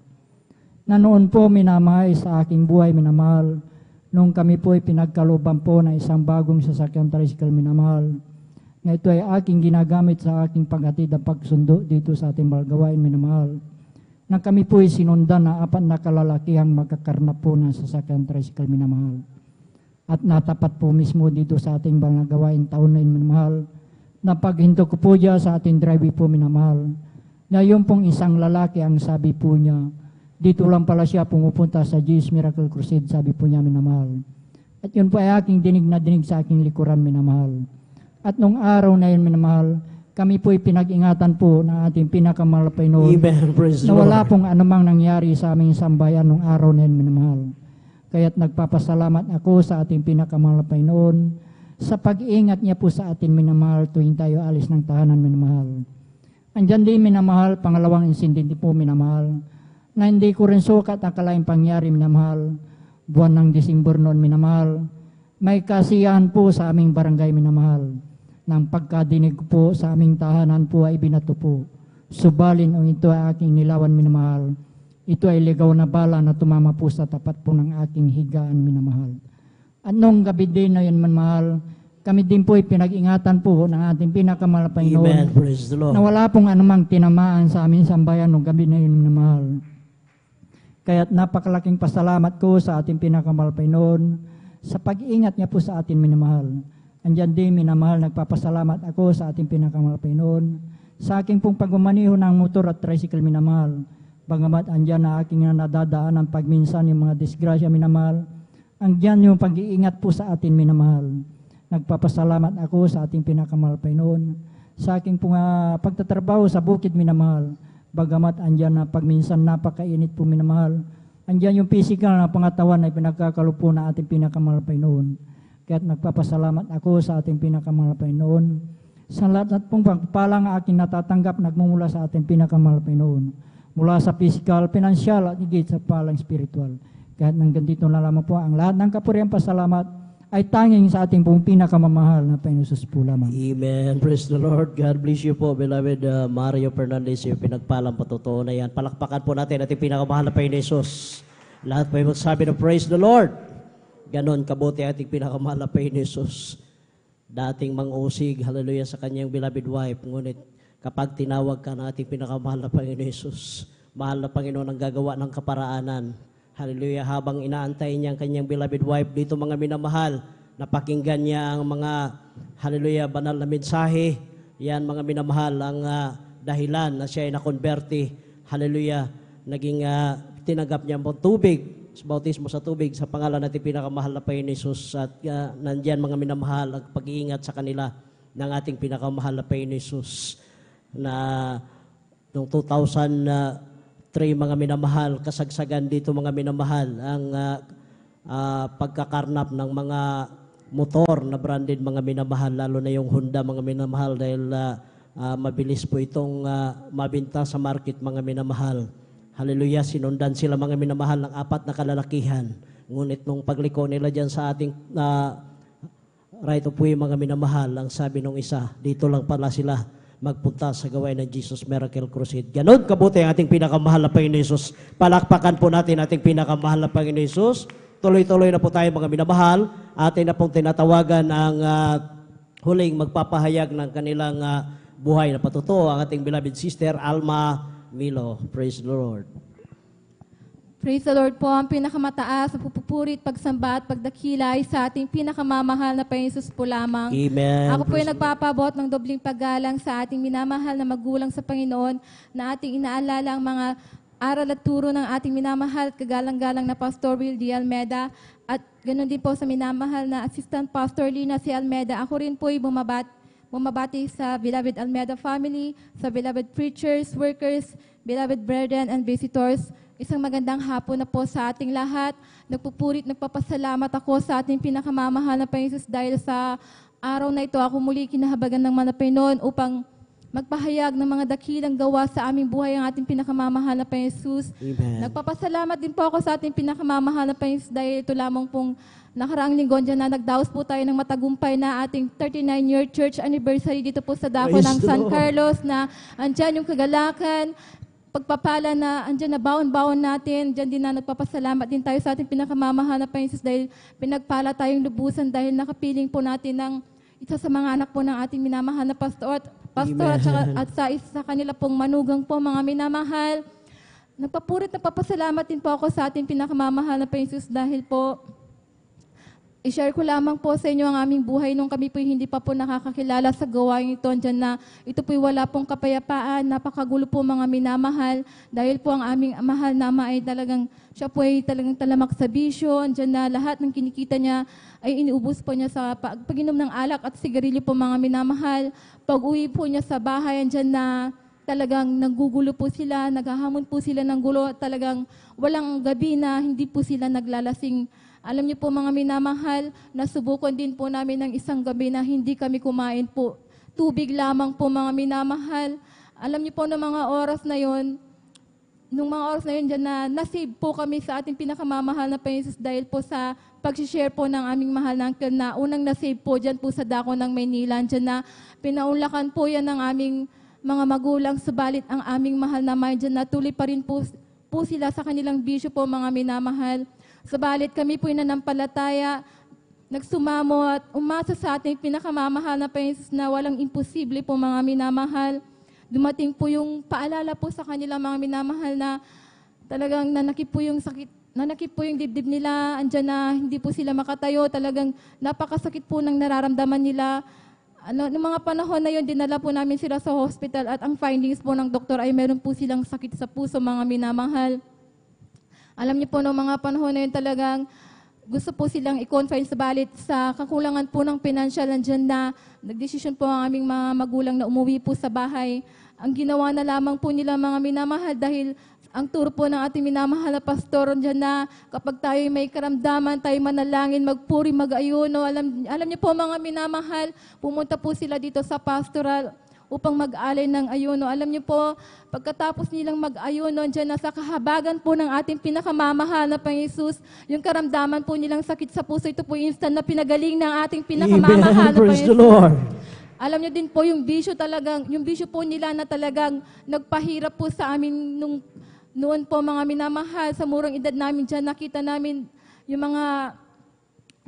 Na noon po minamahal sa aking buhay minamahal, nung kami po ay pinagkalooban po ng isang bagong sasakyan tricycle minamahal, na ito ay aking ginagamit sa aking paghatid at pagsundo dito sa ating balgawain minamahal, na kami po ay sinundan na 4 na kalalakihang magkakarnap po ng sasakyan tricycle minamahal. At natapat po mismo dito sa ating balgawain taon na minamahal, na paghinto ko po dyan sa ating driveway po minamahal, na yung pong isang lalaki ang sabi po niya, dito lang pala siya pumupunta sa Jesus Miracle Crusade, sabi po niya minamahal. At yun po ay aking dinig na dinig sa aking likuran minamahal. At nung araw na yun minamahal, kami po ay pinag-ingatan po ng ating pinakamahal na Panginoon, Amen. Praise the na wala Lord. pong anumang nangyari sa aming sambayan nung araw na yun minamahal. Kaya't nagpapasalamat ako sa ating pinakamahal na Panginoon sa pag-iingat niya po sa atin minamahal tuwing tayo alis ng tahanan minamahal. Andyan din minamahal, pangalawang insidente po minamahal, na hindi ko rin sukat akalaing pangyari minamahal, buwan ng Disyembre noon minamahal, may kasiyahan po sa aming barangay minamahal, nang pagkadinig po sa aming tahanan po ay binato po. Subalin o ito ay aking nilawan minamahal, ito ay ligaw na bala na tumama po sa tapat po ng aking higaan minamahal. At nung gabi din na yun minamahal, kami din po ay pinag-ingatan po ng ating pinakamahal na Panginoon, Amen. Praise the Lord. na wala pong anumang tinamaan sa aming sambayan nung gabi na yun minamahal. Kaya't napakalaking pasalamat ko sa ating pinakamahal Panginoon sa pag-iingat niya po sa atin minamahal. Andyan din minamahal, nagpapasalamat ako sa ating pinakamahal Panginoon sa aking pong pagmamaniho ng motor at tricycle minamahal. Bagamat andyan na aking nadadaanan pagminsan yung mga disgrasya minamahal, andyan yung pag-iingat po sa atin minamahal. Nagpapasalamat ako sa ating pinakamahal Panginoon sa aking pong pagtatrabaho sa bukid minamahal. Bagamat andyan na pagminsan napakainit po minamahal, andyan yung physical na pangatawan na pinagkakalupo na ating pinakamahal Panginoon. Kaya't nagpapasalamat ako sa ating pinakamahal Panginoon sa lahat at pong pagpalang aking natatanggap nagmumula sa ating pinakamahal Panginoon. mula sa physical, financial at higit sa palang spiritual. Kahit hanggang dito na lamang po ang lahat ng kapurihan pasalamat ay tanging sa ating pong pinakamamahal na Panginoon Jesus po lamang. Amen. Praise the Lord. God bless you po, beloved Mario Fernandez, yung pinagpalang patotoo na yan. Palakpakan po natin ating pinakamahal na Panginoon Jesus. Lahat po yung magsabi na praise the Lord. Ganon kabuti ating pinakamahal na Panginoon Jesus. Dating mang-usig, hallelujah, sa kanyang beloved wife. Ngunit kapag tinawag ka ng ating pinakamahal na Panginoon Jesus, mahal na Panginoon ang gagawa ng kaparaanan. Hallelujah, habang inaantay niya ang kanyang beloved wife dito mga minamahal, napakinggan niya ang mga, hallelujah, banal na mensahe. Yan mga minamahal, ang dahilan na siya ay nakonverti. Hallelujah, naging tinanggap niya ang tubig, bautismo sa tubig sa pangalan natin pinakamahal na Panginoon Jesus, at nandyan mga minamahal ang pag-iingat sa kanila ng ating pinakamahal na Panginoon Jesus na noong 2003 mga minamahal, kasagsagan dito mga minamahal ang pagkakarnap ng mga motor na branded mga minamahal, lalo na yung Honda mga minamahal, dahil mabilis po itong mabinta sa market mga minamahal. Hallelujah, sinundan sila mga minamahal ng 4 na kalalakihan. Ngunit nung pagliko nila dyan sa ating right of way mga minamahal, ang sabi nung isa, dito lang pala sila magpunta sa gawain ng Jesus Miracle Crusade. Ganon kabuti ang ating pinakamahal na Panginoon Jesus. Palakpakan po natin ating pinakamahal na Panginoon Jesus. Tuloy-tuloy na po tayo mga minamahal. Atin na pong tinatawagan ang huling magpapahayag ng kanilang buhay na patuto, ang ating beloved sister Alma Milo. Praise the Lord. Praise the Lord po, ang pinakamataas na pupupurit, pagsamba at pagdakila ay sa ating pinakamamahal na Panginoon Jesus po lamang. Amen. Ako po ay nagpapabot ng dobling paggalang sa ating minamahal na magulang sa Panginoon na ating inaalala ang mga aral at turo ng ating minamahal at kagalang-galang na Pastor Will D. Almeda, at ganoon din po sa minamahal na Assistant Pastor Lina C. Almeda. Ako rin po ay bumabati sa beloved Almeda family, sa beloved preachers, workers, beloved brethren, and visitors. Isang magandang hapon na po sa ating lahat. Nagpupurit, nagpapasalamat ako sa ating pinakamamahal na Panginoon Jesus dahil sa araw na ito ako muli kinahabagan ng mga Panginoon upang magpahayag ng mga dakilang gawa sa aming buhay ang ating pinakamamahal na Panginoon Jesus. Amen. Nagpapasalamat din po ako sa ating pinakamamahal na Panginoon Jesus dahil ito lamang pong nakaraang linggo dyan na nagdaos po tayo ng matagumpay na ating 39-year church anniversary dito po sa dako Praise ng the San Lord. Carlos, na andyan yung kagalakan, pagpapala na andyan na baon-baon natin. Diyan din na nagpapasalamat din tayo sa ating pinakamamahal na Panginoon Jesus dahil pinagpala tayong lubusan dahil nakapiling po natin ng isa sa mga anak po ng ating minamahal na pastor at sa kanila pong manugang po mga minamahal. Nagpapurit na papasalamat din po ako sa ating pinakamamahal na Panginoon Jesus dahil po i-share ko lamang po sa inyo ang aming buhay nung kami po hindi pa po nakakakilala sa gawain ito. Andyan na ito po'y wala pong kapayapaan, napakagulo po mga minamahal. Dahil po ang aming mahal na ama ay talagang, siya po ay talagang talamak sa bisyo. Andyan na lahat ng kinikita niya ay iniubos po niya sa pag-inom ng alak at sigarilyo po mga minamahal. Pag-uwi po niya sa bahay, andyan na talagang nanggugulo po sila, naghahamon po sila ng gulo. Talagang walang gabi na hindi po sila naglalasing. Alam niyo po mga minamahal, nasubukan din po namin ng isang gabi na hindi kami kumain po. Tubig lamang po mga minamahal. Alam niyo po ng mga oras na yon, nung mga oras na yun dyan na nasave po kami sa ating pinakamamahal na Panginoon Jesus dahil po sa pag-share po ng aming mahal na uncle na unang nasave po dyan po sa dako ng Maynila. Dyan na pinaunlakan po yan ng aming mga magulang, subalit ang aming mahal na may dyan na tuloy pa rin po sila sa kanilang bisyo po mga minamahal. Subalit kami po'y nanampalataya, nagsumamo at umasa sa ating pinakamamahal na Panginoon Jesus na walang imposible po mga minamahal. Dumating po yung paalala po sa kanila mga minamahal na talagang nanakip po yung sakit, nanakip po yung dibdib nila, andyan na hindi po sila makatayo, talagang napakasakit po ng nararamdaman nila. Noong mga panahon na yun, dinala po namin sila sa hospital at ang findings po ng doktor ay meron po silang sakit sa puso mga minamahal. Alam niyo po, noong mga panahon na yun talagang gusto po silang i-confine sa balit sa kakulangan po ng financial andyan na nagdesisyon po ang aming mga magulang na umuwi po sa bahay. Ang ginawa na lamang po nila mga minamahal dahil ang turo po ng ating minamahal na pastor andyan na kapag tayo may karamdaman, tayo manalangin, magpuri, mag-ayuno. Alam niyo po mga minamahal, pumunta po sila dito sa pastoral. upang mag-alay ng ayuno. Alam niyo po, pagkatapos nilang mag-ayuno, dyan nasa kahabagan po ng ating pinakamamahal na Panginoon Jesus, yung karamdaman po nilang sakit sa puso, ito po instant na pinagaling ng ating pinakamamahal na Praise Panginoon the Lord. Alam niyo din po yung bisyo po nila na talagang nagpahirap po sa amin noon po mga minamahal, sa murang edad namin dyan, nakita namin yung mga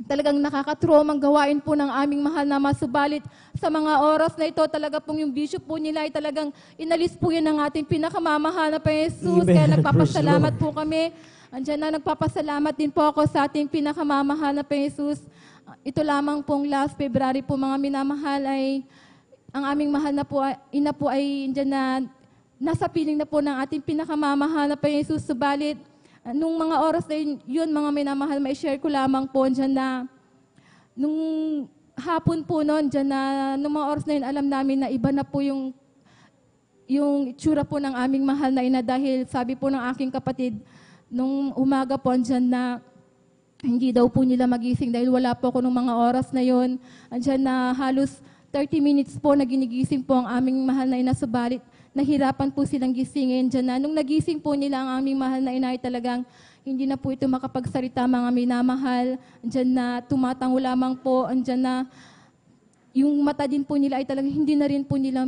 talagang nakakatromang gawain po ng aming mahal na masubalit sa mga oras na ito, talaga pong yung bisyo po nila ay talagang inalis po yan ng ating pinakamamahal na Panginoon Jesus. Amen. Kaya nagpapasalamat Praise the po kami. Andiyan na nagpapasalamat din po ako sa ating pinakamamahal na Panginoon Jesus. Ito lamang pong last February po mga minamahal ay ang aming mahal na po, ina po ay andyan na nasa piling na po ng ating pinakamamahal na Panginoon Jesus. Subalit, nung mga oras na yun, mga minamahal, may share ko lamang po dyan na nung hapon po noon, dyan na nung mga oras na yun, alam namin na iba na po yung itsura po ng aming mahal na ina dahil sabi po ng aking kapatid, nung umaga po dyan na hindi daw po nila magising dahil wala po ako nung mga oras na yun. Andyan na halos 30 minutes po na ginigising po ang aming mahal na ina, subalit nahirapan po silang gisingin dyan na. Nung nagising po nila ang aming mahal na ina ay talagang hindi na po ito makapagsalita mga minamahal. Andyan na tumatango lamang po. Andyan na yung mata din po nila ay talagang hindi na rin po nila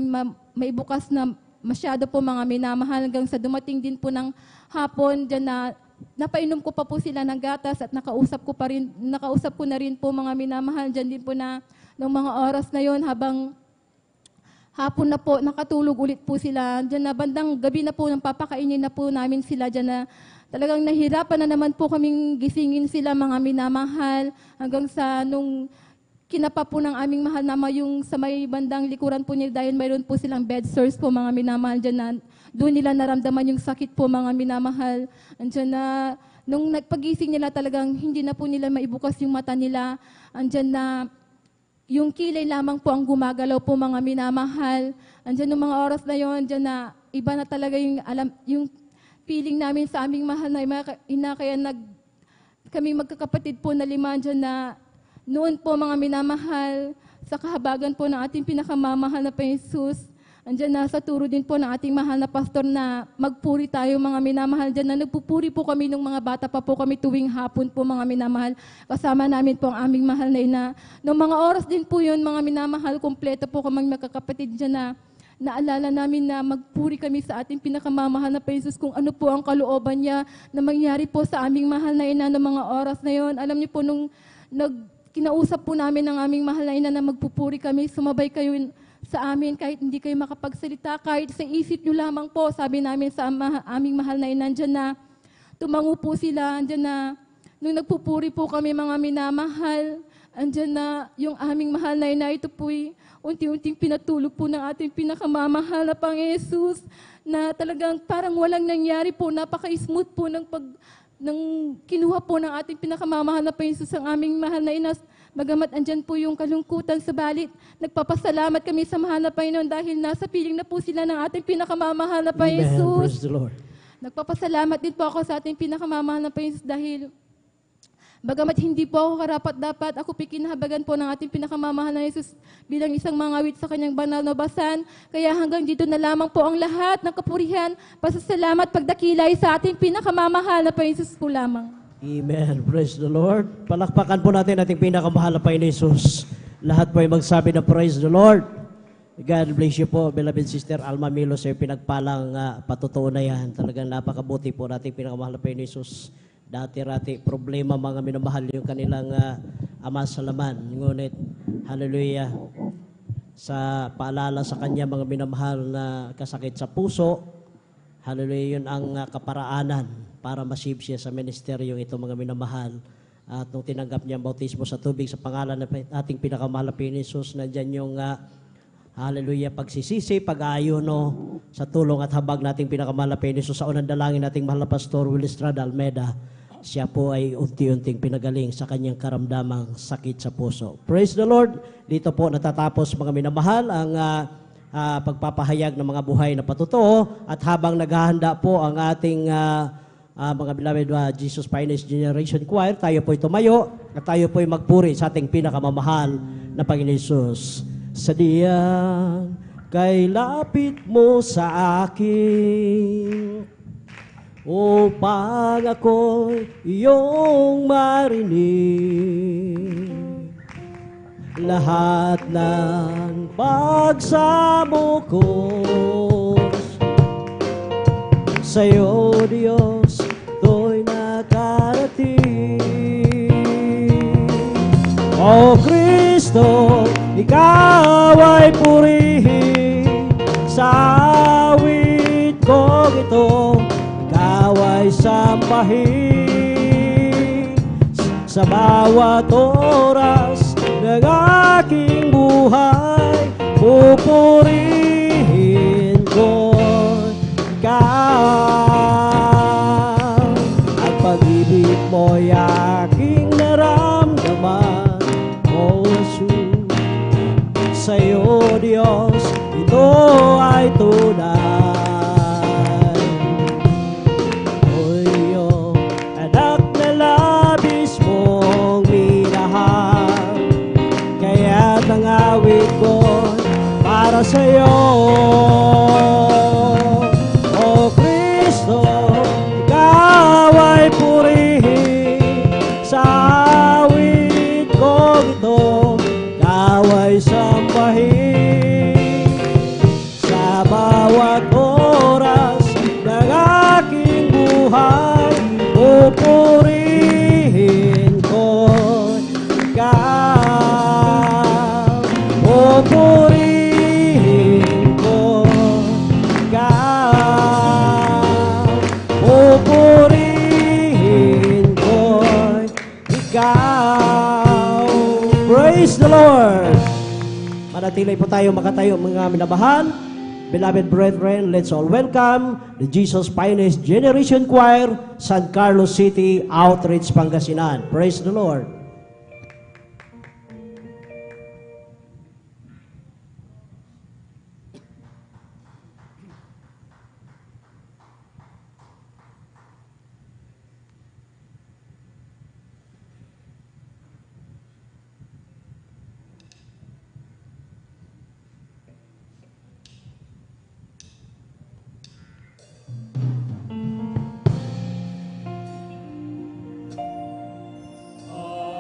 maibukas na masyado po mga minamahal hanggang sa dumating din po ng hapon dyan na napainom ko pa po sila ng gatas at nakausap ko na rin po mga minamahal dyan din po na ng mga oras na yon habang hapon na po, nakatulog ulit po sila. Diyan na bandang gabi na po, nang papakainin na po namin sila dyan na talagang nahirapan na naman po kaming gisingin sila mga minamahal hanggang sa nung kinapa po ng aming mahal na yung sa may bandang likuran po nila dahil mayroon po silang bed sores po mga minamahal dyan na doon nila naramdaman yung sakit po mga minamahal. Andyan na nung nagpagising nila talagang hindi na po nila maibukas yung mata nila. Andyan na yung kilay lamang po ang gumagalaw po mga minamahal. Andyan ng mga oras na yon, andyan na iba na talaga yung feeling namin sa aming mahal na ina. Kaya kami magkakapatid po na 5 andyan na noon po mga minamahal sa kahabagan po ng ating pinakamamahal na Panginoon Jesus. Andyan na sa turo din po ng ating mahal na pastor na magpuri tayo mga minamahal dyan na nagpupuri po kami nung mga bata pa po kami tuwing hapon po mga minamahal. Kasama namin po ang aming mahal na ina. Noong mga oras din po yun mga minamahal, kompleto po kaming magkakapatid dyan na naalala namin na magpuri kami sa ating pinakamamahal na Panginoon Jesus kung ano po ang kalooban niya na mangyari po sa aming mahal na ina noong mga oras na yun. Alam niyo po nung kinausap po namin ng aming mahal na ina na magpupuri kami, sumabay kayo sa amin kahit hindi kayo makapagsalita, kahit sa isip nyo lamang po, sabi namin sa aming mahal na ina, dyan na tumango po sila, dyan na nung nagpupuri po kami mga minamahal, andyan na yung aming mahal na ina, ito po'y unti-unting pinatulog po ng ating pinakamamahal na Panginoon Jesus, na talagang parang walang nangyari po, napaka-smooth po ng kinuha po ng ating pinakamamahal na Panginoon Jesus ang aming mahal na ina. Bagamat andyan po yung kalungkutan sa balit, nagpapasalamat kami sa mahal na Panginoon dahil nasa piling na po sila ng ating pinakamamahal na Panginoon Amen. Jesus. Praise the Lord. Nagpapasalamat din po ako sa ating pinakamamahal na Panginoon Jesus dahil bagamat hindi po ako karapat-dapat, ako pikinahabagan po ng ating pinakamamahal na Jesus bilang isang mangawit sa kanyang banal na basan. Kaya hanggang dito na lamang po ang lahat ng kapurihan, pasasalamat, pagdakilay sa ating pinakamamahal na Panginoon Jesus po lamang. Amen. Praise the Lord. Palakpakan po natin ating pinakamahal na Panginoon Jesus. Lahat po ay magsabi na praise the Lord. God bless you po, beloved Sister Alma Milo, sa pinagpalang patutuo na yan. Talagang napakabuti po nating pinakamahal na Panginoon Jesus. Dati-rati problema mga minamahal yung kanilang ama sa laman. Ngunit, hallelujah, sa paalala sa kanya mga minamahal na kasakit sa puso, hallelujah, yun ang kaparaanan para masib siya sa ministeryo ito mga minamahal. At nung tinanggap niya ang bautismo sa tubig sa pangalan ng ating pinakamahal na Panginoon Jesus, nandyan yung hallelujah, pagsisisi, pag-aayuno sa tulong at habag nating pinakamahal na Panginoon Jesus. Sa unang dalangin nating mahal na Pastor Will Estrada Almeida, siya po ay unti-unting pinagaling sa kanyang karamdamang sakit sa puso. Praise the Lord! Dito po natatapos mga minamahal ang pagpapahayag ng mga buhay na patutuo at habang naghahanda po ang ating mga beloved Jesus Finest Generation Choir, tayo po'y tumayo at tayo po'y magpuri sa ating pinakamamahal na Panginoon Jesus. Sa diyang kay lapit mo sa akin upang ako'y iyong marinig. Lahat ng pagsamo ko sa'yo, Diyos, to'y nakarating. O Kristo, Ikaw ay purihin sa awit kong ito. Ikaw ay sambahin sa bawat oras ng aking buhay. Pupurihin ko Ikaw. Ang pag-ibig mo'y aking naramdaman, O Jesus. Sa'yo, Diyos, ito ay tunay. O iyong anak na labis mong minahal, kaya't ang awit ko para sa'yo. O Kristo, Ikaw ay purihin sa awit kong ito. Ikaw ay sambahin sa bawat oras ng aking buhay. Pupurihin ko Ikaw. Pupurihin ko Ikaw. Pupurihin ko Ikaw. Praise the Lord! Manatili po tayo makatayo, mga minamahal. Beloved brethren, let's all welcome the Jesus Finest Generation Choir, San Carlos City, Outreach, Pangasinan. Praise the Lord! Amen.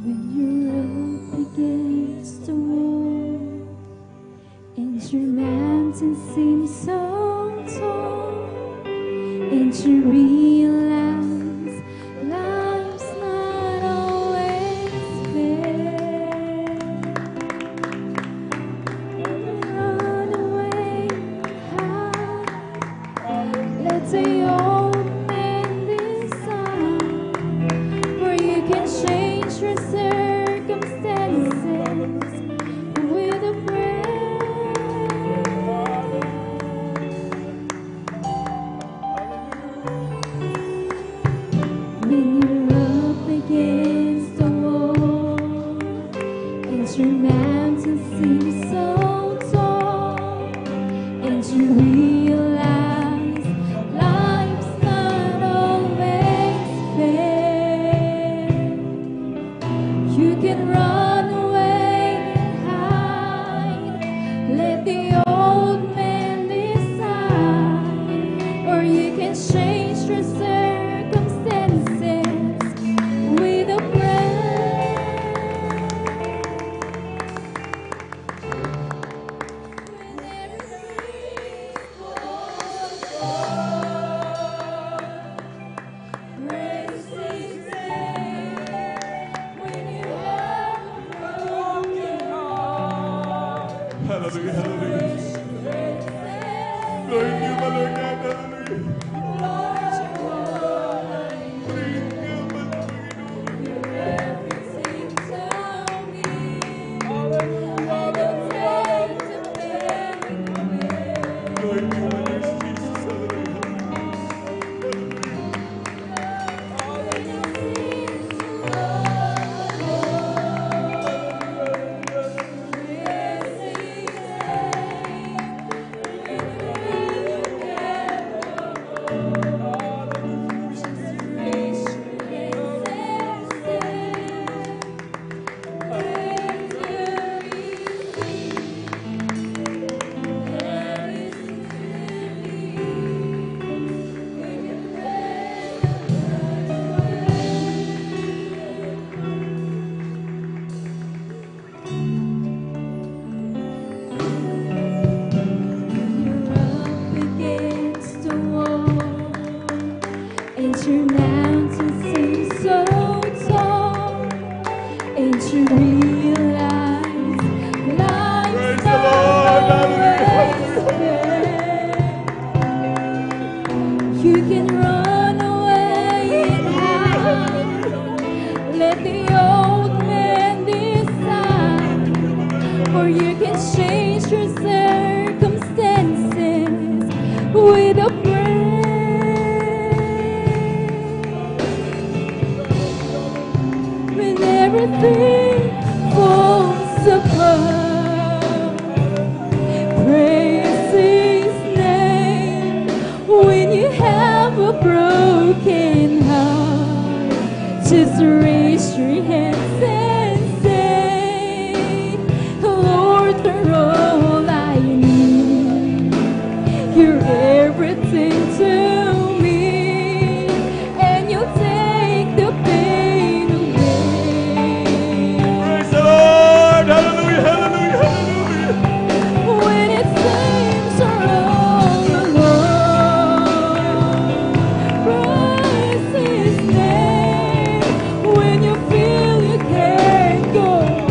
When you're up against the wall and your mountain seems so tall, and you realize life's not always fair, run away, hide, let the old man decide, where you can change your circumstances with a when you're up against the wall and your mountain seems so tall, and you realize life's not always fair, you can run away and hide, let the old man decide, or you can change your circumstances with a prayer. When everything falls apart, praise His name. When you have a broken heart, Hallelujah, hallelujah. praise His name. Glory to you, my Lord God, hallelujah. Lord, you are Praise you, my Lord. everything to me. I don't take to bear Glory to you, my Lord Jesus, hallelujah. against the wall, and your mountain seems so tall, and you realize Praise life's the not Lord, always fair. You can run away and hide, let the old man decide, or you can change your circumstances with a prayer. When everything falls apart, praise His name. When you have a broken heart, just raise your hands and say, Lord, you're all I need. You're everything to me, and you'll take the pain away. Praise the Lord, hallelujah, hallelujah, hallelujah. When it seems you're all alone, praise His name. When you feel you can't go on,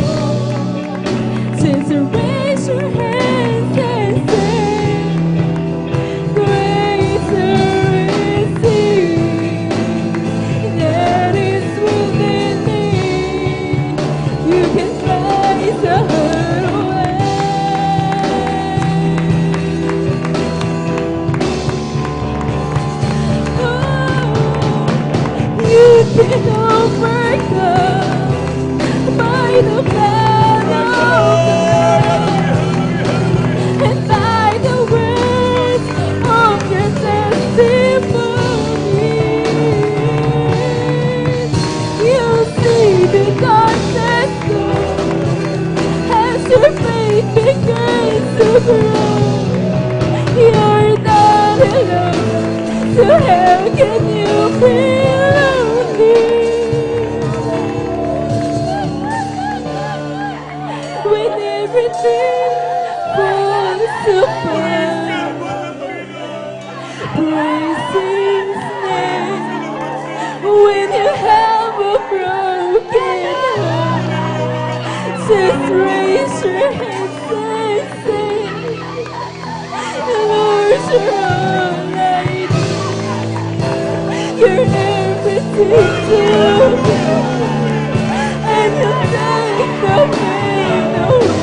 just raise your hands and say, greater is He that is within me. You can place the hurt away. You've been overcome by the blood of the Lamb and by the words of your testimony. You see the darkness go as your faith begins to grow. You're not alone, so how can you feel lonely? Just raise your hands and say, Lord, you're almighty. You're everything to me. And you take the pain away.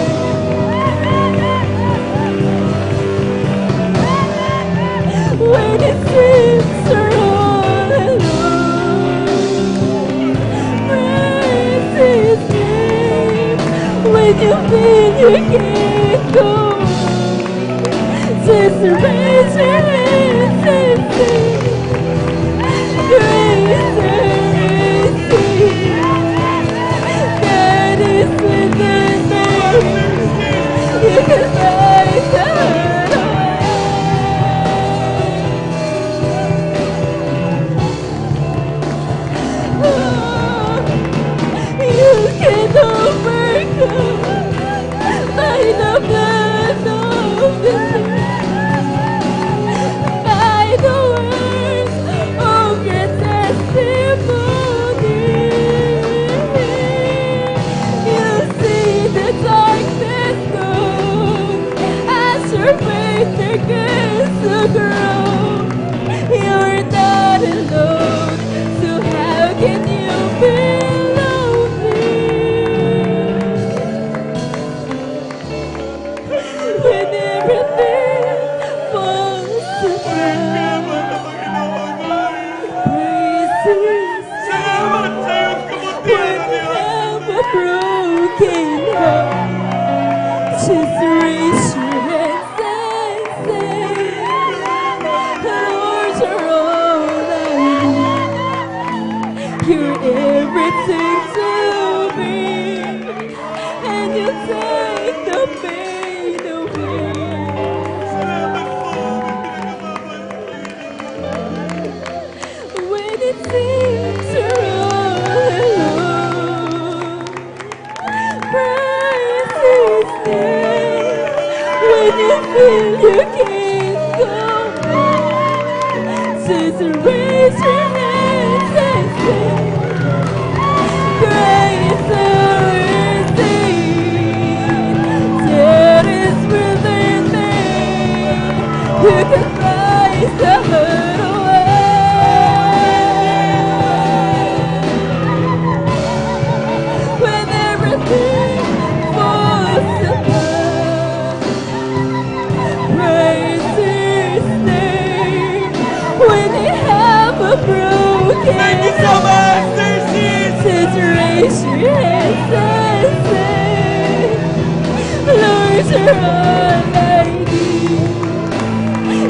When it seems you're all alone, praise His name. When you feel you can't go, just raise your hands and sing. Grace and mercy, that is within me. You can find the you can overcome by the blood of the Lamb, by the words of your testimony. You see the darkness go as your faith begins to grow. You're not alone, so how can you be lonely? When everything falls apart, praise His name. When you have a broken heart, just raise your hands and say, Lord, you're all I need. You're everything to me, and you take the pain away. When it seems you're all alone, praise His name. When you feel you can't go, just raise your hands and say, grace and mercy, that is within me. You can rise the hurt away. When everything falls apart, praise His name. When you have a broken heart, just raise your hands and say, Lord, you're all I need.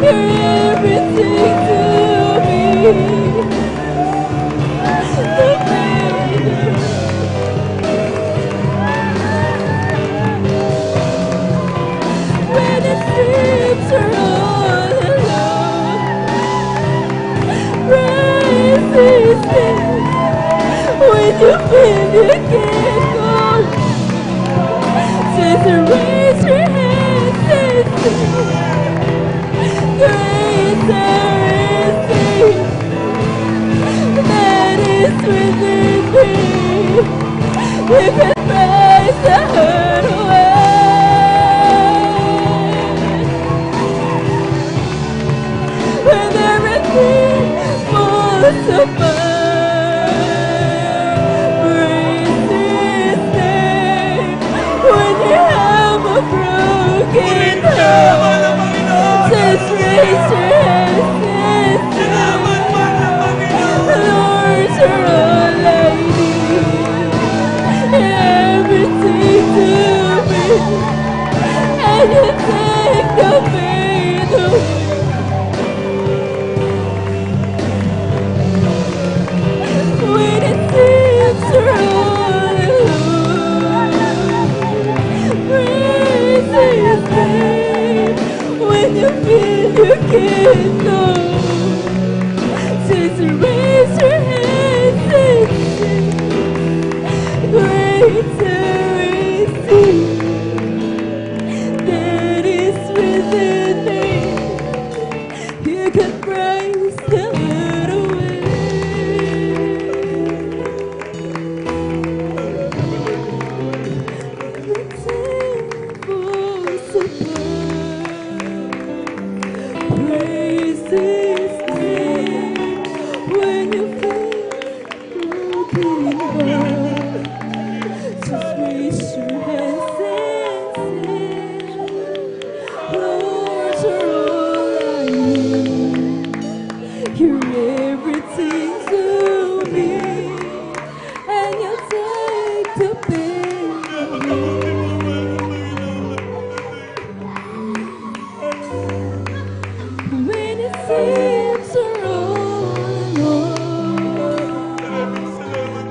You're everything to me. The pain when it seems you're all alone, praise His name. When you feel you can't go, just raise your hands and sing. Grace and mercy, that is within me. You can rise the hurt away. When everything falls apart, praise His name. When you have a broken heart, just raise your hands and say, Lord, you're all I need. Everything to me, and you take the pain away. When it seems you're all alone, praise His name. When you feel you can't go, just raise your hands and sing. Grace and mercy, to bear. When it seems we're all alone,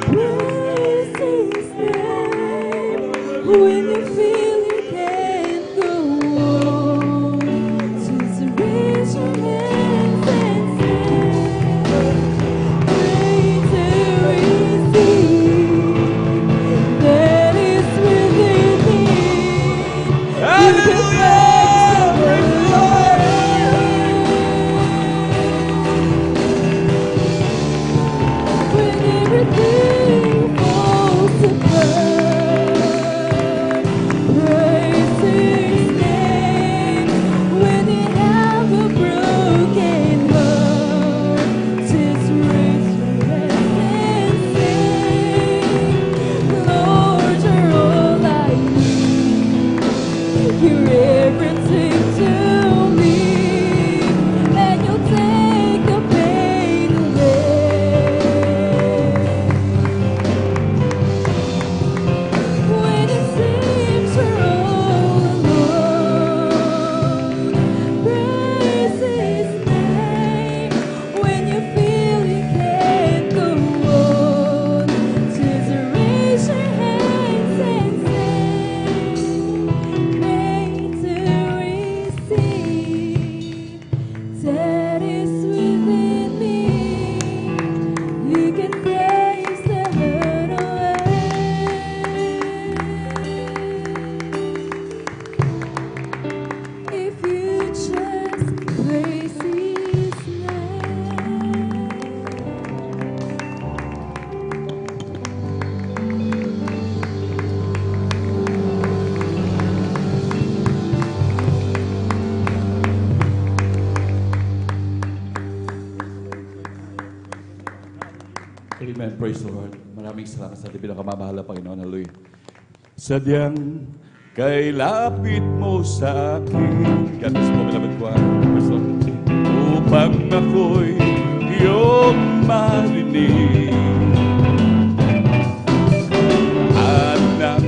praise His name. When you feel you can't go on, just raise your hands and say, praise and receive. That is within me. You can praise the Lord. When everything falls apart, praise His name. When you have a broken heart, just raise your hands and sing, Lord, you're all I need. You're everything to me, and you'll take the pain away. When it seems we're all alone, praise His name. When you feel you can't go on, just raise your hands and sing, made to receive. That is within me. You can praise the hurt away. If you just praise His name. Amen. Praise the Lord. Maraming salamat sa ating pinakamamahal na Panginoon. Hallelujah. Sadyang kay lapit mo sa akin. God bless po, beloved ko. Praise the Lord. Upang ako'y iyong marinig. At nang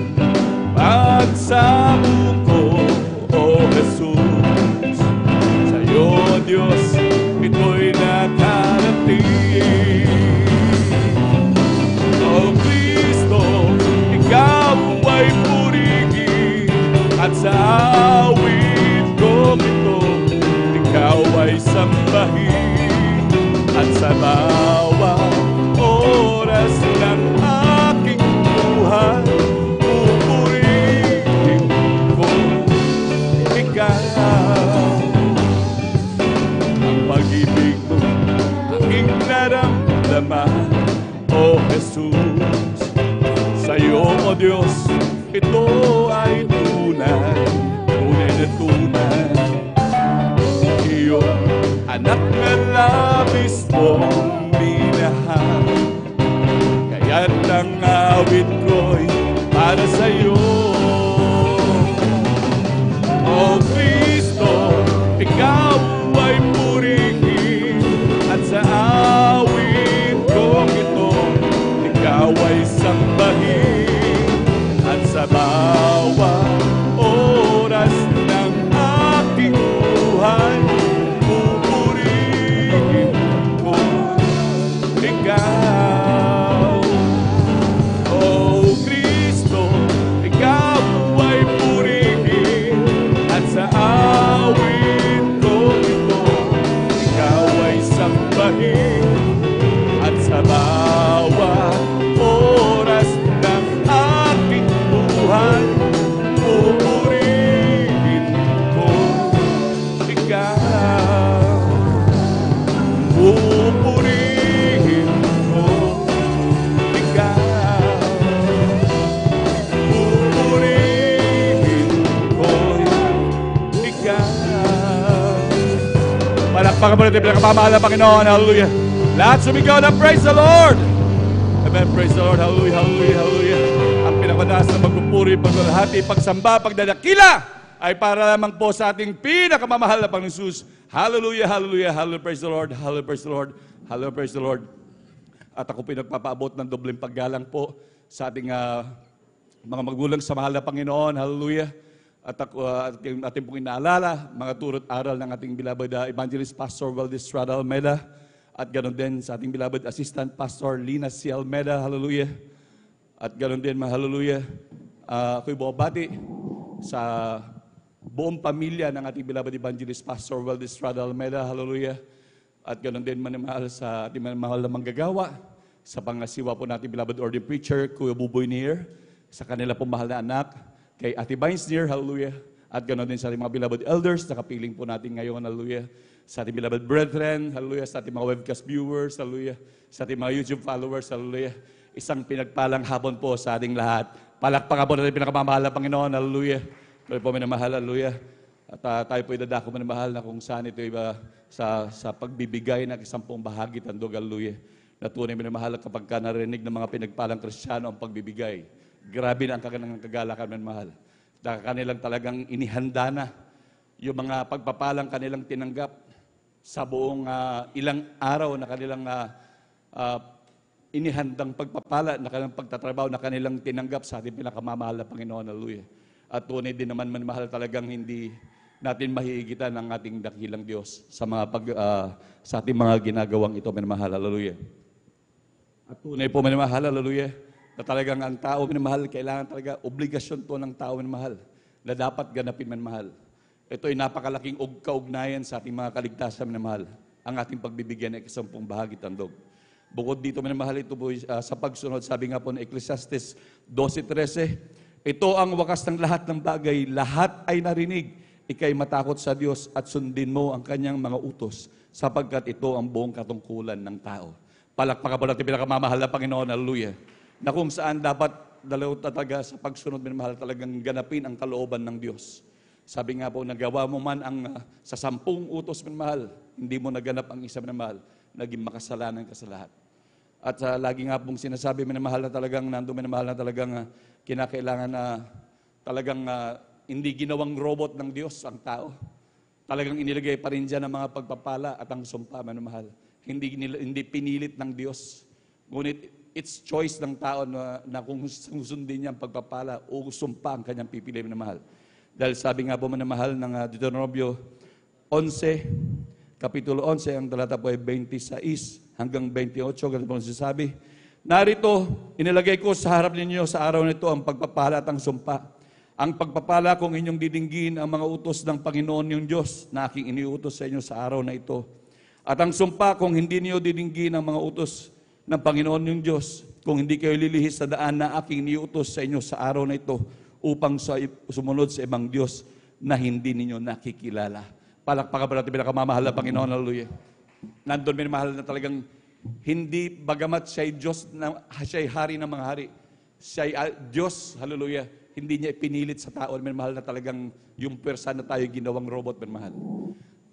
pagsamo ko, O Jesus, sa'yo, Diyos, ito'y nakarating. O Kristo, Ikaw ay purihin, at sa awit kong ito, Ikaw ay sambahin, at sa bawat oras ng aking buhay, pupurihin ko Ikaw. Ang pag-ibig mo, aking naramdaman, O Jesus, sa'yo, O Diyos, ito ay tunay, tunay na tunay. Iyong anak na labis mong minahal, kaya't ang awit ko'y para sa'yo. O Kristo, Ikaw ay purihin, at sa awit kong ito, Ikaw ay sambahin, at sa bawat oras ng aking buhay, pupurihin ko Ikaw. O Kristo, Ikaw ay purihin, at sa awit kong ito, Ikaw ay sambahin, at sa bawat oras ng aking buhay, pupurihin ko Ikaw. Pupurihin ko Ikaw. Pupurihin ko Ikaw. Palakpakan mo natin pinakamamahal na Panginoon. Hallelujah. Lahat sumigaw na praise the Lord. Amen. Praise the Lord. Hallelujah. Hallelujah. Hallelujah. Ang pinakamataas na magpupuri, paglalahati, pagsamba, pagdadakila ay para lamang po sa ating pinakamamahal na Panginoon Jesus. Hallelujah. Hallelujah. Hallelujah. Praise the Lord. Hallelujah. Praise the Lord. Hallelujah. Praise the Lord. At ako pinagpapaabot ng dobleng paggalang po sa ating mga magulang sa mahal na Panginoon. Hallelujah. At ating pong inaalala, mga turot aral ng ating beloved Evangelist Pastor Valdez Estrada Almeida. At ganoon din sa ating beloved Assistant Pastor Lina C. Almeida. Hallelujah. At ganoon din, hallelujah. Ako'y bumabati sa buong pamilya ng ating beloved Evangelist Pastor Valdez Estrada Almeida. Hallelujah. At ganoon din manimahal sa ating manimahal na manggagawa, sa pangasiwa po natin beloved ordained preacher, Kuya Buboy Nier, sa kanila pong mahal na anak, kay Ate Vines Nier, hallelujah. At ganoon din sa ating mga beloved elders, na kapiling po natin ngayon, hallelujah. Sa ating beloved brethren, hallelujah. Sa ating mga webcast viewers, hallelujah. Sa ating mga YouTube followers, hallelujah. Isang pinagpalang hapon po sa ating lahat. Palakpakan po natin pinakamamahal na Panginoon, hallelujah. Tayo po minamahal, hallelujah. At tayo po idadako minamahal na kung saan ito iba sa pagbibigay ng 10 bahagi tandog, hallelujah. Na tunay minamahal kapag ka narinig ng mga pinagpalang Kristiyano ang pagbibigay. Grabe na ang kanilang kagalakan, minamahal. Dahil kanilang talagang inihanda na yung mga pagpapalang kanilang tinanggap sa buong ilang araw na kanilang inihandang pagpapala, na kanilang pagtatrabaho, na kanilang tinanggap sa ating pinakamamahal na Panginoon, hallelujah. At tunay din naman, minamahal, talagang hindi natin mahihigitan ang ating dakilang Diyos sa sa ating mga ginagawang ito, minamahal, hallelujah. At tunay po, minamahal, hallelujah, na talagang ang tao, minamahal, kailangan talaga, obligasyon to ng tao, minamahal, na dapat ganapin, minamahal. Ito ay napakalaking kaugnayan sa ating mga kaligtasan, minamahal, ang ating pagbibigyan ng 10 bahagi tandog. Bukod dito, minamahal, ito po sa pagsunod, sabi nga po ng Ecclesiastes 12:13, ito ang wakas ng lahat ng bagay, lahat ay narinig, ikay matakot sa Diyos at sundin mo ang kanyang mga utos, sapagkat ito ang buong katungkulan ng tao. Palakpakan po natin pinakamamahal na Panginoon, hallelujah, na kung saan dapat dalaw talaga sa pagsunod, minamahal, talagang ganapin ang kalooban ng Diyos. Sabi nga po, nagawa mo man ang sa 10 utos, minamahal, hindi mo naganap ang isa, minamahal, naging makasalanan ka sa lahat. At lagi nga pong sinasabi, minamahal, na talagang nando, minamahal, na talagang kinakailangan na talagang hindi ginawang robot ng Diyos ang tao. Talagang inilagay pa rin dyan ang mga pagpapala at ang sumpa, minamahal. Hindi pinilit ng Diyos. Ngunit it's choice ng tao na kung susundin niya ang pagpapala o sumpa ang kanyang pipili, minamahal. Dahil sabi nga po, minamahal, ng Deuteronomio 11, Kapitulo 11, ang talata po ay 26 hanggang 28, ganito po sabi, narito, inilagay ko sa harap ninyo sa araw nito ang pagpapala at ang sumpa. Ang pagpapala kung inyong didinggin ang mga utos ng Panginoon yung Diyos na aking iniutos sa inyo sa araw na ito. At ang sumpa kung hindi niyo didinggin ang mga utos ng Panginoon yung Diyos, kung hindi kayo lilihis sa daan na aking iniutos sa inyo sa araw na ito, upang sumunod sa ibang Diyos na hindi ninyo nakikilala. Palakpakan pa natin pinakamamahal na Panginoon, hallelujah. Nandun minamahal na talagang hindi, bagamat siya'y Diyos, siya'y hari ng mga hari, siya'y Diyos, hallelujah, hindi niya pinilit sa tao, minamahal, na talagang yung pwersa na tayo ginawang robot, minamahal.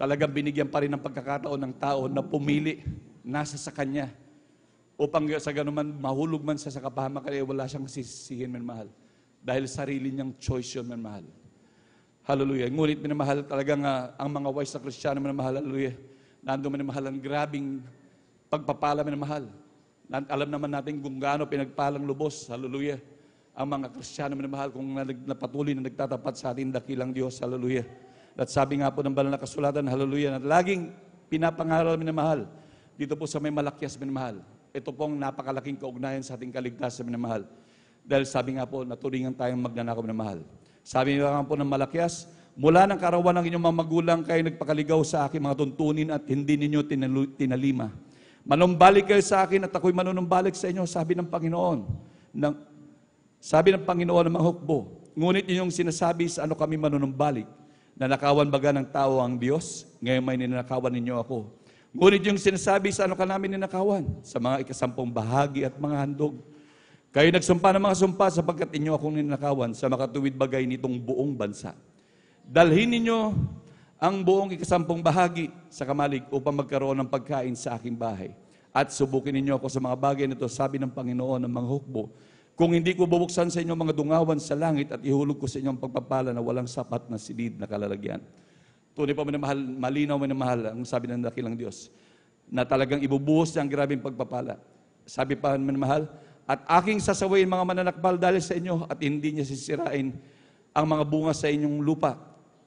Talagang binigyan pa rin ng pagkakataon ng tao na pumili, nasa sa Kanya, upang sa ganun man, mahulog man sa kapahamakan, wala siyang sisihin, minamahal. Dahil sarili niyang choice yun, minamahal. Hallelujah. Ngunit, minamahal, talagang ang mga wise na Kristiyano, minamahal, hallelujah, nandun, minamahal, ang grabing pagpapala, minamahal. Alam naman natin kung gaano pinagpalang lubos, hallelujah, ang mga Kristiyano, minamahal, kung napatuloy na nagtatapat sa ating dakilang Diyos, hallelujah. At sabi nga po ng banal na kasulatan, hallelujah, na laging pinapangaral, minamahal, dito po sa may Malakyas, minamahal. Ito pong napakalaking kaugnayan sa ating kaligtasan, minamahal. Dahil sabi nga po, naturingan tayong magnanakaw, minamahal. Sabi nga po ng Malakyas, mula ng karawan ng inyong mga magulang kayo nagpakaligaw sa aking mga tuntunin at hindi ninyo tinalima. Manumbalik kayo sa akin at ako'y manunumbalik sa inyo, sabi ng Panginoon. Sabi ng Panginoon ng mga hukbo, ngunit inyong sinasabi sa ano kami manunumbalik, nanakawan baga ng tao ang Diyos, ngayon may ninakawan ninyo ako. Ngunit yung sinasabi sa ano ka namin ninakawan, sa mga 10 bahagi at mga handog. Kayo nagsumpa ng mga sumpa sapagkat inyo akong ninakawan sa makatuwid bagay nitong buong bansa. Dalhin ninyo ang buong 10 bahagi sa kamalig upang magkaroon ng pagkain sa aking bahay. At subukin ninyo ako sa mga bagay nito, sabi ng Panginoon ng mga hukbo, kung hindi ko bubuksan sa inyo mga dungawan sa langit at ihulog ko sa inyo ang pagpapala na walang sapat na silid na kalalagyan. Tunay pa minamahal, malinaw minamahal ang sabi ng dakilang Diyos na talagang ibubuhos niya ang grabing pagpapala. Sabi pa minamahal, At aking sasawayin mga mananakbal dahil sa inyo at hindi niya sisirain ang mga bunga sa inyong lupa.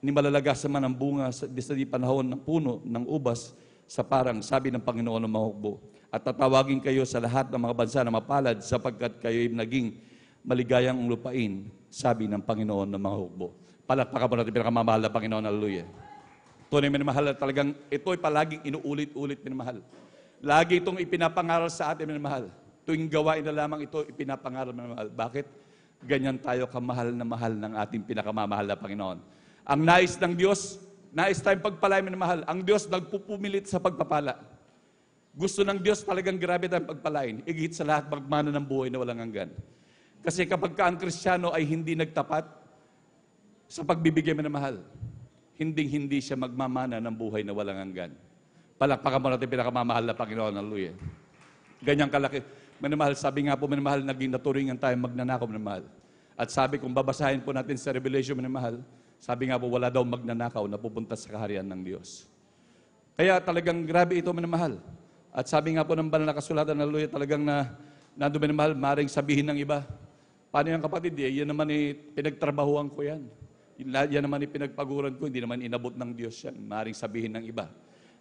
Ni malalagasan man ang bunga sa di panahon ng puno ng ubas sa parang, sabi ng Panginoon ng mga hukbo. At tatawagin kayo sa lahat ng mga bansa na mapalad sapagkat kayo'y naging maligayang lupain, sabi ng Panginoon ng mga hukbo. Palakpakan po natin pinakamamahal na Panginoon. Hallelujah. Tunay minamahal, talagang ito'y palaging inuulit-ulit minamahal. Lagi itong ipinapangaral sa atin minamahal. Tuwing gawain na lamang ito, ipinapangaral minamahal. Bakit? Ganyan tayo kamahal na mahal ng ating pinakamamahal na Panginoon. Ang nais ng Diyos, nais tayong pagpalain minamahal. Ang Diyos nagpupumilit sa pagpapala. Gusto ng Diyos talagang grabe tayong pagpalain. Igit sa lahat magmana ng buhay na walang hanggan. Kasi kapag ka ang Kristiyano ay hindi nagtapat sa pagbibigay minamahal, hindi siya magmamana ng buhay na walang hanggan. Palakpakan mo natin pinakamamahal na Panginoon. Hallelujah. Ganyang kalaki. Minamahal, sabi nga po, minamahal, naging naturingan tayo magnanakaw, minamahal. At sabi, kung babasahin po natin sa Revelation, minamahal, sabi nga po, wala daw magnanakaw na pupunta sa kaharian ng Diyos. Kaya talagang grabe ito, minamahal. At sabi nga po ng banal na kasulatan, hallelujah, talagang nandun, minamahal, maaaring sabihin ng iba, paano yan kapatid? Yan naman pinagtrabahuan ko yan. Yan naman pinagpaguran ko, hindi naman inabot ng Diyos yan. Maaaring sabihin ng iba.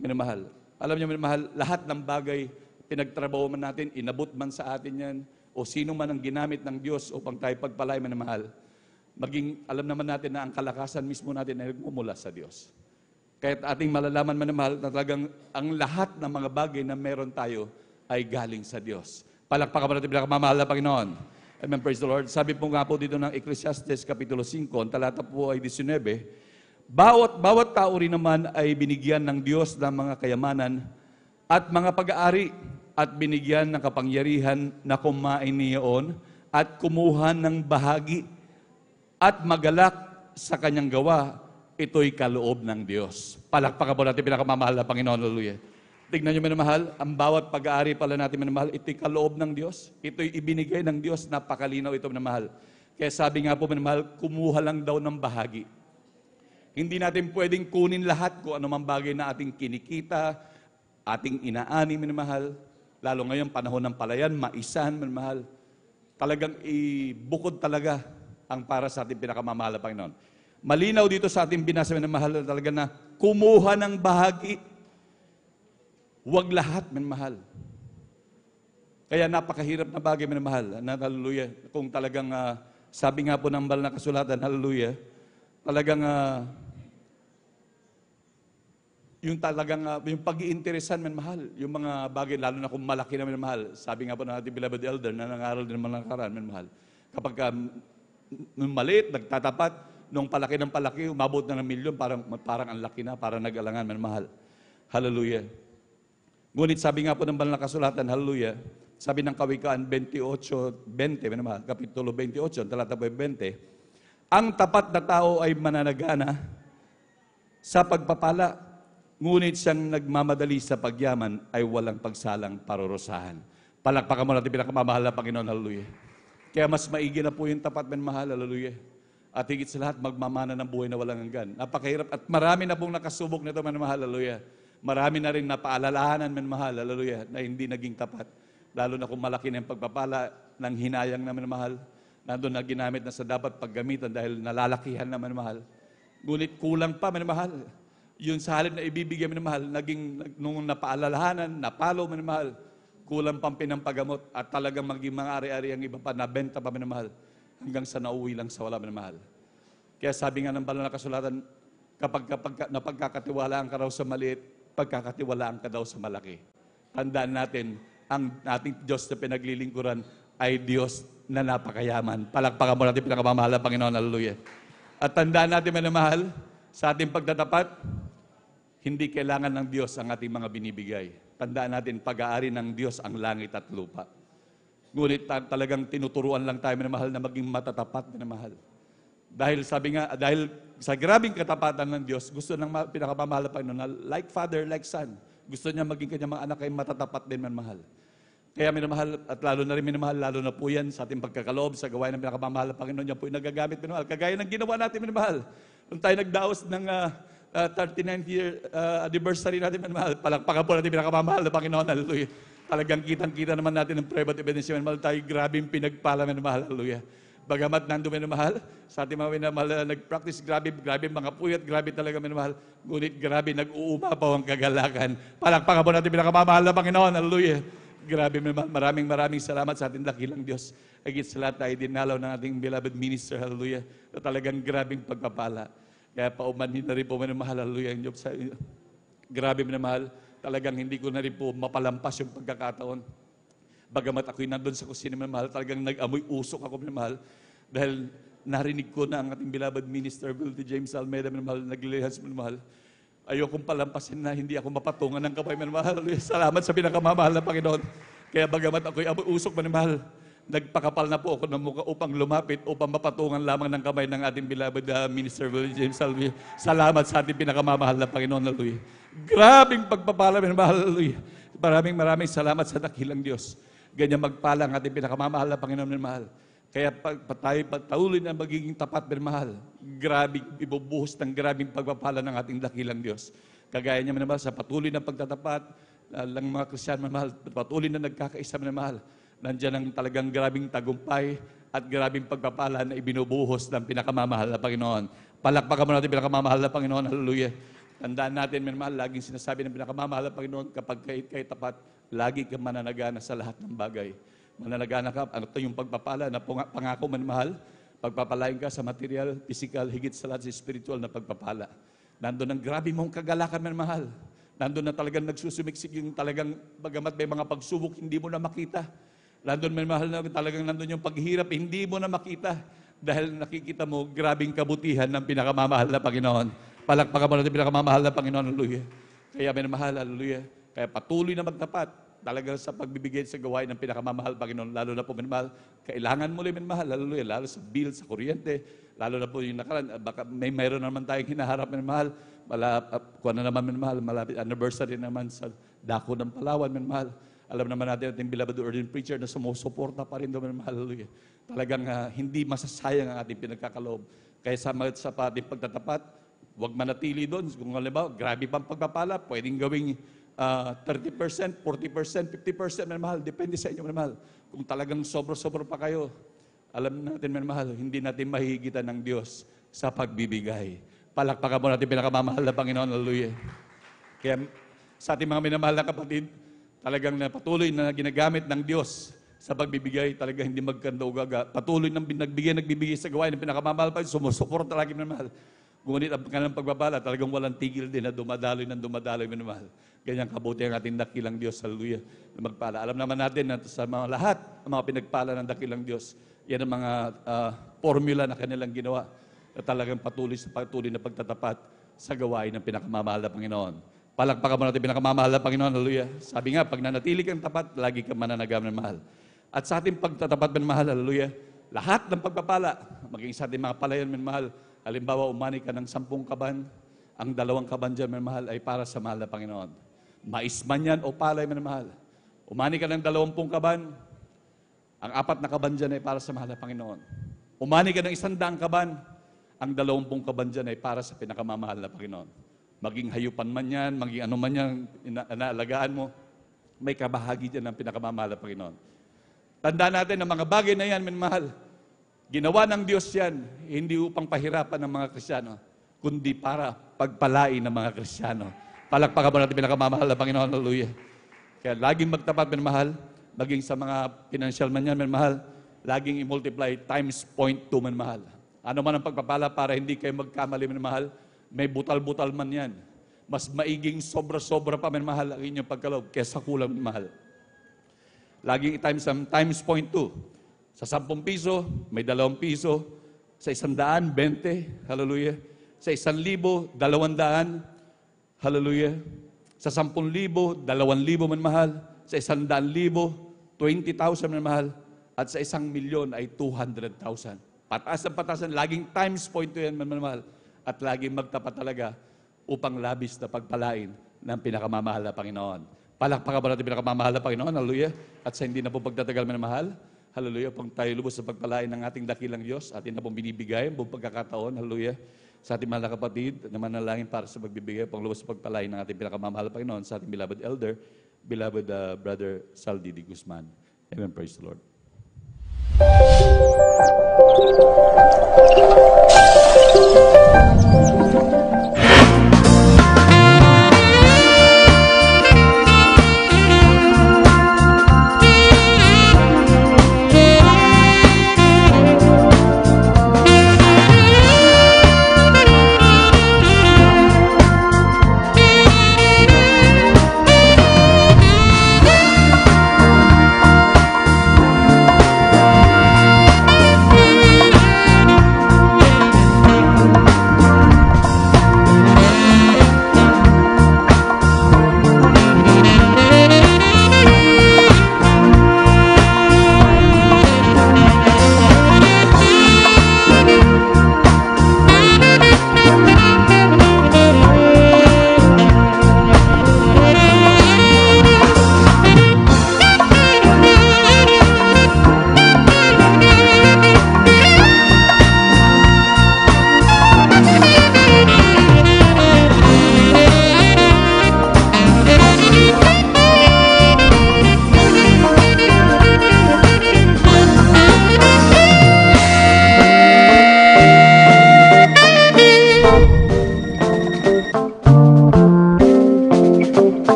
Minamahal. Alam niyo, minamahal, lahat ng bagay, pinagtrabaho man natin, inabot man sa atin yan, o sino man ang ginamit ng Diyos upang tayo pagpalay, minamahal, maging alam naman natin na ang kalakasan mismo natin ay nagmumula sa Diyos. Kaya't ating malalaman, minamahal, na talagang ang lahat ng mga bagay na meron tayo ay galing sa Diyos. Palakpakan mo natin pinakamamahal na Panginoon. Amen, praise the Lord. Sabi po nga po dito ng Ecclesiastes Kapitulo 5, ang talata po ay 19, bawat tao rin naman ay binigyan ng Diyos ng mga kayamanan at mga pag-aari at binigyan ng kapangyarihan na kumain niyon at kumuha ng bahagi at magalak sa kanyang gawa, ito'y kaloob ng Diyos. Palakpakan po natin pinakamamahal na Panginoon. Hallelujah. Tignan niyo, minamahal, ang bawat pag-aari pala natin, minamahal, ito'y kaloob ng Diyos. Ito'y ibinigay ng Diyos, napakalinaw ito, minamahal. Kaya sabi nga po, minamahal, kumuha lang daw ng bahagi. Hindi natin pwedeng kunin lahat kung anumang bagay na ating kinikita, ating inaani, minamahal. Lalo ngayon, panahon ng palayan, maisan, minamahal. Talagang ibukod talaga ang para sa ating pinakamamahal na Panginoon. Malinaw dito sa ating binasa, minamahal, talaga na kumuha ng bahagi. Huwag lahat, minamahal. Kaya napakahirap na bagay, minamahal. Hallelujah. Kung talagang, sabi nga po ng banal na kasulatan, hallelujah, talagang, yung pag-iinteresan, minamahal, yung mga bagay, lalo na kung malaki na, minamahal. Sabi nga po ng ating beloved elder na nangaral din naman ng nakaraan, minamahal. Kapag nung maliit, nagtatapat, nung palaki ng palaki, umabot na ng milyon, parang ang laki na, parang nag-alangan, minamahal. Hallelujah. Ngunit sabi nga po ng banal na kasulatan, hallelujah, sabi ng Kawikaan 28:20, minamahal, Kapitulo 28, talata 20, ang tapat na tao ay mananagana sa pagpapala, ngunit siyang nagmamadali sa pagyaman ay walang pagsalang parurusahan. Palakpakan mo natin pinakamamahal na Panginoon, hallelujah. Kaya mas maigi na po yung tapat, minamahal, hallelujah. At higit sa lahat, magmamana ng buhay na walang hanggan. Napakahirap at marami na pong nakasubok nito, minamahal, hallelujah. Marami na rin napaalalahanan, minamahal, hallelujah, na hindi naging tapat. Lalo na kung malaki na yung pagpapala ng hinayang na minamahal, nandun na ginamit na sa dapat paggamitan dahil nalalakihan na minamahal. Ngunit kulang pa, minamahal. Yun sa halip na ibibigay, minamahal, nung napaalalahanan, napalo, minamahal, kulang pang pinampagamot at talagang maging mga ari-ari ang iba pa, nabenta pa, minamahal, hanggang sa nauwi lang sa wala, minamahal. Kaya sabi nga ng banal na kasulatan, kapag napagkakatiwalaan ka raw sa maliit, pagkakatiwalaan ka daw sa malaki. Tandaan natin, ang ating Diyos na pinaglilingkuran ay Diyos na napakayaman. Palakpakan mo natin pinakamamahal na Panginoon, hallelujah. At tandaan natin, minamahal, sa ating pagtatapat, hindi kailangan ng Diyos ang ating mga binibigay. Tandaan natin, pag-aari ng Diyos ang langit at lupa. Ngunit talagang tinuturuan lang tayo, minamahal, na maging matatapat, minamahal. Dahil sabi nga, dahil sa grabing katapatan ng Diyos, gusto ng pinakamamahal na Panginoon na like father, like son. Gusto niya maging kanyang mga anak ay matatapat din, minamahal. Kaya minamahal, at lalo na rin minamahal, lalo na po yan sa ating pagkakaloob, sa gawain ng pinakamamahal na Panginoon, yan po yung nagagamit, minamahal. Kagaya ng ginawa natin, minamahal. Nung tayo nagdaos ng 39th year anniversary natin, minamahal. Palakpakan po natin pinakamamahal na Panginoon. Hallelujah. Talagang kitang-kita naman natin ang private evidence. Minamahal tayo, grabe yung pinagpala, minamahal. Hallelujah. Bagamat nando minamahal, sa ating mga minamahal na nag-practice, grabe mga puyat, grabe talaga minamahal. Ngunit grabe, nag-uumapaw ang kagalakan. Palakpakan po natin pinakamamahal na Panginoon. Hallelujah. Grabe minamahal. Maraming salamat sa ating dakilang Diyos. Higit sa lahat tayo dinalaw ng ating beloved minister. Hallelujah. Na talagang grabing pagpapala. Kaya paumanhin na rin po minamahal. Hallelujah. Ang Diyos sa grabe minamahal. Talagang hindi ko na rin po mapalampas yung pagkakataon. Bagamat ako'y nandun sa kusina, minamahal, talagang nag-amoy usok ako, minamahal. Dahil narinig ko na ang ating beloved minister, Brother James Almeida, minamahal, naglilihans, minamahal. Ayokong palampasin na hindi ako mapatungan ng kamay, minamahal. Salamat sa pinakamamahal na Panginoon. Kaya bagamat ako'y amoy usok, minamahal, nagpakapal na po ako ng mukha upang lumapit, upang mapatungan lamang ng kamay ng ating beloved minister, Brother James Almeida. Salamat sa ating pinakamamahal na Panginoon, hallelujah. Grabing pagpapala, minamahal, hallelujah. Maraming salamat sa dakilang Diyos. Ganyan magpala ang ating pinakamamahal na Panginoon na mahal. Kaya tayo patuloy na magiging tapat na mahal. Grabe, ibubuhos ng grabing pagpapala ng ating dakilang Diyos. Kagaya niya minamahal sa patuloy na pagtatapat ng mga Kristiyano minamahal, patuloy na nagkakaisa minamahal. Nandiyan ang talagang grabing tagumpay at grabing pagpapala na ibinubuhos ng pinakamamahal na Panginoon. Palakpakan mo natin pinakamamahal na Panginoon. Hallelujah. Tandaan natin minamahal, laging sinasabi ng pinakamamahal na Panginoon, kapag kayo tapat, lagi kang mananagana sa lahat ng bagay. Mananagana ka, ano ito yung pagpapala na pangako man mahal, pagpapalain ka sa material, physical, higit sa lahat sa spiritual na pagpapala. Nandun ang grabe mong kagalakan man mahal. Nandun na talagang nagsusumiksik yung talagang, bagamat may mga pagsubok, hindi mo na makita. Nandun man mahal na talagang nandun yung paghihirap, hindi mo na makita. Dahil nakikita mo, grabing kabutihan ng pinakamamahal na Panginoon. Palakpakan mo natin pinakamamahal na Panginoon, hallelujah. Kaya minamahal, hallelujah. Kaya patuloy na magtapat talaga sa pagbibigay sa gawain ng pinakamamahal, Panginoon. Lalo na po, minamahal, kailangan mo rin, minamahal, hallelujah. Lalo sa bill, sa kuryente, lalo na po yung nakaraan. Baka mayroon naman tayong hinaharap, minamahal. Kuha na naman, minamahal, malapit anniversary naman sa dako ng Palawan, minamahal. Alam naman natin ating beloved ordained preacher na sumusuporta pa rin doon, minamahal, hallelujah. Talagang hindi masasayang ang ating pinagkakaloob. Kaya sa ating pagtatapat, huwag manatili doon. Kung halimbawa, grabe pang pagpapala, pwedeng gawing 30%, 40%, 50%, minamahal. Depende sa inyo, minamahal. Kung talagang sobra-sobra pa kayo, alam natin, minamahal, hindi natin mahihigitan ng Diyos sa pagbibigay. Palakpakan mo natin pinakamamahal na Panginoon, hallelujah. Kaya sa ating mga minamahal na kapatid, talagang patuloy na ginagamit ng Diyos sa pagbibigay, talagang hindi magkanda-ugaga. Patuloy na nagbibigay sa gawain ng pinakamamahal pa, sumusuporta lagi, minamahal. Ngunit ang kanilang pagbabala, talagang walang tigil din na dumadaloy, minamahal. Ganyan kabuti ang ating dakilang Diyos, hallelujah, na magpala. Alam naman natin na sa mga lahat, ang mga pinagpala ng dakilang Diyos, yan ang mga formula na kanilang ginawa na talagang patuloy na pagtatapat sa gawain ng pinakamamahal na Panginoon. Palakpakan mo natin pinakamamahal na Panginoon, hallelujah. Sabi nga, pag nanatili kang tapat, lagi kang mananagam ng mahal. At sa ating pagtatapat ng mahal, hallelujah, lahat ng pagpapala, maging sa ating mga palayan ng mahal, halimbawa, umani ka ng 10 kaban, ang 2 kaban dyan, mahal, ay para sa mahal na Panginoon. Mais man yan o palay, mahal. Umani ka ng 20 kaban, ang 4 na kaban dyan ay para sa mahal na Panginoon. Umani ka ng 100 kaban, ang 20 kaban dyan ay para sa pinakamamahal na Panginoon. Maging hayupan man yan, maging ano man yan, inaalagaan mo, may kabahagi dyan ng pinakamamahal na Panginoon. Tandaan natin ang mga bagay na yan, mahal. Ginawa ng Diyos yan, hindi upang pahirapan ng mga Kristiyano, kundi para pagpalain ng mga Kristiyano. Palakpakan mo natin pinakamamahal na Panginoon, hallelujah. Kaya laging magtapat, minamahal, maging sa mga financial man yan, minamahal, laging i-multiply times 0.2, minamahal. Ano man ang pagpapala para hindi kayo magkamali, minamahal, may butal-butal man yan. Mas maiging sobra-sobra pa, minamahal, ang inyong pagkaloob kesa kulang, minamahal. Laging times 0.2. Sa 10 piso, may 2 piso. Sa 100, 20. Hallelujah. Sa 1,000, 200. Hallelujah. Sa 10,000, 2,000 man mahal. Sa 100,000, 20,000 man mahal. At sa 1,000,000 ay 200,000. Pataas ang patasan. Laging times 0.2 yan man mahal. At laging magtapat talaga upang labis na pagpalain ng pinakamamahal na Panginoon. Palakpakan ba natin pinakamamahal na Panginoon? Hallelujah. At sa hindi na po pagtatagal man mahal. Hallelujah. Pang tayo lubos sa pagpalain ng ating dakilang Diyos, atin na pong binibigay ang buong pagkakataon. Hallelujah. Sa ating mahal na kapatid, naman nalangin para sa magbibigay pang lubos sa pagpalain ng ating pinakamamahal na Panginoon sa ating beloved elder, beloved Brother Saldi D. Guzman. Amen. Praise the Lord. Thank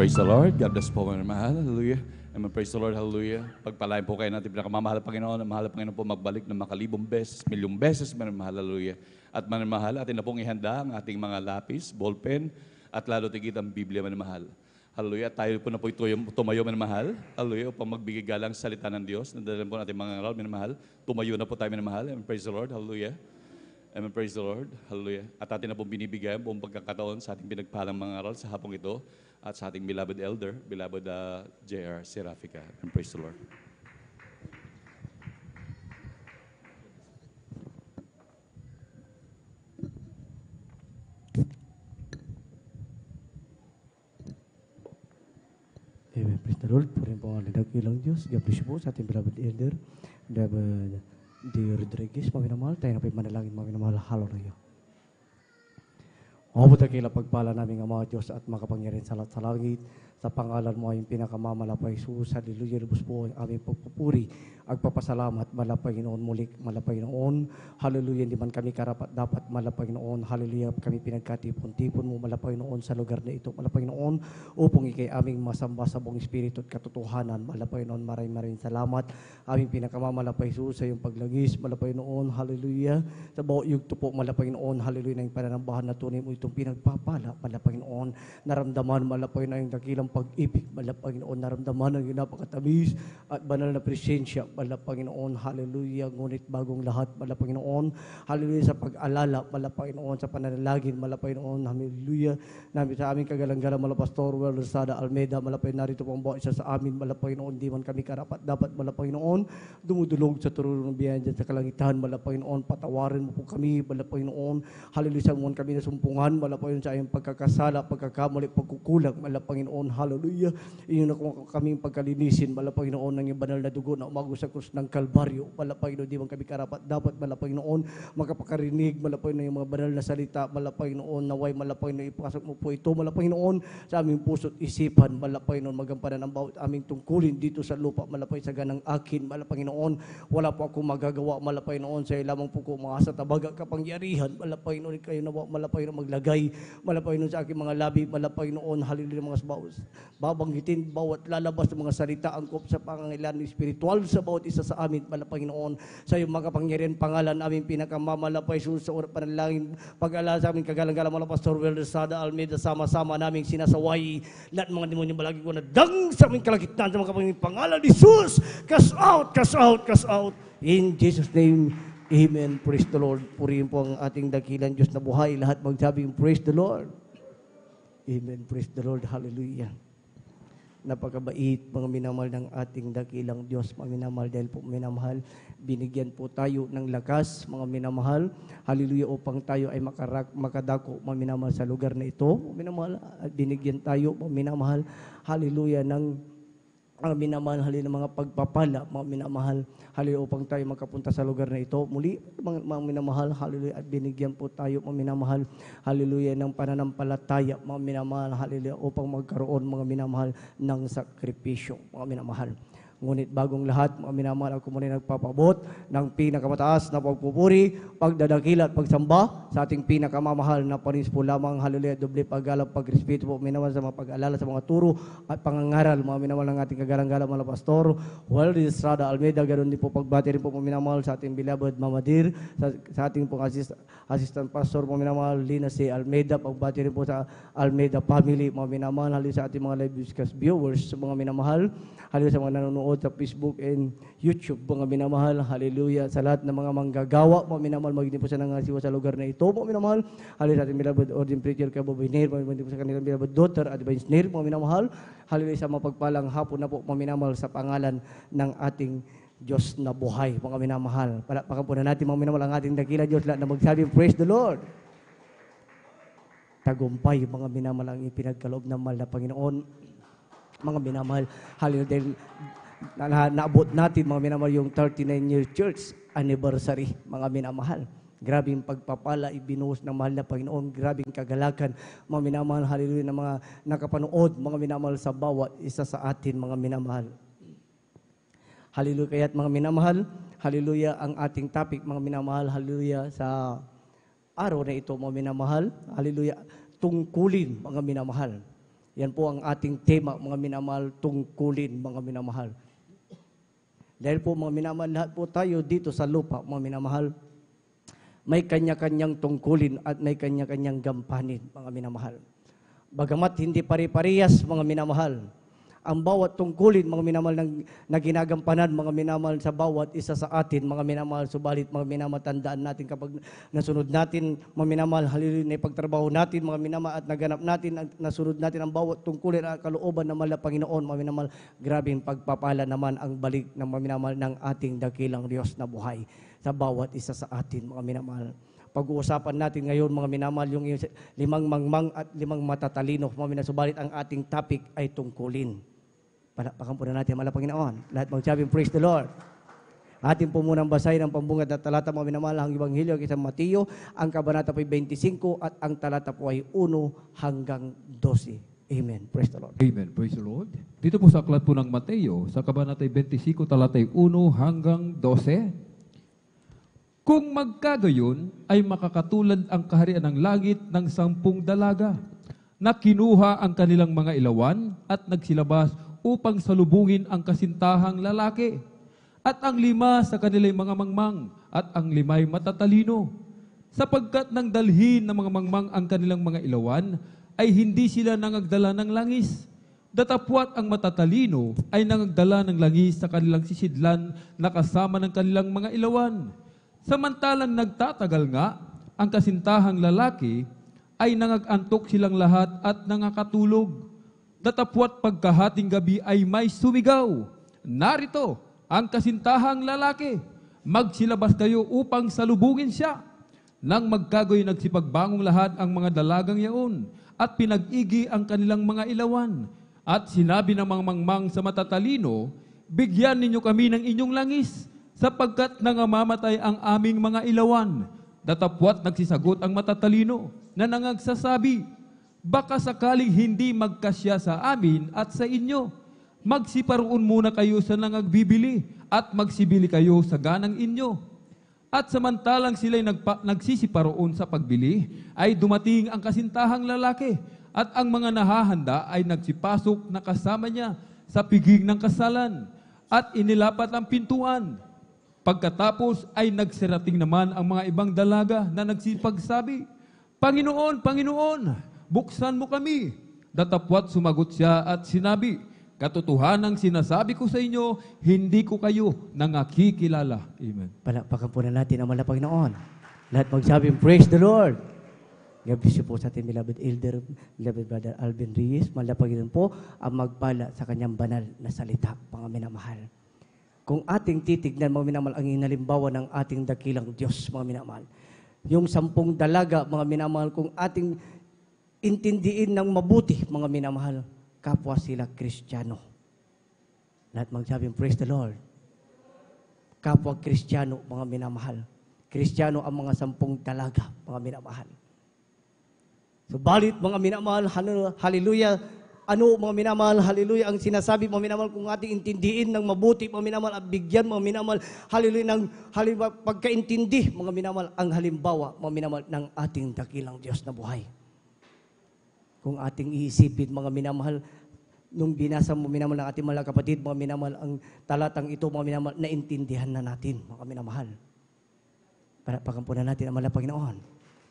praise the Lord. God bless po mga mahal. Hallelujah. Amen. Praise the Lord. Hallelujah. Pagpalain po kayo natin pinakamamahal na Panginoon. Ang mahal na Panginoon po magbalik ng makalibong beses, milyong beses, mga mahal. Hallelujah. At mga mahal, atin na pong ihanda ang ating mga lapis, ballpen, at lalo tigit ang Biblia, mga mahal. Hallelujah. Tayo po na po tumayo, mga mahal. Hallelujah. Upang magbigay galang salita ng Diyos. Nadalan po natin mga ngaral, mga mahal. Tumayo na po tayo, mga mahal. Amen. Praise the Lord. Hallelujah. Amen. Praise the Lord. Hallelujah. At atin na pong binibigay ang buong pagkakataon sa ating pinagpalang mga ngaral sa hapong ito at sa ating beloved elder, beloved J.R. Serafica. And praise the Lord. Amen. Praise the Lord. Purihin po ang dakilang Diyos. God bless you po sa ating beloved elder, beloved D. Rodriguez. Maminamahal, tayo na po manalangin. Maminamahal, hallelujah. Mabuti kila pagpala namin ang mga Diyos at makapangyarihan sa lahat sa langit. Sa pangalan mo ay pinakamamalapay Jesus. Hallelujah. Lubos po ang aming pagpupuri. Agpapasalamat. Malapay noon muli. Malapay noon. Hallelujah. Hindi man kami karapat dapat. Malapay noon. Hallelujah. Kami pinagkatipon-tipon mo. Malapay noon sa lugar na ito. Malapay noon upang ikay aming masamba sa buong Espiritu at katotohanan. Malapay noon. Maraming salamat. Aming pinakamamalapay Jesus sa iyong paglagis. Malapay noon. Hallelujah. Sa bawat yugto po. Malapay noon. Hallelujah. Na yung pananambahan na tunay mo itong pinagpapala. Malapay noon. Naramdaman. Malapay na yung dakilang pag-ibig, bala Panginoon, naramdaman ang napakatamis at banal na presensya, bala Panginoon, hallelujah, ngunit bagong lahat, bala Panginoon, hallelujah, sa pag-alala, bala Panginoon, sa pananalangin, bala Panginoon, hallelujah, namin sa aming kagalang-galang, bala Pastor Well Rosada Almeida, bala Panginoon, narito po ang bawat isa sa amin, bala Panginoon, di man kami karapat, dapat, bala Panginoon, dumudulog sa turulong ng biyahan dyan sa kalangitan, bala Panginoon, patawarin mo po kami, bala Panginoon, hallelujah, sa muwan kami nasumpungan, bala Panginoon, sa aming pagkakasala, pagkakamali, pagkukulang, bala Panginoon, hallelujah. Iyon na kaming pagkalinisin, bala Panginoon, ng iyong banal na dugo na umago sa krus ng Kalbaryo. Bala Panginoon, di man kami karapat dapat, bala Panginoon, makapakarinig, bala Panginoon, yung mga banal na salita, bala Panginoon, naway, bala Panginoon, ipasok mo po ito, bala Panginoon, sa aming puso't isipan, bala Panginoon, magampanan ang bawat aming tungkulin dito sa lupa, bala Panginoon, sa ganang akin, bala Panginoon, wala po ako magagawa, bala Panginoon, sa lamang po ko mga sa tabaga kapangyarihan, bala Panginoon, kayo na bala Panginoon, maglagay, bala Panginoon, sa aking mga labi, bala Panginoon, hallelujah, mga babanggitin bawat lalabas ng mga salita angkop sa pangangailangan espiritual sa bawat isa sa amin, bala Panginoon, sa iyong makapangyarihan pangalan namin pinakamamalapay Jesus sa oras panalangin, pag-alala sa amin kagalang-galang mga Pastor Well Rosada Almeida, sama-sama naming sinasaway lahat mga demonyo balagi ko na dang sa aming kalagitnaan sa makapangyarihan pangalan ni Jesus, cast out, cast out, cast out in Jesus name. Amen. Praise the Lord. Purihin po ang ating dakilang Diyos na buhay. Lahat magsabing praise the Lord. Amen. Praise the Lord. Hallelujah. Napakabait, mga minamahal ng ating dakilang Diyos, mga minamahal, dahil po minamahal, binigyan po tayo ng lakas, mga minamahal, hallelujah, upang tayo ay makadako, mga minamahal, sa lugar na ito, mga minamahal, binigyan tayo, mga minamahal, hallelujah, ng mga minamahal, hallelujah, ng mga pagpapala, mga minamahal, hallelujah, upang tayo makapunta sa lugar na ito. Muli, mga minamahal, hallelujah, at binigyan po tayo, mga minamahal, hallelujah, ng pananampalataya, mga minamahal, hallelujah, upang magkaroon, mga minamahal, ng sakripisyo, mga minamahal. Ngunit bagong lahat, mga minamahal, ako muna nagpapabot ng pinakamataas na pagpupuri, pagdadakila at pagsamba sa ating pinakamamahal na panis po lamang, hallelujah, doble paggalang, pagrespeto po, minamahal, sa mga pag-alala, sa mga turo at pangangaral, mga minamahal ng ating kagalang-galang mga Pastor Well Rosada Almeida, ganoon din po pagbati rin po, mga minamahal, sa ating beloved Mama Dir, sa ating pong assistant pastor, mga minamahal, Lina C. Almeida, pagbati rin po sa Almeida family, mga minamahal, hallelujah, sa ating mga live viewers, mga minamahal, hallelujah, sa mga nanonood sa Facebook and YouTube, mga minamahal, hallelujah, sa lahat ng mga manggagawa, mga minamahal, magiging po sa nangasiwa sa lugar na ito, mga minamahal, hallelujah, sa ating beloved Ordin Preacher Kaboboy Nair, magiging po sa kanilang beloved daughter, Advance Nair, mga minamahal, hallelujah, sa mapagpalang hapon na po, mga minamahal, sa pangalan ng ating Diyos na buhay, mga minamahal. Palakpakan po na natin, mga minamahal, ang ating dakila Diyos, lahat na magsabi, praise the Lord. Tagumpay, mga minamahal, ang ipinagkaloob ng mahal na Panginoon, mga minamahal, hallelujah, dahil naabot natin, mga minamahal, yung 39-year church anniversary, mga minamahal. Grabing pagpapala, ibinuhos ng mahal na Panginoon, grabing kagalakan, mga minamahal, hallelujah, ng mga nakapanood, mga minamahal, sa bawat isa sa atin, mga minamahal. Hallelujah, kaya't mga minamahal, hallelujah, ang ating topic, mga minamahal, hallelujah, sa araw na ito, mga minamahal, hallelujah, tungkulin, mga minamahal. Yan po ang ating tema, mga minamahal, tungkulin, mga minamahal. Dahil po mga minamahal, lahat po tayo dito sa lupa, mga minamahal, may kanya-kanyang tungkulin at may kanya-kanyang gampanin, mga minamahal. Bagamat hindi pare-parehas, mga minamahal, ang bawat tungkulin, mga minamahal, na ginagampanan, mga minamahal, sa bawat isa sa atin, mga minamahal, subalit, mga minamahal, tandaan natin kapag nasunod natin, mga minamahal, haliluya, na ipagtrabaho natin, mga minamahal, at naganap natin, nasunod natin ang bawat tungkulin at kalooban ng mahal na Panginoon, mga minamahal, grabing pagpapala naman ang balik ng mga minamahal ng ating dakilang Diyos na buhay sa bawat isa sa atin, mga minamahal. Pag-uusapan natin ngayon, mga minamahal, yung 5 mangmang at 5 matatalino, mga minamahal, subalit ang ating topic ay tungkulin. Palakpakan po na natin, mahal na Panginoon. Lahat magsabing, praise the Lord. Atin po munang basahin ang pambungad na talata, mga minamahal, ang Ebanghelyo kay San Mateo. Ang kabanata po ay 25 at ang talata po ay 1 hanggang 12. Amen. Praise the Lord. Amen. Praise the Lord. Dito po sa aklat po ng Mateo, sa kabanata 25, talatay 1 hanggang 12. Kung magkagayon, ay makakatulad ang kaharian ng langit ng 10 dalaga na kinuha ang kanilang mga ilawan at nagsilabas upang salubungin ang kasintahang lalaki. At ang 5 sa kanilang mga mangmang at ang 5 matatalino. Sapagkat nang dalhin ng mga mangmang ang kanilang mga ilawan, ay hindi sila nangagdala ng langis. Datapwat ang matatalino ay nangagdala ng langis sa kanilang sisidlan na kasama ng kanilang mga ilawan. Samantalang nagtatagal nga, ang kasintahang lalaki ay nangagantok silang lahat at nangakatulog. Datapwat pagkahating gabi ay may sumigaw, narito ang kasintahang lalaki, magsilabas kayo upang salubungin siya. Nang magkagoy nagsipagbangong lahat ang mga dalagang yaon at pinag-igi ang kanilang mga ilawan. At sinabi ng mga mangmang sa matatalino, bigyan ninyo kami ng inyong langis, sapagkat nangamamatay ang aming mga ilawan. Datapwat nagsisagot ang matatalino na nangagsasabi, baka sakaling hindi magkasya sa amin at sa inyo, magsiparoon muna kayo sa nangagbibili at magsibili kayo sa ganang inyo. At samantalang sila'y nagsisiparoon sa pagbili, ay dumating ang kasintahang lalaki at ang mga nahahanda ay nagsipasok na kasama niya sa piging ng kasalan at inilapat ang pintuan. Pagkatapos ay nagsirating naman ang mga ibang dalaga na nagsipagsabi, Panginoon, Panginoon, buksan mo kami. Datapwat sumagot siya at sinabi, katotohanang sinasabi ko sa inyo, hindi ko kayo nangakikilala. Amen. Palakpakan po na natin ang mahal na Panginoon. Lahat magsabing, praise the Lord. God bless you po sa ating beloved elder, beloved brother Alvin Reyes. Mahal na Panginoon po ang magpala sa kanyang banal na salita, mga minamahal. Kung ating titignan, mga minamahal, ang inalimbawa ng ating dakilang Diyos, mga minamahal. Yung 10 dalaga, mga minamahal, kung ating intindiin ng mabuti, mga minamahal, kapwa sila Kristiyano. Lahat magsabing, praise the Lord. Kapwa Kristiyano, mga minamahal. Kristiyano ang mga 10 dalaga, mga minamahal. Subalit, mga minamahal, hallelujah, ano, mga minamahal, hallelujah, ang sinasabi, mga minamahal, kung ating intindiin ng mabuti, mga minamahal, at bigyan, mga minamahal, hallelujah, ng pagkaintindi, mga minamahal, ang halimbawa, mga minamahal, ng ating dakilang Diyos na buhay. Kung ating iisipin, mga minamahal, nung binasa mo, minamahal, ng ating mga kapatid, mga minamahal, ang talatang ito, mga minamahal, naintindihan na natin, mga minamahal. Palakpakan po na natin ang mahal na Panginoon.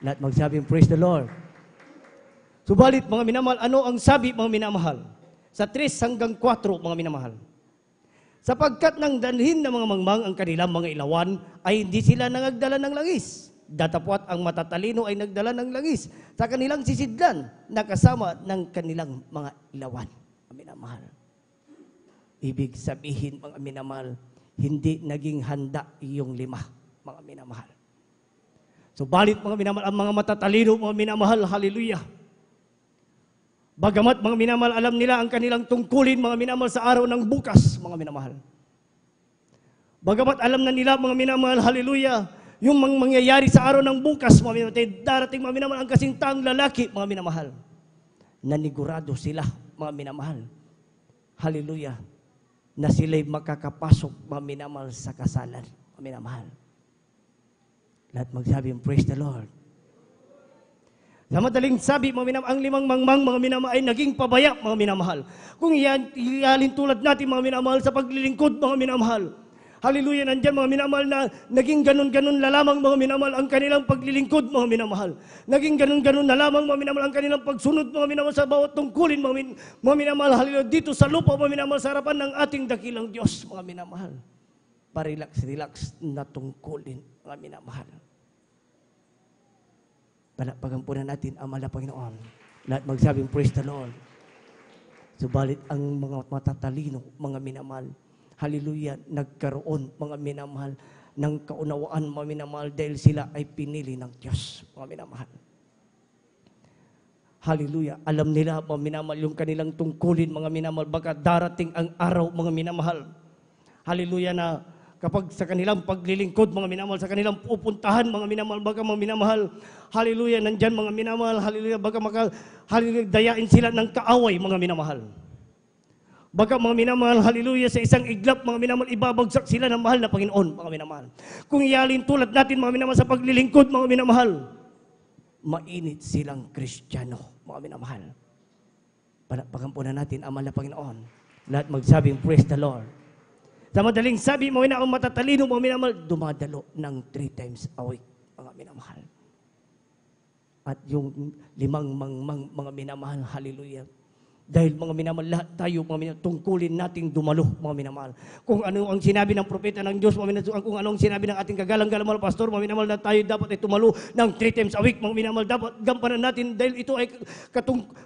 Lahat magsabing, praise the Lord. Subalit, mga minamahal, ano ang sabi, mga minamahal? Sa 3 hanggang 4, mga minamahal. Sapagkat nang dalhin ng mga mangmang ang kanilang mga ilawan, ay hindi sila nangagdala ng langis. Datapwat ang matatalino ay nagdala ng langis sa kanilang sisidlan na kasama ng kanilang mga ilawan. Mga minamahal. Ibig sabihin, mga minamahal, hindi naging handa yung 5, mga minamahal. Subalit, mga minamahal, ang mga matatalino, mga minamahal, hallelujah. Bagamat, mga minamahal, alam nila ang kanilang tungkulin, mga minamahal, sa araw ng bukas, mga minamahal. Bagamat alam na nila, mga minamahal, hallelujah, yung mangyayari sa araw ng bukas, mga minamahal, darating, mga minamahal, ang kasintahang lalaki, mga minamahal. Nanigurado sila, mga minamahal. Hallelujah. Na sila'y makakapasok, mga minamahal, sa kasalan, mga minamahal. Lahat magsabi, praise the Lord. Sa madaling sabi, mga minamahal, ang limang mangmang, mga minamahal, ay naging pabaya, mga minamahal. Kung ialin tulad natin, mga minamahal, sa paglilingkod, mga minamahal. Hallelujah, nandyan mga minamahal na naging ganun-ganun na lamang, mga minamahal, ang kanilang paglilingkod, mga minamahal. Naging ganun-ganun na lamang, mga minamahal, ang kanilang pagsunod, mga minamahal, sa bawat tungkulin, mga minamahal, hallelujah, dito sa lupa, mga minamahal, sa harapan ng ating dakilang Diyos, mga minamahal. Parelax-relax na tungkulin, mga minamahal. Palakpakan po na natin ang mahal na Panginoon. Lahat magsabing, praise the Lord. Subalit ang mga matatalino, mga minamahal, hallelujah, nagkaroon, mga minamahal, ng kaunawaan, mga minamahal, dahil sila ay pinili ng Diyos, mga minamahal. Hallelujah. Alam nila, mga minamahal, yung kanilang tungkulin, mga minamahal, baka darating ang araw, mga minamahal. Hallelujah, na kapag sa kanilang paglilingkod, mga minamahal, sa kanilang pupuntahan, mga minamahal, baka mga minamahal, hallelujah, nandyan mga minamahal, hallelujah, baka hallelujah, dayain sila ng kaaway, mga minamahal. Baka mga minamahal, hallelujah, sa isang iglap, mga minamahal, ibabagsak sila ng mahal na Panginoon, mga minamahal. Kung ialin tulad natin, mga minamahal, sa paglilingkod, mga minamahal, mainit silang Kristiyano, mga minamahal. Palakpakan po na natin ang mahal na Panginoon. Lahat magsabing, praise the Lord. Sa madaling sabi, mga minamahal, matatalino, mga minamahal, dumadalo ng 3 times a week, mga minamahal. At yung 5 mangmang, mga minamahal, hallelujah. Dahil mga minamahal, lahat tayo, mga minamahal, tungkulin nating dumalo, mga minamahal. Kung ano ang sinabi ng propeta ng Diyos, mga minamahal, kung ano ang sinabi ng ating kagalang-galang pastor, mga minamahal, na tayo dapat ay tumalo ng 3 times a week, mga minamahal, dapat gampanan natin dahil ito ay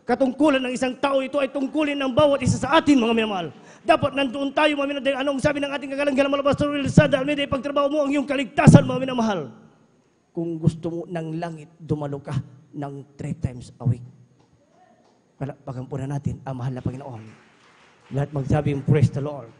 katungkulan ng isang tao, ito ay tungkulin ng bawat isa sa atin, mga minamahal. Dapat nandoon tayo, mga minamahal, dahil anong sabi ng ating kagalang-galang pastor, Wilsada Almeida, ipagtrabaho mo ang iyong kaligtasan, mga minamahal. Kung gusto mo ng langit, dumalo ka ng 3 times a week. Palakpakan po na natin ang mahal na Panginoon. Lahat magsabing, praise the Lord.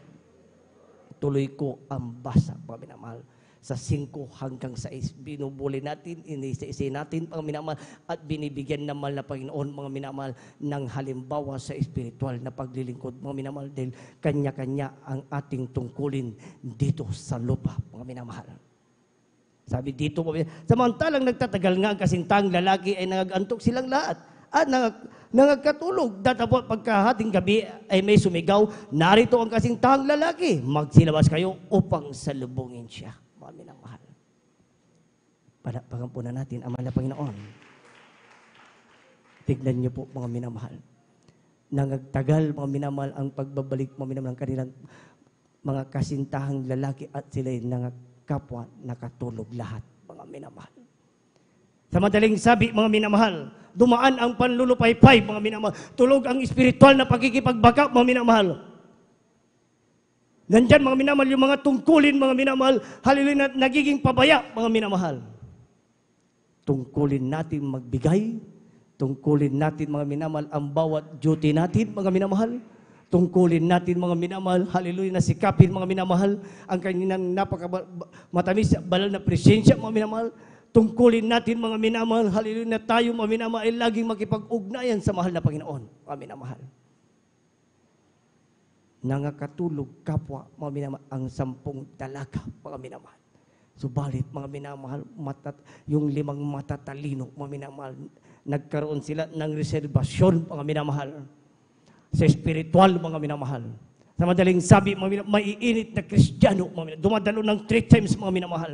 Tuloy ko ang basa, mga minamahal. Sa 5 hanggang 6, binubuli natin, inisa-isa natin, mga minamahal, at binibigyan ng mahal na Panginoon, mga minamahal, ng halimbawa sa espiritual na paglilingkod, mga minamahal, dahil kanya-kanya ang ating tungkulin dito sa lupa, mga minamahal. Sabi dito, samantalang nagtatagal nga ang kasintang lalaki ay nangagantok silang lahat at nangagkatulog. Datapot pagkahating gabi ay may sumigaw, narito ang kasintang lalaki, magsilabas kayo upang salubungin siya. Mga minamahal. Palakpakan po na natin ang mahal na Panginoon. Tignan niyo po, mga minamahal. Nangagtagal, mga minamahal, ang pagbabalik, mga minamahal, ng kanilang mga kasintahang lalaki at sila'y kapwa nakatulog lahat, mga minamahal. Sa madaling sabi, mga minamahal, dumaan ang panlulupaypay, mga minamahal. Tulog ang espiritual na pagkikipagbaka, mga minamahal. Nandyan, mga minamahal, yung mga tungkulin, mga minamahal, hallelujah, nagiging pabaya, mga minamahal. Tungkulin natin magbigay, tungkulin natin, mga minamahal, ang bawat duty natin, mga minamahal. Tungkulin natin, mga minamahal, hallelujah, na sikapin, mga minamahal, ang kanilang napakamatamis, banal na presensya, mga minamahal. Tungkulin natin, mga minamahal, hallelujah, na tayo, mga minamahal, ay laging makipag-ugnayan sa mahal na Panginoon, mga minamahal. Nangakatulog kapwa, mga minamahal, ang 10 dalaga, mga minamahal. Subalit, mga minamahal, yung 5 matatalino, mga minamahal, nagkaroon sila ng reservasyon, mga minamahal, sa espiritual, mga minamahal. Sa madaling sabi, mga minamahal, maiinit na Kristiyano, mga minamahal, dumadalo ng 3 times, mga minamahal.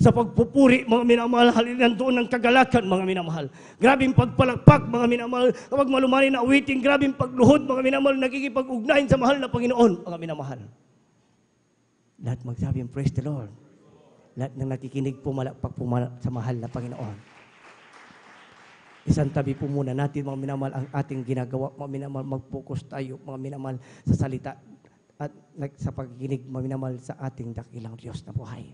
Sa pagpupuri, mga minamahal, halilan doon ng kagalakan, mga minamahal. Grabing pagpalakpak, mga minamahal, kapag malumani na awiting, grabing pagluhod, mga minamahal, nakikipag-ugnayan sa mahal na Panginoon, mga minamahal. Lahat magsabi, praise the Lord. Lahat ng nakikinig, pumalakpak sa mahal na Panginoon. Isang tabi po muna natin, mga minamahal, ang ating ginagawa, mga minamahal, mag-focus tayo, mga minamahal, sa salita at sa pagkikinig, mga minamahal, sa ating dakilang Diyos na buhay.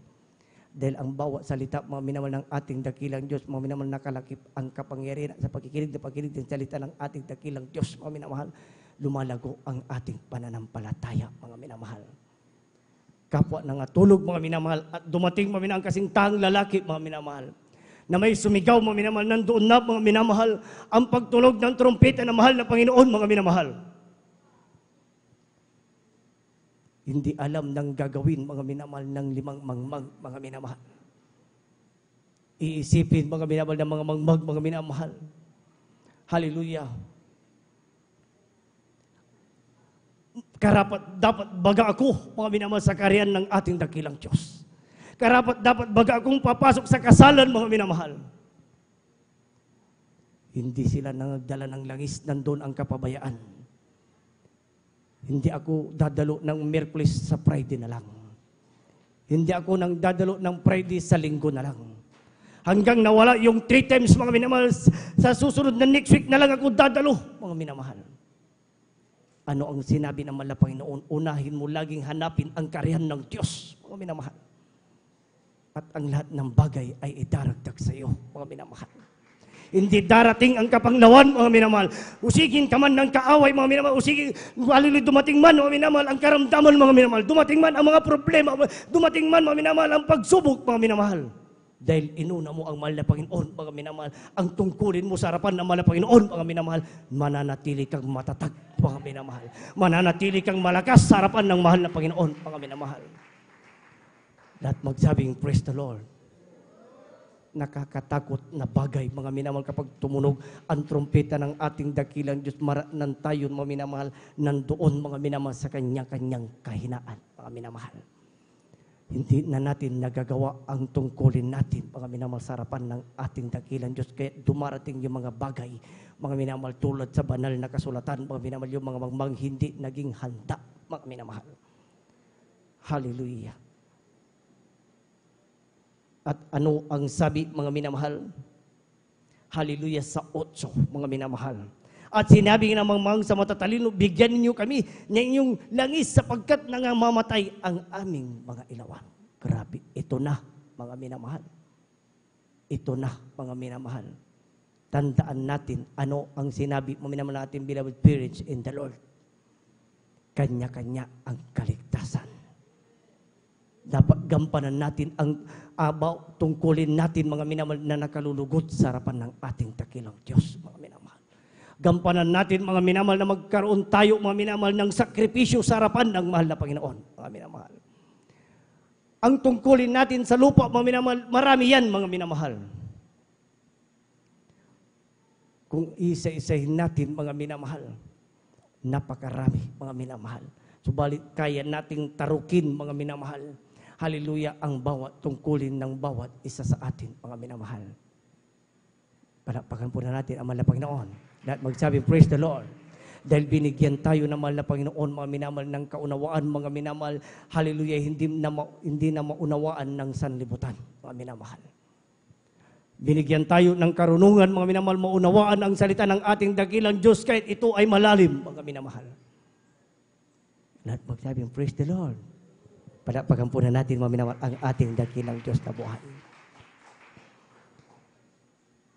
Dahil ang bawat salita, mga minamahal, ng ating dakilang Diyos, mga minamahal, nakalakip ang kapangyarihan sa pagkikinig ng salita ng ating dakilang Diyos, mga minamahal, lumalago ang ating pananampalataya, mga minamahal. Kapwa nangatulog, mga minamahal, at dumating, mga minamahal, kasing tang lalaki, mga minamahal, na may sumigaw, mga minamahal, nandoon na, mga minamahal, ang pagtulog ng trompeta na mahal na Panginoon, mga minamahal. Hindi alam ng gagawin, mga minamahal, ng 5 mangmang, mga minamahal. Iisipin, mga minamahal, ng mga mangmag, mga minamahal, Hallelujah. Dapat baga ako, mga minamahal, sa kaharian ng ating dakilang Diyos. Dapat baga akong papasok sa kasalan, mga minamahal. Hindi sila nagdala ng langis, nandun ang kapabayaan. Hindi ako dadalo ng Miyerkules sa Friday na lang. Hindi ako nang dadalo ng Friday sa Linggo na lang. Hanggang nawala yung 3 times, mga minamahal, sa susunod na next week na lang ako dadalo, mga minamahal. Ano ang sinabi ng mahal na Panginoon? Unahin mo laging hanapin ang kaharian ng Diyos, mga minamahal. At ang lahat ng bagay ay idaragdag sa iyo, mga minamahal. Hindi darating ang kapanglawan, mga minamahal. Usigin ka man ng kaaway, mga minamahal. Usigin, dumating man, mga minamahal, ang karamdaman, mga minamahal. Dumating man ang mga problema, dumating man, mga minamahal, ang pagsubok, mga minamahal. Dahil inuna mo ang mahal na Panginoon, mga minamahal. Ang tungkulin mo sa harapan ng mahal na Panginoon, mga minamahal. Mananatili kang matatag, mga minamahal. Mananatili kang malakas sa harapan ng mahal na Panginoon, mga minamahal. Lahat magsabing, praise the Lord. Nakakatakot na bagay, mga minamahal, kapag tumunog ang trompeta ng ating dakilang Diyos, maranan tayo, mga minamahal, nandoon, mga minamahal, sa kanya-kanyang kahinaan, mga minamahal. Hindi na natin nagagawa ang tungkulin natin, mga minamahal, sa harapan ng ating dakilang Diyos. Kaya dumarating yung mga bagay, mga minamahal, tulad sa banal na kasulatan, mga minamahal, yung mga magmang hindi naging handa, mga minamahal. Hallelujah. At ano ang sabi, mga minamahal? Hallelujah, sa 8, mga minamahal. At sinabi ng mga sa matatalino, bigyan ninyo kami ng inyong langis sapagkat nangamamatay ang aming mga ilawan. Grabe, ito na, mga minamahal. Ito na, mga minamahal. Tandaan natin ano ang sinabi, mga minamahal natin, beloved parents in the Lord. Kanya-kanya ang kaligtasan. Dapat gampanan natin ang tungkulin natin, mga minamahal, na nakalulugot sa harapan ng ating dakilang Diyos, mga minamahal. Gampanan natin, mga minamahal, na magkaroon tayo, mga minamahal, ng sakripisyo sa harapan ng mahal na Panginoon, mga minamahal. Ang tungkulin natin sa lupa, mga minamahal, marami yan, mga minamahal. Kung isa-isahin natin, mga minamahal, napakarami, mga minamahal. Subalit kaya nating tarukin, mga minamahal. Hallelujah, ang bawat tungkulin ng bawat isa sa atin, mga minamahal. Palakpakan po na natin ang mahal na Panginoon. Lahat magsabi, praise the Lord. Dahil binigyan tayo ng mahal na Panginoon, mga minamahal, ng kaunawaan, mga minamahal. Hallelujah, hindi na maunawaan ng sanlibutan, mga minamahal. Binigyan tayo ng karunungan, mga minamahal, maunawaan ang salita ng ating dakilang Diyos kahit ito ay malalim, mga minamahal. Lahat magsabi, praise the Lord. Palakpakan po na natin, mga minamahal, ang ating dakilang Diyos na buhay.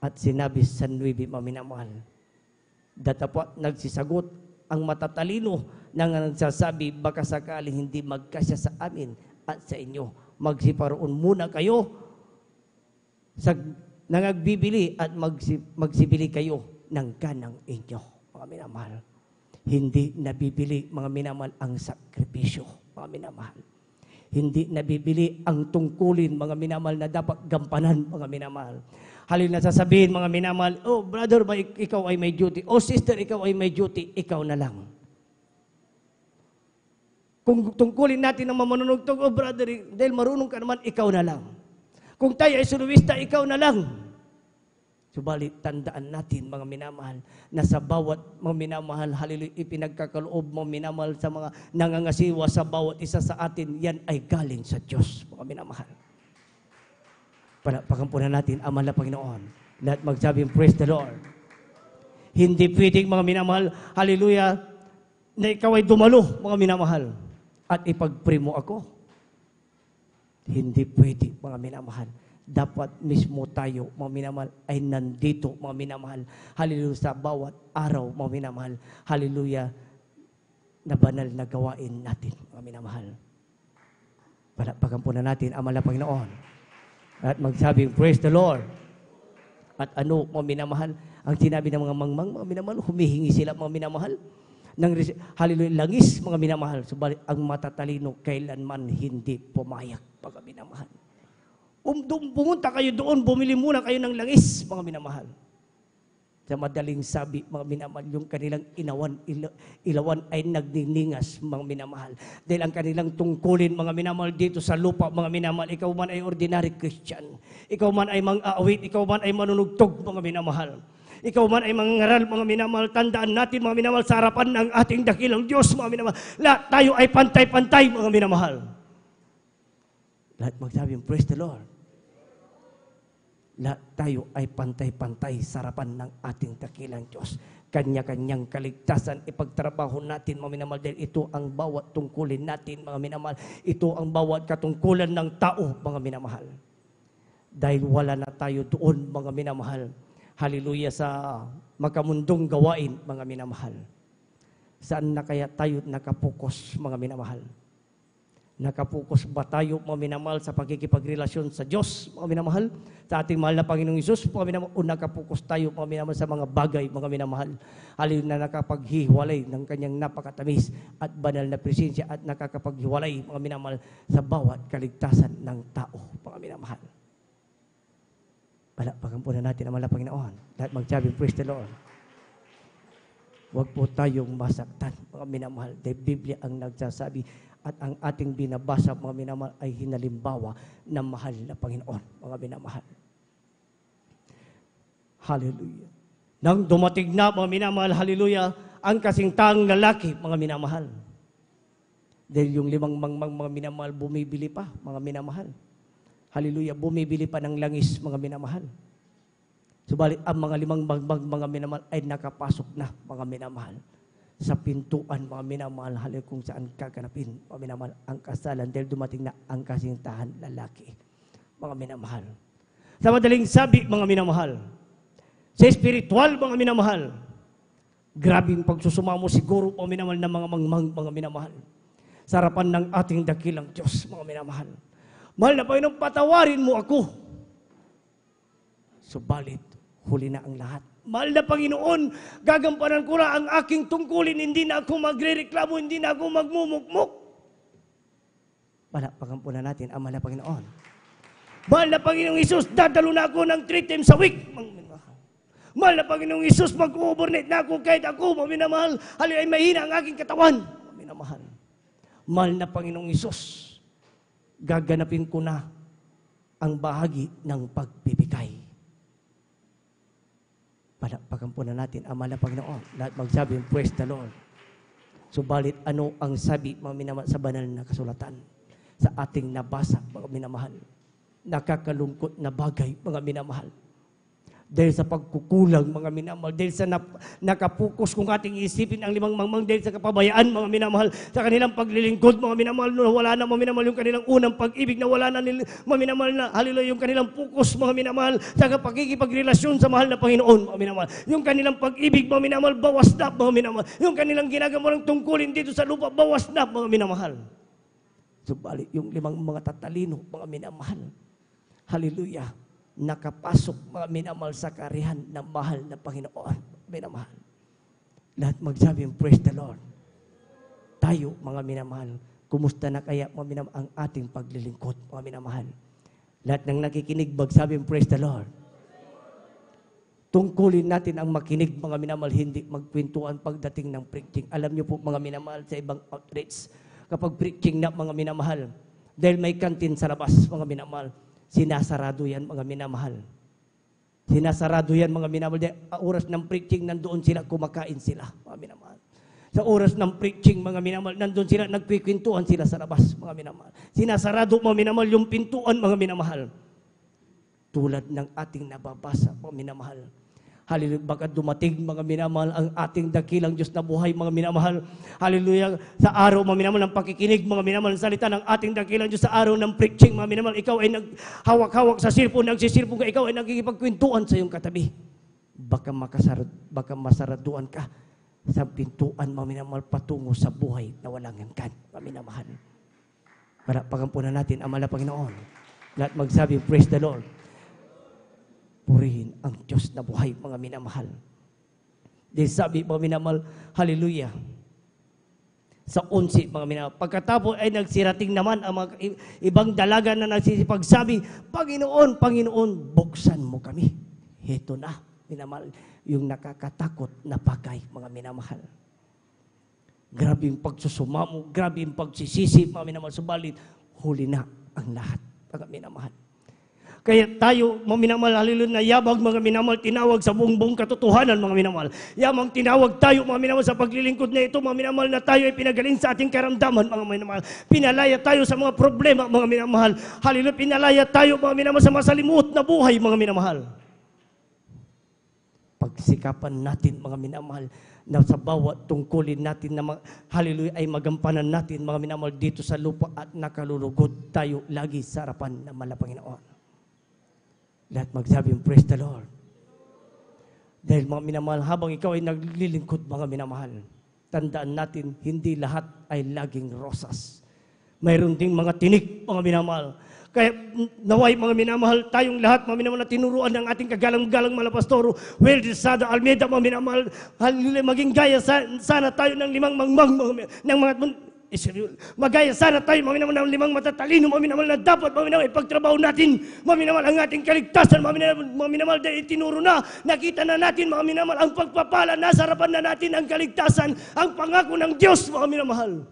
At sinabi sa 9, mga minamahal, datapat nagsisagot ang matatalino na nagsasabi, baka sakaling hindi magkasya sa amin at sa inyo. Magsiparoon muna kayo sa nangagbibili at magsibili kayo ng ganang inyo, mga minamahal. Hindi nabibili, mga minamahal, ang sakripisyo, mga minamahal. Hindi nabibili ang tungkulin, mga minamahal, na dapat gampanan, mga minamahal. Halin na sasabihin, mga minamahal, oh brother, ikaw ay may duty. Oh sister, ikaw ay may duty. Ikaw na lang. Kung tungkulin natin na mamanunugtog, oh brother, dahil marunong ka naman, ikaw na lang. Kung tayo ay soloista, ikaw na lang. Subalit, tandaan natin, mga minamahal, na sa bawat mga minamahal, hallelujah, ipinagkakaloob, mga minamahal, sa mga nangangasiwa sa bawat isa sa atin, yan ay galing sa Diyos, mga minamahal. Palakpakan po na natin ang mahal na Panginoon. Lahat magsabing, praise the Lord. Hindi pwedeng, mga minamahal, hallelujah, na ikaw ay dumalo, mga minamahal, at ipag-pray mo ako. Hindi pwede, mga minamahal. Dapat mismo tayo, mga minamahal, ay nandito, mga minamahal. Hallelujah, sa bawat araw, mga minamahal. Hallelujah, na banal na gawain natin, mga minamahal. Palakpakan po na natin ang mahal na Panginoon. At magsabing, praise the Lord. At ano, mga minamahal, ang sinabi ng mga mangmang, mga minamahal, humihingi sila, mga minamahal, ng hallelujah, langis, mga minamahal. Subalit, ang matatalino, kailanman hindi pumayag, mga minamahal. Pumunta kayo doon, bumili muna kayo ng langis, mga minamahal. Sa madaling sabi, mga minamahal, yung kanilang ilawan ay nagniningas, mga minamahal. Dahil ang kanilang tungkulin, mga minamahal, dito sa lupa, mga minamahal, ikaw man ay ordinary Christian, ikaw man ay mang-aawit, ikaw man ay manunugtog, mga minamahal. Ikaw man ay mangaral, mga minamahal, tandaan natin, mga minamahal, sa harapan ng ating dakilang Diyos, mga minamahal, lahat tayo ay pantay-pantay, mga minamahal. Lahat magsabing, praise the Lord. Lahat tayo ay pantay-pantay sa harapan ng ating dakilang Diyos. Kanya-kanyang kaligtasan, ipagtrabaho natin, mga minamahal, dahil ito ang bawat tungkulin natin, mga minamahal. Ito ang bawat katungkulan ng tao, mga minamahal. Dahil wala na tayo doon, mga minamahal. Hallelujah, sa makamundong gawain, mga minamahal. Saan na kaya tayo nakapokus, mga minamahal? Nakapokus ba tayo, mga minamahal, sa pagkikipagrelasyon sa Diyos, mga minamahal? Sa ating mahal na Panginoong Isus, mga minamahal? O nakapokus tayo, mga minamahal, sa mga bagay, mga minamahal? Hallelujah, na nakapaghiwalay ng kanyang napakatamis at banal na presensya at nakakapaghiwalay, mga minamahal, sa bawat kaligtasan ng tao, mga minamahal. Palakpakan po na natin ang mahal na Panginoon. Lahat magsabi, praise the Lord. Huwag po tayong masaktan, mga minamahal. Dahil Biblia ang nagsasabi at ang ating binabasa, mga minamahal, ay hinalimbawa ng mahal na Panginoon, mga minamahal. Hallelujah. Nang dumating na, mga minamahal, hallelujah, ang kasingtang lalaki, mga minamahal. Dahil yung 5 mga minamahal, bumibili pa, mga minamahal. Hallelujah, bumibili pa ng langis, mga minamahal. Subalit ang mga 5 bagbag, mga minamahal, ay nakapasok na, mga minamahal, sa pintuan, mga minamahal, hallelujah, kung saan kaganapin, mga minamahal, ang kasalan, dahil dumating na ang kasintahan lalaki, mga minamahal. Sa madaling sabi, mga minamahal, sa spiritual, mga minamahal, grabing pagsusumamo siguro, mga minamahal, ng mga mangmang, mga minamahal, sa harapan ng ating dakilang Diyos, mga minamahal. Mahal na Panginoon, patawarin mo ako. Subalit, huli na ang lahat. Mahal na Panginoon, gagampanan ko na ang aking tungkulin, hindi na ako magre-reklamo, hindi na ako magmumukmuk. Palakpakan po na natin ang mahal na Panginoon. Mahal na Panginoong Isus, dadalo na ako ng 3 times a week. Mahal na Panginoong Isus, mag-overnight na ako kahit ako, maminamahal, halay ay mahina ang aking katawan. Maminamahal. Mahal na Panginoong Isus, gaganapin ko na ang bahagi ng pagbibigay. Palakpakan po na natin ang mahal na Panginoon. Lahat magsabi, praise the Lord. Subalit ano ang sabi, mga minamahal, sa banal na kasulatan? Sa ating nabasa, mga minamahal. Nakakalungkot na bagay, mga minamahal. Dahil sa pagkukulang, mga minamahal, dahil sa nakapokus kung ating isipin ang 5 mangmang, dahil sa kapabayaan, mga minamahal, sa kanilang paglilingkod, mga minamahal, wala na, mga minamahal, yung kanilang unang pag-ibig na wala na, mga minamahal, na hallelujah, yung kanilang pokus, mga minamahal, sa pakikipagrelasyon sa mahal na Panginoon, mga minamahal, yung kanilang pag-ibig, mga minamahal, bawas na, mga minamahal, yung kanilang ginagawang tungkulin dito sa lupa, bawas na, mga minamahal. Subalit, yung 5 mga tatalino, mga minamahal, hallelujah, nakapasok, mga minamahal, sa karihan ng mahal na Panginoon. Minamahal. Lahat magsabi, praise the Lord. Tayo, mga minamahal, kumusta na kaya, mga minamahal, ang ating paglilingkod, mga minamahal. Lahat ng nakikinig, magsabi, praise the Lord. Tungkulin natin ang makinig, mga minamahal, hindi magkwentuhan pagdating ng preaching. Alam niyo po, mga minamahal, sa ibang outreach, kapag preaching na, mga minamahal, dahil may kantin sa labas, mga minamahal, sinasarado yan, mga minamahal. Sinasarado yan, mga minamahal. Oras ng preaching, nandoon sila, kumakain sila, mga minamahal. Sa oras ng preaching, mga minamahal, nandoon sila, nagpikwentuhan sila sa labas, mga minamahal. Sinasarado, mga minamahal, yung pintuan, mga minamahal. Tulad ng ating nababasa, mga minamahal. Hallelujah, baka dumating, mga minamahal, ang ating dakilang Diyos na buhay, mga minamahal. Hallelujah, sa araw, mga minamahal, ng pakikinig, mga minamahal, ng salita ng ating dakilang Diyos, sa araw ng preaching, mga minamahal, ikaw ay naghawak-hawak sa cellphone, nagsisirpon ka, ikaw ay nagkikipagkwentuhan sa iyong katabi. Baka masaraduan ka sa pintuan, mga minamahal, patungo sa buhay na walang hanggan, mga minamahal. Palakpakan po na natin ang mahal na Panginoon. Lahat magsabi, praise the Lord. Purihin ang Diyos na buhay, mga minamahal. Dahil sabi, mga minamahal, hallelujah. Sa 11, mga minamahal. Pagkatapos ay nagsirating naman ang mga ibang dalaga na nagsisipagsabi, Panginoon, Panginoon, buksan mo kami. Heto na, minamahal, yung nakakatakot na bagay, mga minamahal. Grabe yung pagsusumamo, grabe yung pagsisisi, mga minamahal, subalit huli na ang lahat, mga minamahal. Kaya tayo, mga minamahal, hallelujah, na yabag, mga minamahal, tinawag sa buong katotohanan, mga minamahal. Yamang tinawag tayo, mga minamahal, sa paglilingkod na ito, mga minamahal, na tayo ay pinagaling sa ating karamdaman, mga minamahal. Pinalaya tayo sa mga problema, mga minamahal. Hallelujah, pinalaya tayo, mga minamahal, sa masalimuot na buhay, mga minamahal. Pagsikapan natin, mga minamahal, na sa bawat tungkulin natin na hallelujah ay magampanan natin, mga minamahal, dito sa lupa at nakalulugod tayo lagi sa harapan ng mahal na Panginoon. Lahat magsabi yung praise the Lord. Dahil mga minamahal, habang ikaw ay naglilingkod, mga minamahal, tandaan natin, hindi lahat ay laging rosas. Mayroon ding mga tinik, mga minamahal. Kaya naway, mga minamahal, tayong lahat, mga minamahal, na tinuruan ng ating kagalang-galang malapastoro, Weldy Sada Almeida, mga minamahal, maging gaya sana tayo ng limang mangmang, ng mga magaya sana tayo, mga minamahal, ng limang matatalino, mga minamahal, na dapat, mga minamahal, ipagtrabaho natin, mga minamahal, ang ating kaligtasan, mga minamahal, dahil itinuro na, nakita na natin, mga minamahal, ang pagpapala, nasa harapan na natin ang kaligtasan, ang pangako ng Diyos, mga minamahal.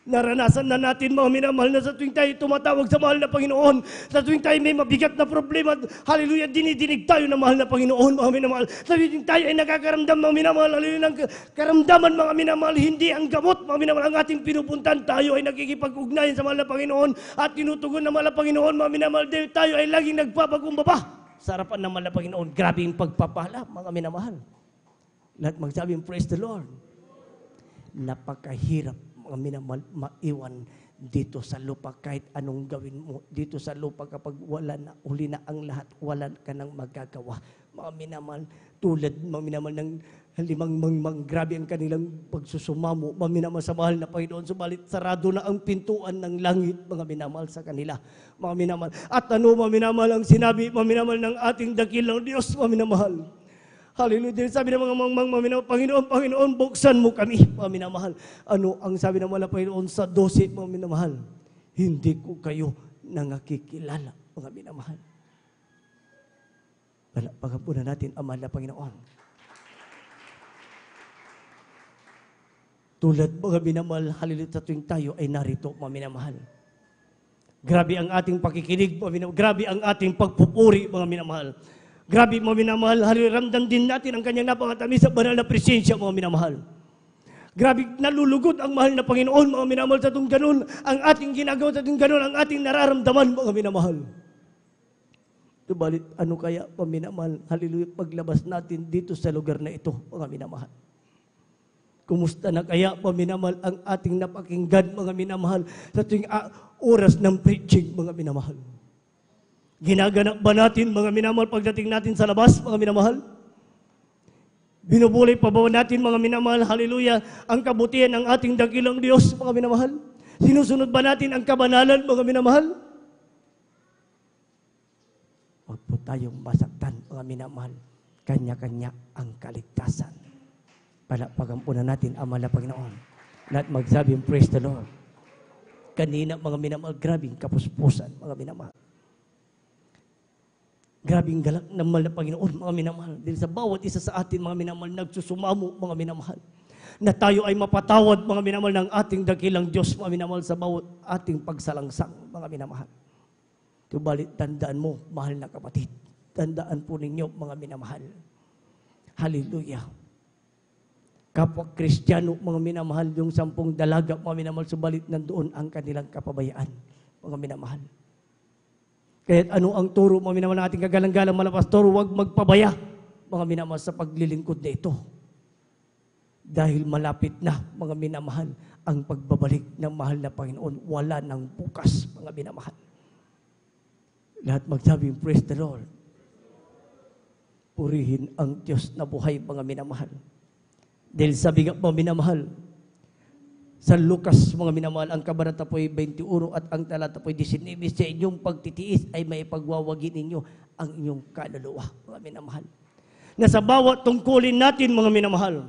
Naranasan na natin, mga minamahal, na sa tuwing tayo tumatawag sa mahal na Panginoon, sa tuwing tayo may mabigat na problema, hallelujah, dinidinig tayo ng mahal na Panginoon, mga minamahal. Sa tuwing tayo ay nakakaramdam, mga minamahal, hallelujah, ng karamdaman, mga minamahal, hindi ang gamot, mga minamahal, ang ating pinupuntan, tayo ay nakikipag-ugnayan sa mahal na Panginoon at tinutugon ng mahal na Panginoon, mga minamahal, dahil tayo ay laging nagpapakumbaba sa harapan ng mahal na Panginoon. Grabe yung pagpapala, mga minamahal. Lahat magsabi, praise the Lord. Napakahirap, mga minamahal, maiwan dito sa lupa kahit anong gawin mo dito sa lupa kapag wala na, huli na ang lahat, wala ka nang magagawa. Mga minamahal, tulad, mga minamahal, ng limang mangmang, grabe ang kanilang pagsusumamo, mga minamahal, sa mahal na Panginoon, subalit sarado na ang pintuan ng langit, mga minamahal, sa kanila, mga minamahal. At ano, mga minamahal, ang sinabi, mga minamahal, ng ating dakilang Diyos, mga minamahal. Hallelujah. Dahil sabi ng mga minamahal, Panginoon, Panginoon, buksan mo kami, mga minamahal. Ano ang sabi ng mga Panginoon sa 12, mga minamahal? Hindi ko kayo nangakikilala, mga minamahal. Pagkapunan natin ang mahal na Panginoon. Tulad, mga minamahal, hallelujah, sa tuwing tayo ay narito, mga minamahal. Grabe ang ating pakikinig, mga minamahal. Grabe ang ating pagpupuri, mga minamahal. Grabe, mga minamahal, hallelujah, ramdam din natin ang kanyang napakatamis sa banal na presensya, mga minamahal. Grabe, nalulugod ang mahal na Panginoon, mga minamahal, sa itong ganun, ang ating ginagawa, sa itong ganun, ang ating nararamdaman, mga minamahal. Tubalit, ano kaya, mga minamahal, hallelujah, paglabas natin dito sa lugar na ito, mga minamahal. Kumusta na kaya, mga minamahal, ang ating napakinggan, mga minamahal, sa tuwing oras ng preaching, mga minamahal. Ginaganap ba natin, mga minamahal, pagdating natin sa labas, mga minamahal? Binubulay pa ba natin, mga minamahal, hallelujah, ang kabutihan ng ating dakilang Diyos, mga minamahal? Sinusunod ba natin ang kabanalan, mga minamahal? Huwag po tayong masaktan, mga minamahal. Kanya-kanya ang kaligtasan. Pagampunan natin ang mahal na Panginoon. Lahat magsabi, praise the Lord. Kanina, mga minamahal, grabing kapuspusan, mga minamahal. Grabing galak ng mahal na Panginoon, mga minamahal. Dahil sa bawat isa sa atin, mga minamahal, nagsusumamo, mga minamahal. Na tayo ay mapatawad, mga minamahal, ng ating dakilang Diyos, mga minamahal, sa bawat ating pagsalangsang, mga minamahal. Tubalit, tandaan mo, mahal na kapatid. Tandaan po ninyo, mga minamahal. Hallelujah. Kapwa Kristiyano, mga minamahal, yung 10 dalaga, mga minamahal, subalit nandoon ang kanilang kapabayaan, mga minamahal. Kaya ano ang turo, mga minamahal, ng ating kagalang-galang malapastoro, huwag magpabaya, mga minamahal, sa paglilingkod na ito. Dahil malapit na, mga minamahal, ang pagbabalik ng mahal na Panginoon. Wala nang bukas, mga minamahal. Lahat magsabi, praise the Lord. Purihin ang Diyos na buhay, mga minamahal. Dahil sabi nga, mga minamahal, sa Lucas, mga minamahal, ang kabanata po'y 21 at ang talata po'y 19, sa inyong pagtitiis ay may pagwawagi ninyo ang inyong kaluluwa, mga minamahal. Na sa bawat tungkulin natin, mga minamahal,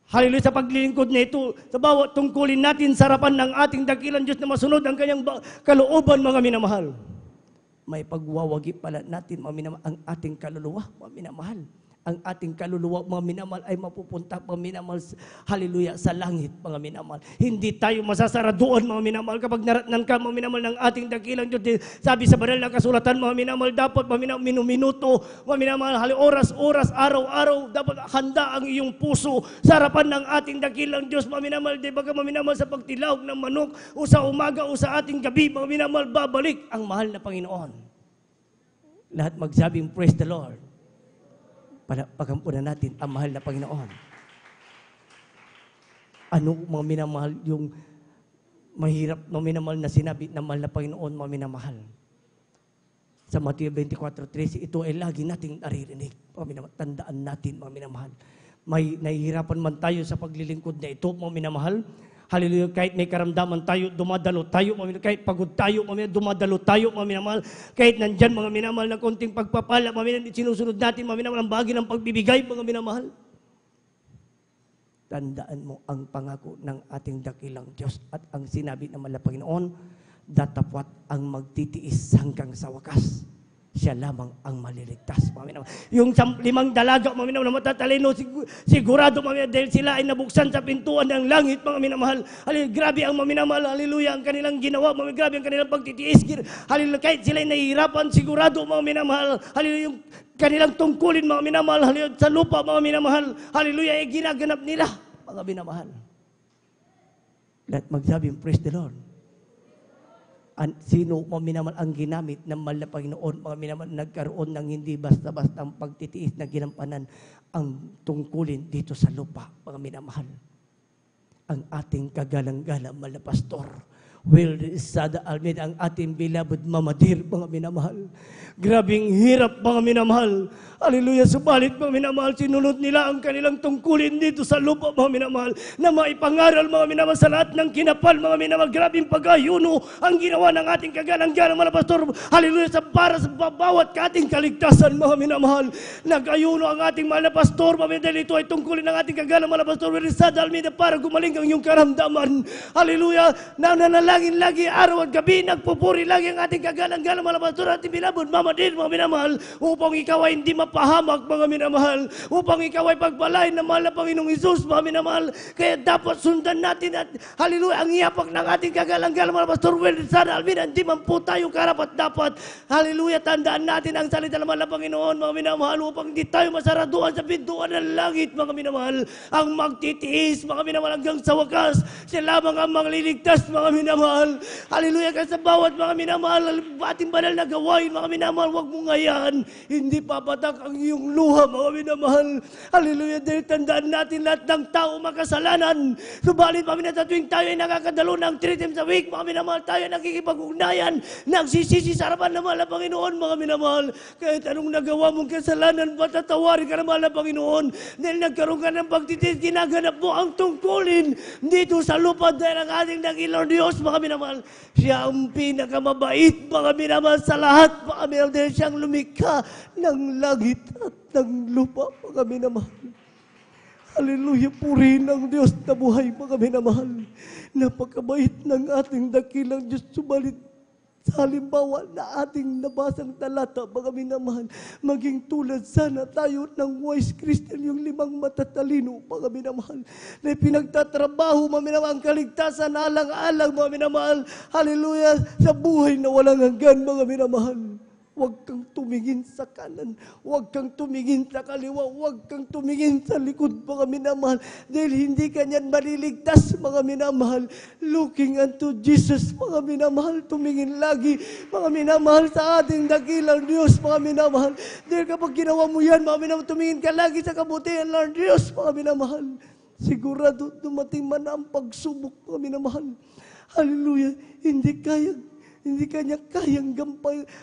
hallelujah, sa paglilingkod na ito, sa bawat tungkulin natin sa harapan ng ating dakilang Diyos na masunod ang kanyang kalooban, mga minamahal, may pagwawagi pala natin, mga minamahal, ang ating kaluluwa, mga minamahal. ang ating kaluluwa, mga minamahal, ay mapupunta, mga minamahal, hallelujah, sa langit, mga minamahal. Hindi tayo masasaraduan, mga minamahal, kapag naratnan ka, mga minamahal, ng ating dakilang Diyos. Sabi sa banal na kasulatan, mga minamahal, dapat mga minuto, mga minamahal, oras, araw-araw, dapat handa ang iyong puso sa harapan ng ating dakilang Diyos, mga minamahal. Di ba ka, mga minamahal, sa pagtilawag ng manok, o sa umaga, o sa ating gabi, mga minamahal, babalik ang mahal na Panginoon. Lahat magsabing, praise the Lord. Pagampunan natin ang mahal na Panginoon. Ano, mga minamahal, yung mahirap, mga minamahal na sinabi ng mahal na Panginoon, mga minamahal? Sa Mateo 24:13, ito ay lagi nating naririnig. Mga minamahal, tandaan natin, mga minamahal. May nahihirapan man tayo sa paglilingkod na ito, mga minamahal. Hallelujah, kahit may karamdaman tayo, dumadalo tayo, kahit pagod tayo, dumadalo tayo, mga minamahal. Kahit nandyan, mga minamahal, na konting pagpapala, mga minamahal, sinusunod natin, mga minamahal, ang bahagi ng pagbibigay, mga minamahal. Tandaan mo ang pangako ng ating dakilang Diyos at ang sinabi ng mahal na Panginoon, datapwat ang magtitiis hanggang sa wakas. Siya lamang ang maliligtas. Yung 5 dalaga, mga minamahal, na matatalino, sigurado, mga minamahal, dahil sila ay nabuksan sa pintuan ng langit, mga minamahal. Hallelujah, grabe ang mga minamahal, hallelujah, ang kanilang ginawa, mga grabe ang kanilang pagtitiis. Hallelujah, kahit sila ay nahihirapan, sigurado, mga minamahal, hallelujah, yung kanilang tungkulin, mga minamahal, hallelujah, sa lupa, mga minamahal, hallelujah, ay ginaganap nila, mga minamahal. Lahat magsabi, praise the Lord. Sino, mga minamahal, ang ginamit ng mahal na Panginoon, mga minamahal, nagkaroon ng hindi basta-basta ang pagtitiis na ginampanan ang tungkulin dito sa lupa, mga minamahal. Ang ating kagalang-galang mahal na pastor, Will Sada Almeida, ang ating beloved Mama Dear, mga minamahal. Grabing hirap, mga minamahal. Hallelujah, subalit, mga minamahal, sinunod nila ang kanilang tungkulin dito sa lupa, mga minamahal, na maipangaral, mga minamahal, sa lahat ng kinapal, mga minamahal. Grabing pag-ayuno ang ginawa ng ating kagalang-galang mga pastor. Hallelujah, para sa bawat ating kaligtasan, mga minamahal. Nag-ayuno ang ating mahal na pastor, mga minamahal, ito ay tungkulin ng ating kagalang mga pastor, Will Sada Almeida, para gumaling ang iyong karamdaman. Hallelujah, nananalangin lagi, araw at gabi, nagpupuri lagi ang ating kagalang-galang mga pastor, ating bilabod, Mama Dear, mga minamahal, upang ikaw ay hindi mapahamak, mga minamahal, upang ikaw ay pagpalain ng mahal na Panginoong Isus, mga minamahal. Kaya dapat sundan natin at hallelujah, ang iyapak ng ating kagalang-galang mga pastor, Will Sada Almeida, hindi man po tayo karapat dapat. Hallelujah, tandaan natin ang salita ng mahal na Panginoon, mga minamahal, upang hindi tayo masaraduan sa pintuan ng langit, mga minamahal. Ang magtitiis, mga minamahal, hanggang sa wakas, siya lamang ang mangliligtas, mga minamahal. Hallelujah, kasi sa bawat mga minamahal, ating banal na gawain, mga minamahal, huwag mong hayaan, hindi papatak ang iyong luha, mga minamahal. Hallelujah, dahil tandaan natin lahat ng tao makasalanan. Subalit, mga minamahal, sa tuwing tayo ay nakakadalo ng 3 times a week, mga minamahal, tayo ay nakikipag-ugnayan, nagsisisi sa harapan ng mahal na Panginoon, mga minamahal. Kahit anong nagawa mong kasalanan, patatawarin ka ng mahal na Panginoon. Dahil nagkaroon ka ng pagtitis, ginaganap mo ang tungkulin dito sa lupa dahil ang ating dakilang Diyos, mga minamahal. Siya ang pinakamabait, mga minamahal, sa lahat, mga minamahal, dahil siyang lumikha ng langit at ng lupa, mga minamahal. Hallelujah, purihin ang Diyos na buhay, mga minamahal. Napakabait ng ating dakilang Diyos, subalit sa halimbawa na ating nabasang talata, mga minamahal, maging tulad sana tayo ng wise Christian, yung 5 matatalino, mga minamahal, na pinagtatrabaho, mga minamahal, ang kaligtasan, alang-alang, mga minamahal, hallelujah, sa buhay na walang hanggan, mga minamahal. Huwag kang tumingin sa kanan, huwag kang tumingin sa kaliwa, huwag kang tumingin sa likod, mga minamahal, dahil hindi ka niyan maliligtas, mga minamahal. Looking unto Jesus, mga minamahal, tumingin lagi, mga minamahal, sa ating dakilang Diyos, mga minamahal. Dahil kapag ginawa mo yan, mga minamahal, tumingin ka lagi sa kabutihan ng Diyos, mga minamahal. Sigurado dumating man ang pagsubok, mga minamahal. Hallelujah, hindi kanya kayang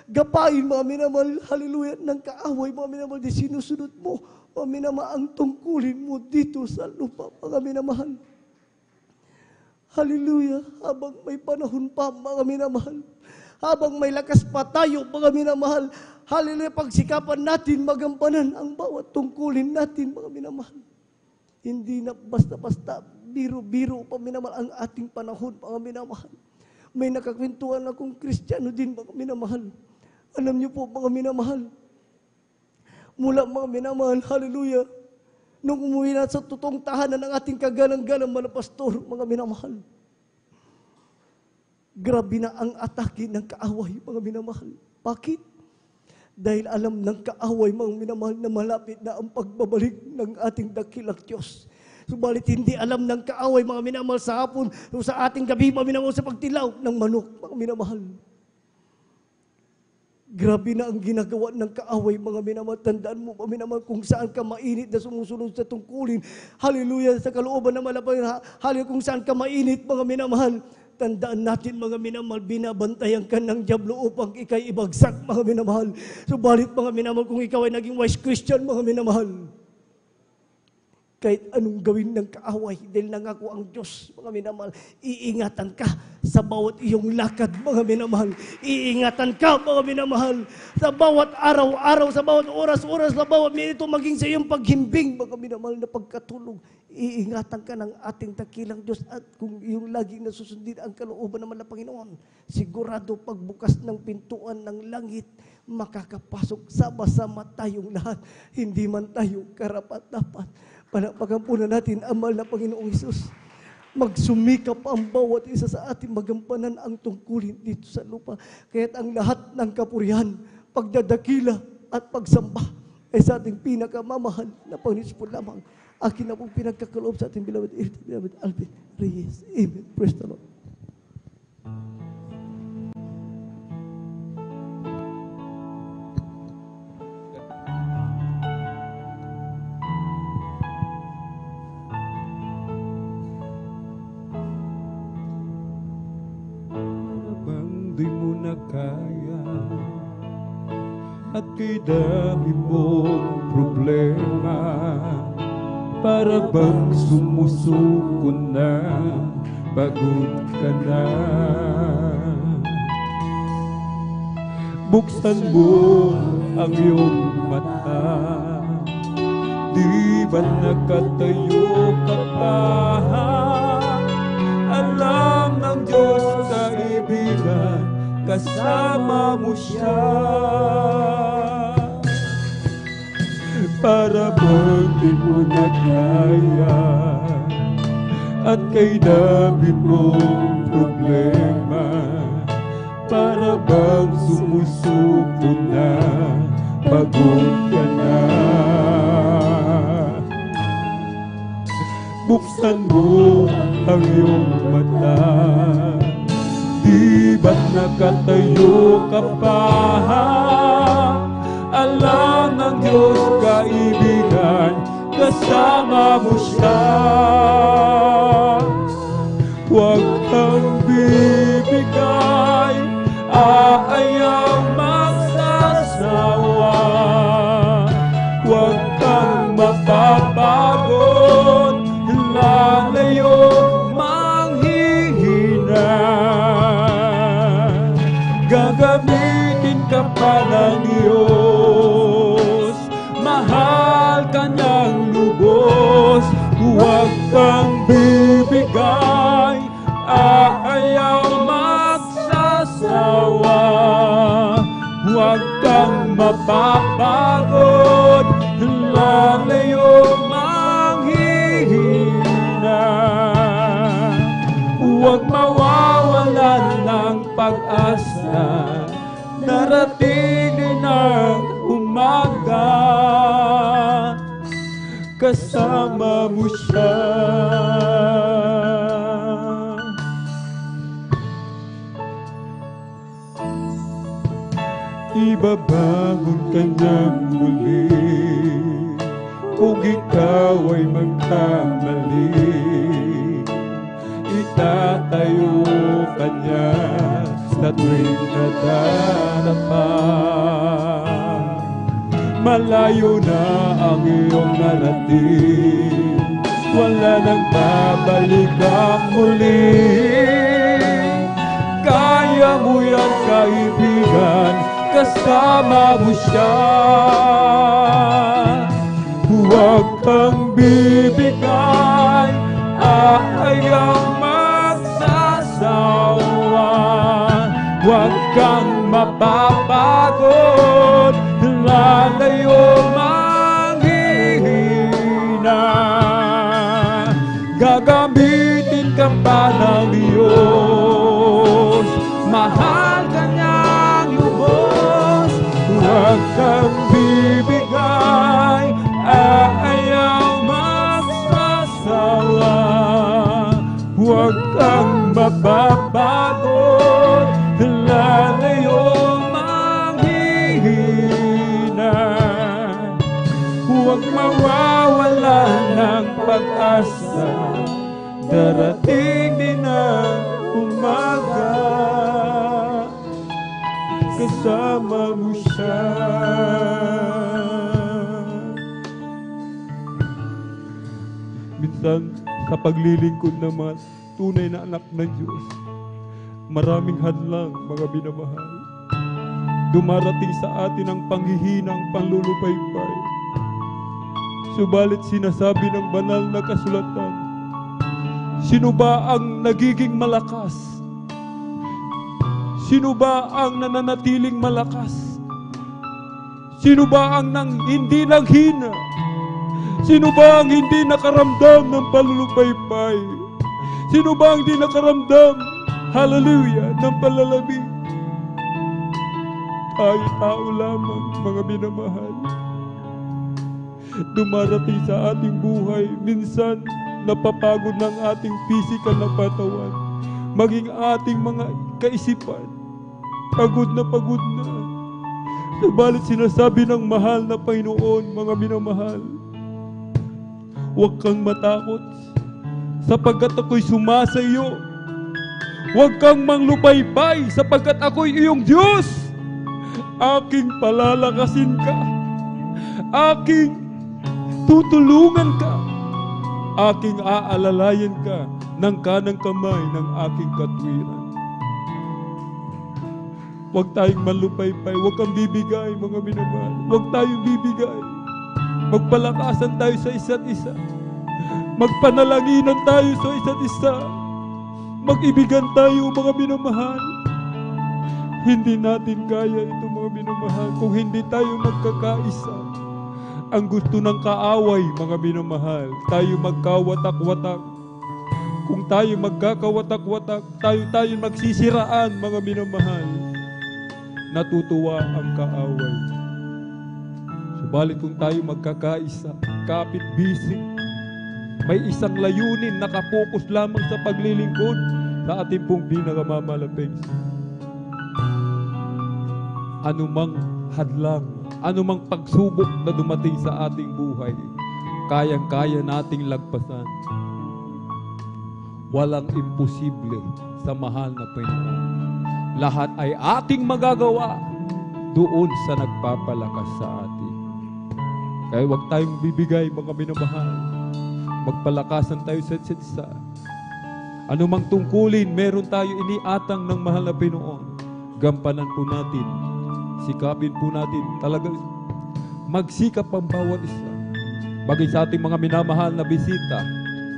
gapain, mga minamahal, hallelujah, ng kaaway, mga minamahal, di sinusunod mo, mga minamahal, ang tungkulin mo dito sa lupa, mga minamahal. Hallelujah, habang may panahon pa, mga minamahal, habang may lakas pa tayo, mga minamahal, hallelujah, pagsikapan natin, magampanan ang bawat tungkulin natin, mga minamahal. Hindi na basta-basta, biro-biro pa, minamahal, ang ating panahon, mga minamahal. May nakakwentuhan akong Kristiyano din, mga minamahal. Alam niyo po, mga minamahal, Mula mga minamahal, hallelujah, nung umuwi na sa totoong tahanan ng ating kagalang-galang mga pastor, mga minamahal, grabe na ang atake ng kaaway, mga minamahal. Bakit? Dahil alam ng kaaway, mga minamahal, na malapit na ang pagbabalik ng ating dakilang Diyos. Subalit hindi alam ng kaaway, mga minamahal, sa hapon o sa ating gabi, mga minamahal, sa pagtilaw ng manok, mga minamahal. Grabe na ang ginagawa ng kaaway, mga minamahal. Tandaan mo, mga minamahal, kung saan ka mainit na sumusunod sa tungkulin. Hallelujah, sa kalooban na malapay. Hallelujah, kung saan ka mainit, mga minamahal. Tandaan natin, mga minamahal, binabantayan ka ng dyablo upang ikay ibagsak, mga minamahal. Subalit, mga minamahal, kung ikaw ay naging wise Christian, mga minamahal, kahit anong gawin ng kaaway, dahil nangako ang Diyos, mga minamahal, iingatan ka sa bawat iyong lakad, mga minamahal. Iingatan ka, mga minamahal, sa bawat araw-araw, sa bawat oras-oras, sa bawat minuto, maging sa iyong paghimbing, mga minamahal, na pagkatulog. Iingatan ka ng ating dakilang Diyos, at kung iyong laging nasusundin ang kalooban naman ng Panginoon, sigurado pagbukas ng pintuan ng langit, makakapasok sama-sama tayong lahat. Hindi man tayo karapat-dapat. Panapagan po na natin ang mahal na Panginoong Hesus. Magsumikap ang bawat isa sa ating magampanan ang tungkulin dito sa lupa. Kaya't ang lahat ng kapurihan, pagdadakila at pagsamba ay sa ating pinakamamahal na Panginoon po lamang. Akin na pong pinagkakaloob sa ating beloved Alvin Reyes. Amen. Praise the Lord. Di mo na kaya at kay dami mong problema, para bang sumusuko na, pagod ka na. Buksan mo ang iyong mata, di ba nakatayo ka pa? Alam ng Diyos kaibigan, kasama mo siya. Para bang di mo na kaya at kay dami mong problema, para bang sumusuko na, pagod ka na. Buksan mo ang iyong mata, di ba't nakatayo ka pa? Alam ng Diyos kaibigan, kasama mo siya. Huwag kang bibigay, aayaw magsasawa. Huwag kang mapapagod, lalayo manghihina. Gagamitin ka pa ng Diyos, mahal ka ng lubos. Huwag kang bibigay, aayaw magsasawa. Huwag kang mapapagod, lalayo manghihina. Huwag mawawalan ng pag-asa, narating ng umaga, kasama mo siya. Ibabangon ka niyang muli, kung ikaw ay magkamali. Itatayo ka niya sa tuwing nadarapa. Malayo na ang iyong narating, wala nang babalik ang muli. Kaya mo yan kaibigan, kasama mo siya. Huwag kang bibigay, aayaw magsasawa. Huwag kang mapapagod, lalayo gagamitin ka pa ng Diyos. Mahal ka niyang lubos, huwag kang bibigay, ayaw magsasawa. Huwag kang mababago, lalayong manghihina. Huwag mawawala ng pag-asa, darating din ang umaga, kasama mo siya. Minsan, sa paglilingkod ng mga tunay na anak ng Diyos, maraming hadlang, mga minamahal. Dumarating sa atin ang panghihinang panlulupaypay. Subalit sinasabi ng banal na kasulatan, sino ba ang nagiging malakas? Sino ba ang nananatiling malakas? Sino ba ang hindi nanghina? Sino ba ang hindi nakaramdam ng panlulupaypay? Sino ba ang hindi nakaramdam, hallelujah, ng palalamig? Tayo tao lamang, mga minamahal. Dumarating sa ating buhay, minsan napapagod ng ating physical na katawan, maging ating mga kaisipan, pagod na. Subalit sinasabi ng mahal na Panginoon, mga minamahal, huwag kang matakot, sapagkat ako'y sumasayo. Huwag kang manglupaypay, sapagkat ako'y iyong Diyos. Aking palalakasin ka, aking tutulungan ka, aking aalalayan ka ng kanang kamay ng aking katwiran. Huwag tayong manlupaypay, huwag kang bibigay, mga minamahal. Huwag tayong bibigay. Magpalakasan tayo sa isa't isa. Magpanalanginan tayo sa isa't isa. Mag-ibigan tayo, mga minamahal. Hindi natin kaya ito, mga minamahal, kung hindi tayo magkakaisa. Ang gusto ng kaaway, mga minamahal, tayo magkawatak-watak. Kung tayo magkakawatak-watak, tayo magsisiraan, mga minamahal. Natutuwa ang kaaway. Subalit kung tayo magkakaisa, kapit-bisig, may isang layunin, nakapokus lamang sa paglilingkod sa ating pong pinakamamalapig. Anumang hadlang, anumang pagsubok na dumating sa ating buhay, kayang-kaya nating lagpasan. Walang imposible sa mahal na Panginoon. Lahat ay ating magagawa doon sa nagpapalakas sa atin. Kaya huwag tayong bibigay, mga minamahal. Magpalakasan tayo sa isa't isa. Anumang tungkulin, meron tayo iniatang ng mahal na Panginoon. Gampanan po natin. Sikapin po natin. Talaga magsikap ang bawat isa. Bagay sa ating mga minamahal na bisita.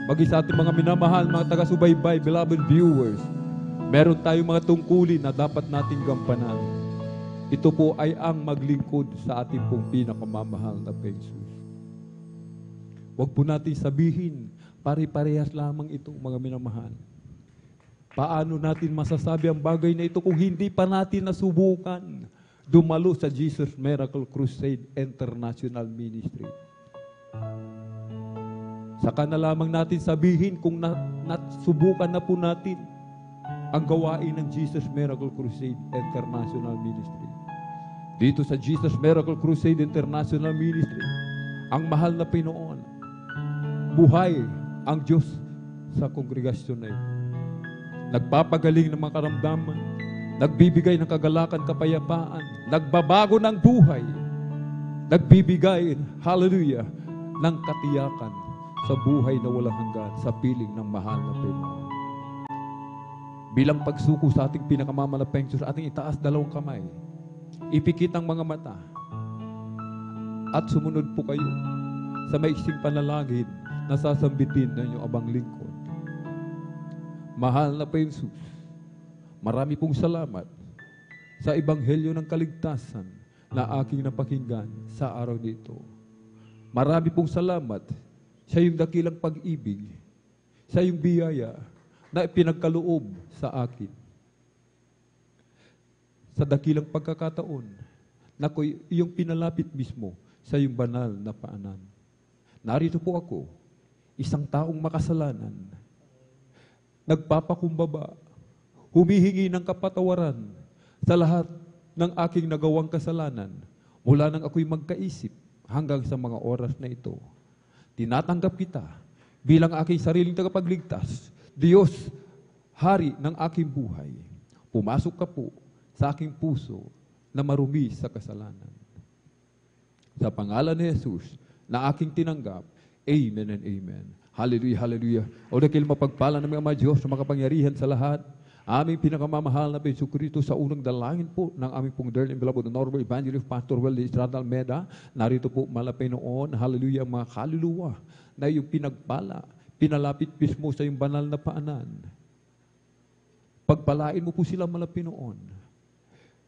Bagay sa ating mga minamahal, mga taga-subaybay, beloved viewers. Meron tayong mga tungkulin na dapat nating gampanan. Ito po ay ang maglingkod sa ating pong pinakamamahal na Jesus. Huwag po natin sabihin, pare-parehas lamang ito, mga minamahal. Paano natin masasabi ang bagay na ito kung hindi pa natin nasubukan dumalo sa Jesus Miracle Crusade International Ministry? Saka na lamang natin sabihin kung nasubukan na po natin ang gawain ng Jesus Miracle Crusade International Ministry. Dito sa Jesus Miracle Crusade International Ministry, ang mahal na Panginoon, buhay ang Diyos sa kongregasyon na ito. Nagpapagaling ng mga karamdaman, nagbibigay ng kagalakan, kapayapaan, nagbabago ng buhay, nagbibigay, hallelujah, ng katiyakan sa buhay na walang hanggan, sa piling ng mahal na Panginoon. Bilang pagsuko sa ating pinakamamalapeng Diyos, ating itaas dalawang kamay. Ipikit ang mga mata. At sumunod po kayo sa maiksing panalangin na sasambitin ng inyong abang lingkod. Mahal na Jesus, marami pong salamat sa ebanghelyo ng kaligtasan na aking napakinggan sa araw nito. Marami pong salamat sa iyong dakilang pag-ibig, sa iyong biyaya na ipinagkaloob sa akin. Sa dakilang pagkakataon na ko iyong pinalapit mismo sa iyong banal na paanan. Narito po ako, isang taong makasalanan, nagpapakumbaba, humihingi ng kapatawaran sa lahat ng aking nagawang kasalanan mula nang ako'y magkaisip hanggang sa mga oras na ito. Tinatanggap kita bilang aking sariling tagapagligtas, Diyos, Hari ng aking buhay. Pumasok ka po sa aking puso na marumi sa kasalanan. Sa pangalan ni Jesus na aking tinanggap, Amen and Amen. Hallelujah, hallelujah. O dahil mapagpala ng mga Diyos na makapangyarihan sa lahat, aming pinakamamahal na Jesucristo sa unang dalangin po ng aming pong dearly and beloved Honorable Evangelist Pastor Weldy Estrada Almeda. Narito po malapay noon, hallelujah, mga kaluluwa na iyong pinagpala, pinalapit mismo sa iyong banal na paanan. Pagpalain mo po sila malapay noon.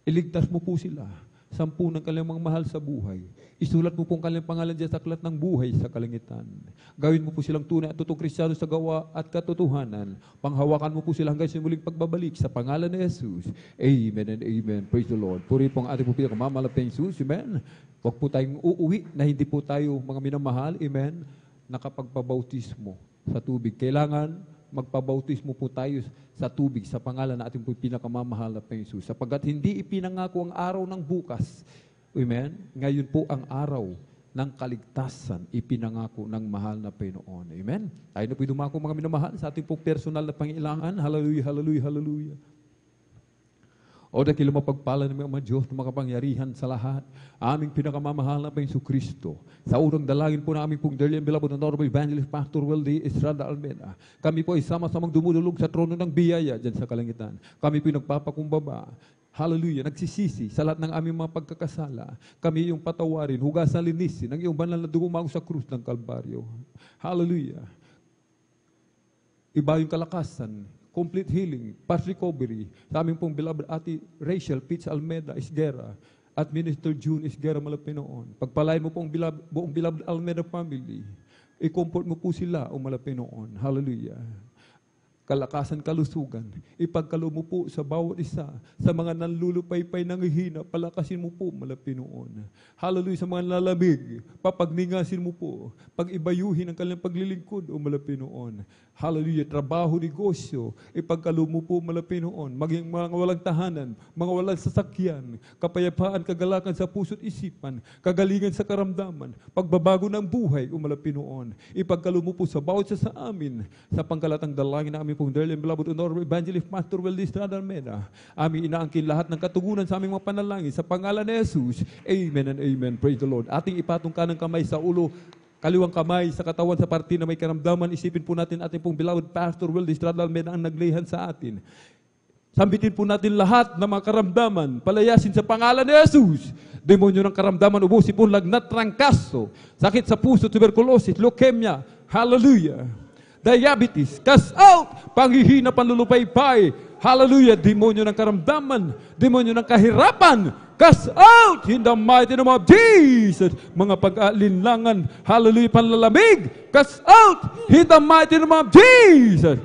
Iligtas mo po sila. 10 ng kanilang mga mahal sa buhay. Isulat mo po ang kanilang pangalan dyan sa aklat ng buhay sa kalangitan. Gawin mo po silang tunay at totoong Kristiyano sa gawa at katotohanan. Panghawakan mo po sila hanggang sa muling pagbabalik sa pangalan ni Jesus. Amen and Amen. Praise the Lord. Puri po ang ating po pinakamamalapit na Jesus. Amen. Huwag po tayong uuwi na hindi po tayo mga minamahal. Amen. Nakapagpabautismo sa tubig. Kailangan magpabautismo po tayo sa tubig sa pangalan na ating po pinakamamahal na Jesus. Sapagkat hindi ipinangako ang araw ng bukas. Amen? Ngayon po ang araw ng kaligtasan ipinangako ng mahal na Panginoon. Amen? Tayo na po dumako mga minamahal sa ating po personal na pangailangan. Hallelujah, hallelujah, hallelujah. O dahil mapagpala ng mga Diyos na makapangyarihan sa lahat, aming pinakamamahal na Panginoon Kristo. Sa urang dalangin po na aming pong dearly and beloved Honorable Evangelist Pastor Weldy Estrada Almeda. Kami po ay sama-samang dumululog sa trono ng biyaya dyan sa kalangitan. Kami po nagpapakumbaba. Hallelujah, nagsisisi sa lahat ng aming mga pagkakasala. Kami yung patawarin, hugasan, linisin ng iyong banal na dugo sa krus ng Kalbaryo. Hallelujah. Iba yung kalakasan, complete healing, past recovery, sa aming pong beloved Ate Rachel Pitts Almeda Isguera at Minister June Isguera Malapinoon. Pagpalain mo po ang buong beloved Almeda family. I-comfort mo po sila o Malapinoon. Hallelujah. Kalakasan, kalusugan. Ipagkaloob mo po sa bawat isa, sa mga nanlulupaypay nanghihina, palakasin mo po Malapinoon. Hallelujah, sa mga lalamig, papagningasin mo po, pag-ibayuhin ang kanilang paglilingkod o Malapinoon. Hallelujah, trabaho, negosyo, ipagkaloob mo po Malapinoon, maging mga walang tahanan, mga walang sasakyan, kapayapaan, kagalakan sa puso't isipan, kagalingan sa karamdaman, pagbabago ng buhay o Malapinoon. Ipagkaloob mo po sa bawat isa sa amin, sa pangkalatang dalangin na aming pong dearly and beloved Honorable Evangelist Pastor Weldy Estrada Almeda. Aming inaangkin lahat ng katugunan sa aming mga panalangin sa pangalan ni Jesus. Amen and Amen. Praise the Lord. Ating ipatong kanang kamay sa ulo, kaliwang kamay sa katawan sa parte na may karamdaman. Isipin po natin ating pong beloved Pastor Weldy Estrada Almeda ang naglihan sa atin. Sambitin po natin lahat ng mga karamdaman, palayasin sa pangalan ni Jesus. Demonyo ng karamdaman, ubusin po lagnat, trangkaso, sakit sa puso, tuberculosis, leukemia. Hallelujah. Diabetes, cast out, panghihina, panlulupaypay. Hallelujah, demonyo ng karamdaman, demonyo ng kahirapan, cast out in the mighty name of Jesus. Mga pag-alinlangan, hallelujah, panlalamig, cast out in the mighty name of Jesus.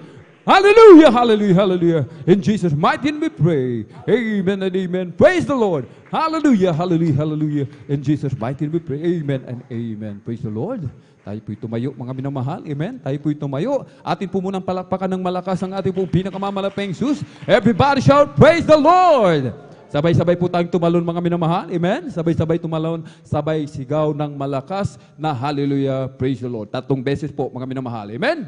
Hallelujah, hallelujah, hallelujah. In Jesus' mighty name we pray. Amen and amen. Praise the Lord. Hallelujah, hallelujah, hallelujah. In Jesus' mighty name we pray. Amen and amen. Praise the Lord. Tayo po'y tumayo, mga minamahal. Amen. Tayo po'y tumayo. Atin po munang palakpakan ng malakas ang ating pong pinakamamalapeng Jesus. Everybody shout, praise the Lord. Sabay-sabay po tayong tumalon, mga minamahal. Amen. Sabay-sabay tumalon, sabay sigaw ng malakas na hallelujah, praise the Lord. 3 beses po, mga minamahal. Amen.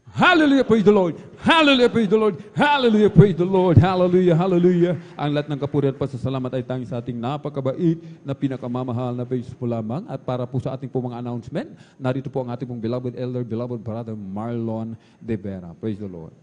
Hallelujah, praise the Lord. Hallelujah, praise the Lord. Hallelujah, praise the Lord. Hallelujah, hallelujah. Ang lahat ng kapurihan at pasasalamat ay tanging sa ating napakabait na pinakamamahal na Jesus po lamang. At para po sa ating po mga announcement, narito po ang ating pong beloved elder, beloved brother Marlon De Vera. Praise the Lord.